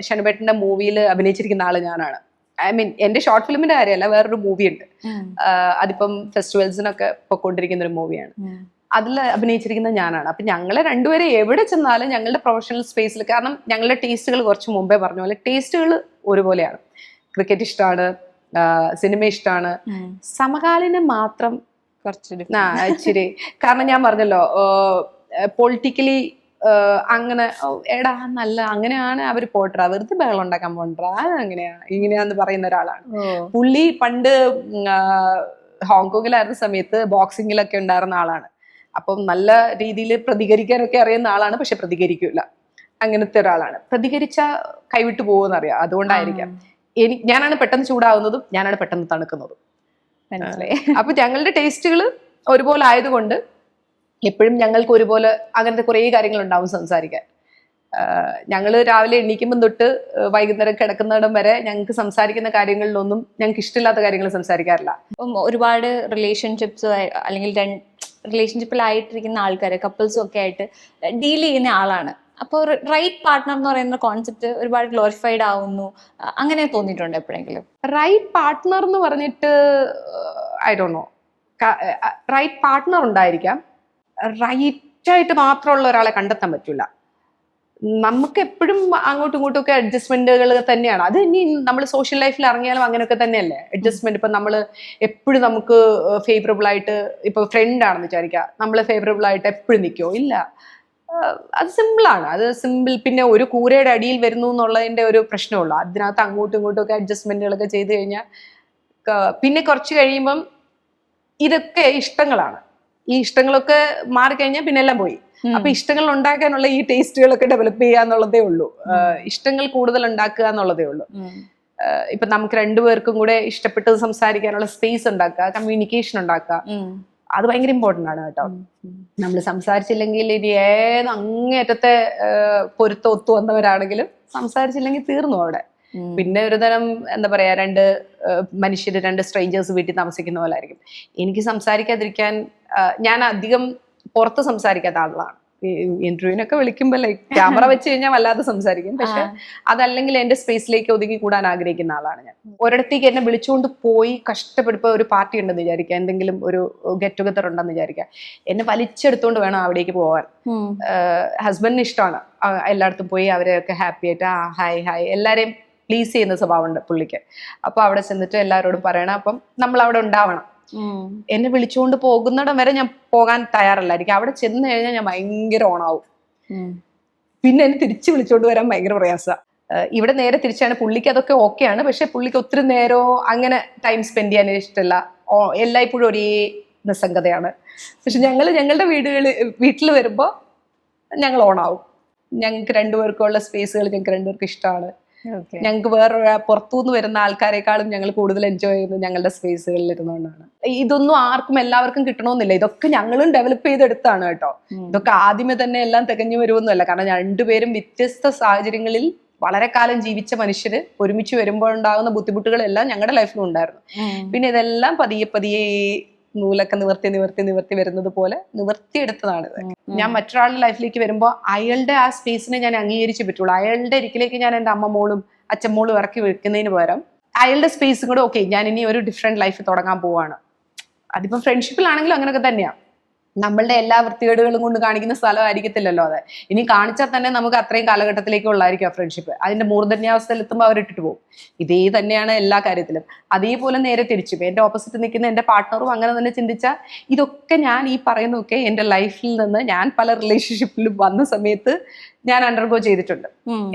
ഷനുബേട്ടന്റെ മൂവിയിൽ അഭിനയിച്ചിരിക്കുന്ന ആള് ഞാനാണ്. ഐ മീൻ എന്റെ ഷോർട്ട് ഫിലിമിന്റെ കാര്യമല്ല, വേറൊരു മൂവി ഉണ്ട്, അതിപ്പം ഫെസ്റ്റിവൽസിനൊക്കെ പൊക്കോണ്ടിരിക്കുന്ന ഒരു മൂവിയാണ്. അതിൽ അഭിനയിച്ചിരിക്കുന്ന ഞാനാണ്. അപ്പൊ ഞങ്ങളെ രണ്ടുപേരെ എവിടെ ചെന്നാലും ഞങ്ങളുടെ പ്രൊഫഷണൽ സ്പേസിൽ, കാരണം ഞങ്ങളുടെ ടേസ്റ്റുകൾ കുറച്ച് മുമ്പേ പറഞ്ഞ പോലെ ടേസ്റ്റുകൾ ഒരുപോലെയാണ്. ക്രിക്കറ്റ് ഇഷ്ടമാണ്, സിനിമ ഇഷ്ടമാണ്, സമകാലീനം മാത്രം ഇച്ചിരി. കാരണം ഞാൻ പറഞ്ഞല്ലോ, പൊളിറ്റിക്കലി അങ്ങനെ എടാ നല്ല അങ്ങനെയാണ് അവർ പോട്ടറാ, വെറുതെ ബഹളം ഉണ്ടാക്കാൻ പോണ്ടാ, അങ്ങനെയാ ഇങ്ങനെയാന്ന് പറയുന്ന ഒരാളാണ് പുള്ളി. പണ്ട് ഹോങ്കോങ്ങിലായിരുന്ന സമയത്ത് ബോക്സിങ്ങിലൊക്കെ ഉണ്ടായിരുന്ന ആളാണ്. അപ്പം നല്ല രീതിയിൽ പ്രതികരിക്കാനൊക്കെ അറിയുന്ന ആളാണ്, പക്ഷെ പ്രതികരിക്കൂല. അങ്ങനത്തെ ഒരാളാണ്. പ്രതികരിച്ച കൈവിട്ടു പോകുമെന്നറിയാം. അതുകൊണ്ടായിരിക്കാം ഞാനാണ് പെട്ടെന്ന് ചൂടാവുന്നതും ഞാനാണ് പെട്ടെന്ന് തണുക്കുന്നതും. അപ്പൊ ഞങ്ങളുടെ ടേസ്റ്റുകൾ ഒരുപോലെ ആയതുകൊണ്ട് എപ്പോഴും ഞങ്ങൾക്ക് ഒരുപോലെ അങ്ങനത്തെ കുറേ കാര്യങ്ങളുണ്ടാവും സംസാരിക്കാൻ. ഞങ്ങൾ രാവിലെ എണീക്കുമ്പം തൊട്ട് വൈകുന്നേരം കിടക്കുന്നിടം വരെ ഞങ്ങൾക്ക് സംസാരിക്കുന്ന കാര്യങ്ങളിലൊന്നും ഞങ്ങൾക്ക് ഇഷ്ടമില്ലാത്ത കാര്യങ്ങൾ സംസാരിക്കാറില്ല. ഇപ്പം ഒരുപാട് റിലേഷൻഷിപ്സ് അല്ലെങ്കിൽ റിലേഷൻഷിപ്പിലായിട്ടിരിക്കുന്ന ആൾക്കാരെ, കപ്പിൾസും ഒക്കെ ആയിട്ട് ഡീൽ ചെയ്യുന്ന ആളാണ്. അപ്പോൾ റൈറ്റ് പാർട്ട്ണർ എന്ന് പറയുന്ന കോൺസെപ്റ്റ് ഒരുപാട് ഗ്ലോറിഫൈഡ് ആവുന്നു, അങ്ങനെ തോന്നിയിട്ടുണ്ടോ എപ്പോഴെങ്കിലും? റൈറ്റ് പാർട്ട്ണർ എന്ന് പറഞ്ഞിട്ട് I don't know. Right partner ഉണ്ടായിരിക്കാം, റൈറ്റായിട്ട് മാത്രമുള്ള ഒരാളെ കണ്ടെത്താൻ പറ്റില്ല. നമുക്ക് എപ്പോഴും അങ്ങോട്ടും ഇങ്ങോട്ടും ഒക്കെ അഡ്ജസ്റ്റ്മെന്റുകൾ തന്നെയാണ്. അത് ഇനി നമ്മൾ സോഷ്യൽ ലൈഫിൽ ഇറങ്ങിയാലും അങ്ങനെയൊക്കെ തന്നെയല്ലേ അഡ്ജസ്റ്റ്മെന്റ്. ഇപ്പൊ നമ്മൾ എപ്പോഴും നമുക്ക് ഫേവറബിൾ ആയിട്ട്, ഇപ്പൊ ഫ്രണ്ട് ആണെന്ന് വിചാരിക്കുക, നമ്മൾ ഫേവറബിൾ ആയിട്ട് എപ്പോഴും നിൽക്കുമോ? ഇല്ല. അത് സിമ്പിളാണ്. അത് സിമ്പിൾ. പിന്നെ ഒരു കൂരയുടെ അടിയിൽ വരുന്നു എന്നുള്ളതിന്റെ ഒരു പ്രശ്നമുള്ളൂ. അതിനകത്ത് അങ്ങോട്ടും ഇങ്ങോട്ടും ഒക്കെ അഡ്ജസ്റ്റ്മെന്റുകളൊക്കെ ചെയ്ത് കഴിഞ്ഞാൽ പിന്നെ കുറച്ച് കഴിയുമ്പം ഇതൊക്കെ ഇഷ്ടങ്ങളാണ്. ഈ ഇഷ്ടങ്ങളൊക്കെ മാറിക്കഴിഞ്ഞാൽ പിന്നെ എല്ലാം പോയി. അപ്പൊ ഇഷ്ടങ്ങൾ ഉണ്ടാക്കാനുള്ള ഈ ടേസ്റ്റുകളൊക്കെ ഡെവലപ്പ് ചെയ്യുക എന്നുള്ളതേ ഉള്ളൂ. ഇഷ്ടങ്ങൾ കൂടുതൽ ഉണ്ടാക്കുക എന്നുള്ളതേ ഉള്ളൂ. ഇപ്പൊ നമുക്ക് രണ്ടുപേർക്കും കൂടെ ഇഷ്ടപ്പെട്ടത് സംസാരിക്കാനുള്ള സ്പേസ് ഉണ്ടാക്കുക, കമ്മ്യൂണിക്കേഷൻ ഉണ്ടാക്കുക, അത് ഭയങ്കര ഇമ്പോർട്ടൻ്റ് ആണ് കേട്ടോ. നമ്മൾ സംസാരിച്ചില്ലെങ്കിൽ ഇനി ഏത് അങ്ങേറ്റത്തെ പൊരുത്തം ഒത്തു വന്നവരാണെങ്കിലും സംസാരിച്ചില്ലെങ്കിൽ തീർന്നു അവിടെ. പിന്നെ ഒരു തരം എന്താ പറയാ, മനുഷ്യര്, 2 സ്ട്രേഞ്ചേഴ്സ് വീട്ടിൽ താമസിക്കുന്ന പോലെ ആയിരിക്കും. എനിക്ക് സംസാരിക്കാതിരിക്കാൻ, ഞാൻ അധികം പുറത്ത് സംസാരിക്കാത്ത ആളാണ്. ഇന്റർവ്യൂവിനൊക്കെ വിളിക്കുമ്പോൾ ലൈക്ക് ക്യാമറ വെച്ച് കഴിഞ്ഞാൽ വല്ലാതെ സംസാരിക്കും. പക്ഷെ അതല്ലെങ്കിൽ എന്റെ സ്പേസിലേക്ക് ഒതുങ്ങി കൂടാൻ ആഗ്രഹിക്കുന്ന ആളാണ് ഞാൻ. ഒരിടത്തേക്ക് എന്നെ വിളിച്ചുകൊണ്ട് പോയി കഷ്ടപ്പെടുമ്പോ ഒരു പാർട്ടി ഉണ്ടെന്ന് വിചാരിക്കുക, എന്തെങ്കിലും ഒരു ഗെറ്റ് ടുഗദർ ഉണ്ടെന്ന് വിചാരിക്കുക, എന്നെ വലിച്ചെടുത്തോണ്ട് വേണം അവിടേക്ക് പോകാൻ. ഹസ്ബൻഡിന് ഇഷ്ടമാണ് എല്ലായിടത്തും പോയി അവരെയൊക്കെ ഹാപ്പി ആയിട്ട് ഹായ് എല്ലാരെയും പ്ലീസ് ചെയ്യുന്ന സ്വഭാവമുണ്ട് പുള്ളിക്ക്. അപ്പൊ അവിടെ ചെന്നിട്ട് എല്ലാവരോടും പറയണം. അപ്പം നമ്മൾ അവിടെ ഉണ്ടാവണം. എന്നെ വിളിച്ചുകൊണ്ട് പോകുന്നിടം വരെ ഞാൻ പോകാൻ തയ്യാറല്ലായിരിക്കും. അവിടെ ചെന്ന് കഴിഞ്ഞാൽ ഞാൻ ഭയങ്കര ഓണാവും. പിന്നെ എന്നെ തിരിച്ചു വിളിച്ചോണ്ട് വരാൻ ഭയങ്കര പ്രയാസമാണ്. ഇവിടെ നേരെ തിരിച്ചാണ്. പുള്ളിക്ക് അതൊക്കെ ഓക്കെയാണ്, പക്ഷെ പുള്ളിക്ക് ഒത്തിരി നേരമോ അങ്ങനെ ടൈം സ്പെൻഡ് ചെയ്യാൻ ഇഷ്ടമല്ല. എല്ലായ്പ്പോഴും ഒരേ നിസ്സംഗതയാണ്. പക്ഷെ ഞങ്ങളുടെ വീട്ടിൽ വരുമ്പോൾ ഞങ്ങൾ ഓണാവും. ഞങ്ങൾക്ക് രണ്ടുപേർക്കുള്ള സ്പേസുകൾ ഞങ്ങൾക്ക് രണ്ടുപേർക്കും ഇഷ്ടമാണ്. ഞങ്ങൾക്ക് വേറെ പുറത്തുനിന്ന് വരുന്ന ആൾക്കാരെക്കാളും ഞങ്ങൾ കൂടുതൽ എൻജോയ് ചെയ്യുന്നത് ഞങ്ങളുടെ സ്പേസുകളിൽ ഇരുന്നുകൊണ്ടാണ്. ഇതൊന്നും ആർക്കും എല്ലാവർക്കും കിട്ടണമെന്നില്ല. ഇതൊക്കെ ഞങ്ങളും ഡെവലപ്പ് ചെയ്തെടുത്താണ് കേട്ടോ. ഇതൊക്കെ ആദ്യമേ തന്നെ എല്ലാം തികഞ്ഞു വരുമെന്നല്ല. കാരണം രണ്ടുപേരും വ്യത്യസ്ത സാഹചര്യങ്ങളിൽ വളരെ കാലം ജീവിച്ച മനുഷ്യര് ഒരുമിച്ച് വരുമ്പോഴുണ്ടാകുന്ന ബുദ്ധിമുട്ടുകളെല്ലാം ഞങ്ങളുടെ ലൈഫിലും ഉണ്ടായിരുന്നു. പിന്നെ ഇതെല്ലാം പതിയെ നൂലൊക്കെ നിവർത്തി വരുന്നത് പോലെ നിവർത്തിയെടുത്തതാണ്. ഞാൻ മറ്റൊരാളുടെ ലൈഫിലേക്ക് വരുമ്പോൾ അയാളുടെ ആ സ്പേസിനെ ഞാൻ അംഗീകരിച്ച് പറ്റുള്ളൂ. അയാളുടെ ഒരിക്കലേക്ക് ഞാൻ എൻ്റെ അമ്മമ്മോളും അച്ഛമ്മോളും ഇറക്കി വെക്കുന്നതിന് പകരം അയാളുടെ സ്പേസും കൂടെ ഓക്കെ, ഞാൻ ഇനി ഒരു ഡിഫറെന്റ് ലൈഫ് തുടങ്ങാൻ പോവാണ്. അതിപ്പോ ഫ്രണ്ട്ഷിപ്പിലാണെങ്കിലും അങ്ങനെയൊക്കെ തന്നെയാണ്. നമ്മളുടെ എല്ലാ വൃത്തികേടുകളും കൊണ്ട് കാണിക്കുന്ന സ്ഥലമായിരിക്കത്തില്ലല്ലോ അത്. ഇനി കാണിച്ചാൽ തന്നെ നമുക്ക് അത്രയും കാലഘട്ടത്തിലേക്ക് ഉള്ളായിരിക്കും ആ ഫ്രണ്ട്ഷിപ്പ്. അതിന്റെ മൂർധന്യാവസ്ഥയിൽ എത്തുമ്പോൾ അവരിട്ടിട്ട് പോകും. ഇതേ തന്നെയാണ് എല്ലാ കാര്യത്തിലും. അതേപോലെ നേരെ തിരിച്ചു എന്റെ ഓപ്പോസിറ്റ് നിൽക്കുന്ന എന്റെ പാർട്ട്ണറും അങ്ങനെ തന്നെ ചിന്തിച്ചാൽ ഇതൊക്കെ ഞാൻ ഈ പറയുന്നതൊക്കെ എന്റെ ലൈഫിൽ നിന്ന് ഞാൻ പല റിലേഷൻഷിപ്പിലും വന്ന സമയത്ത് ഞാൻ അണ്ടർഗോ ചെയ്തിട്ടുണ്ട്.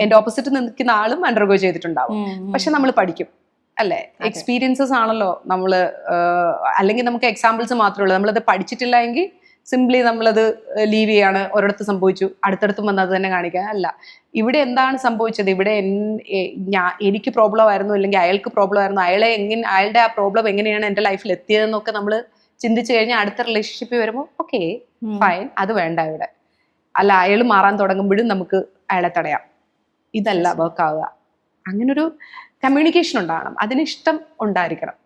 എന്റെ ഓപ്പോസിറ്റ് നിൽക്കുന്ന ആളും അണ്ടർഗോ ചെയ്തിട്ടുണ്ടാവും. പക്ഷെ നമ്മൾ പഠിക്കും അല്ലെ, എക്സ്പീരിയൻസസ് ആണല്ലോ നമ്മള്. അല്ലെങ്കിൽ നമുക്ക് എക്സാമ്പിൾസ് മാത്രമേ ഉള്ളൂ. നമ്മളത് പഠിച്ചിട്ടില്ല എങ്കിൽ സിംപ്ലി നമ്മളത് ലീവ് ചെയ്യാണ്. ഒരിടത്ത് സംഭവിച്ചു, അടുത്തടുത്തും വന്ന് അത് തന്നെ കാണിക്കാൻ അല്ല. ഇവിടെ എന്താണ് സംഭവിച്ചത്, ഇവിടെ എനിക്ക് പ്രോബ്ലം ആയിരുന്നു, അല്ലെങ്കിൽ അയാൾക്ക് പ്രോബ്ലം ആയിരുന്നു, അയാളുടെ ആ പ്രോബ്ലം എങ്ങനെയാണ് എൻ്റെ ലൈഫിൽ എത്തിയതെന്നൊക്കെ നമ്മൾ ചിന്തിച്ചു കഴിഞ്ഞാൽ അടുത്ത റിലേഷൻഷിപ്പിൽ വരുമ്പോൾ ഓക്കെ ഫൈൻ, അത് വേണ്ട ഇവിടെ. അല്ല, അയാൾ മാറാൻ തുടങ്ങുമ്പോഴും നമുക്ക് അയാളെ തടയാം. ഇതല്ല വർക്ക് ആവുക. അങ്ങനൊരു കമ്മ്യൂണിക്കേഷൻ ഉണ്ടാകണം, അതിനിഷ്ടം ഉണ്ടായിരിക്കണം.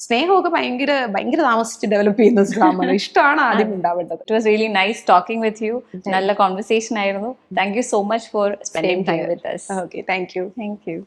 സ്നേഹമൊക്കെ ഭയങ്കര ഭയങ്കര താമസിച്ച് ഡെവലപ്പ് ചെയ്യുന്ന സാധനമാണ്. ഇഷ്ടമാണ് ആദ്യം ഉണ്ടാവേണ്ടത്. It was really nice talking with you. നല്ല കോൺവെർസേഷൻ ആയിരുന്നു. Thank you so much for spending time with us. Okay, thank you. Thank you.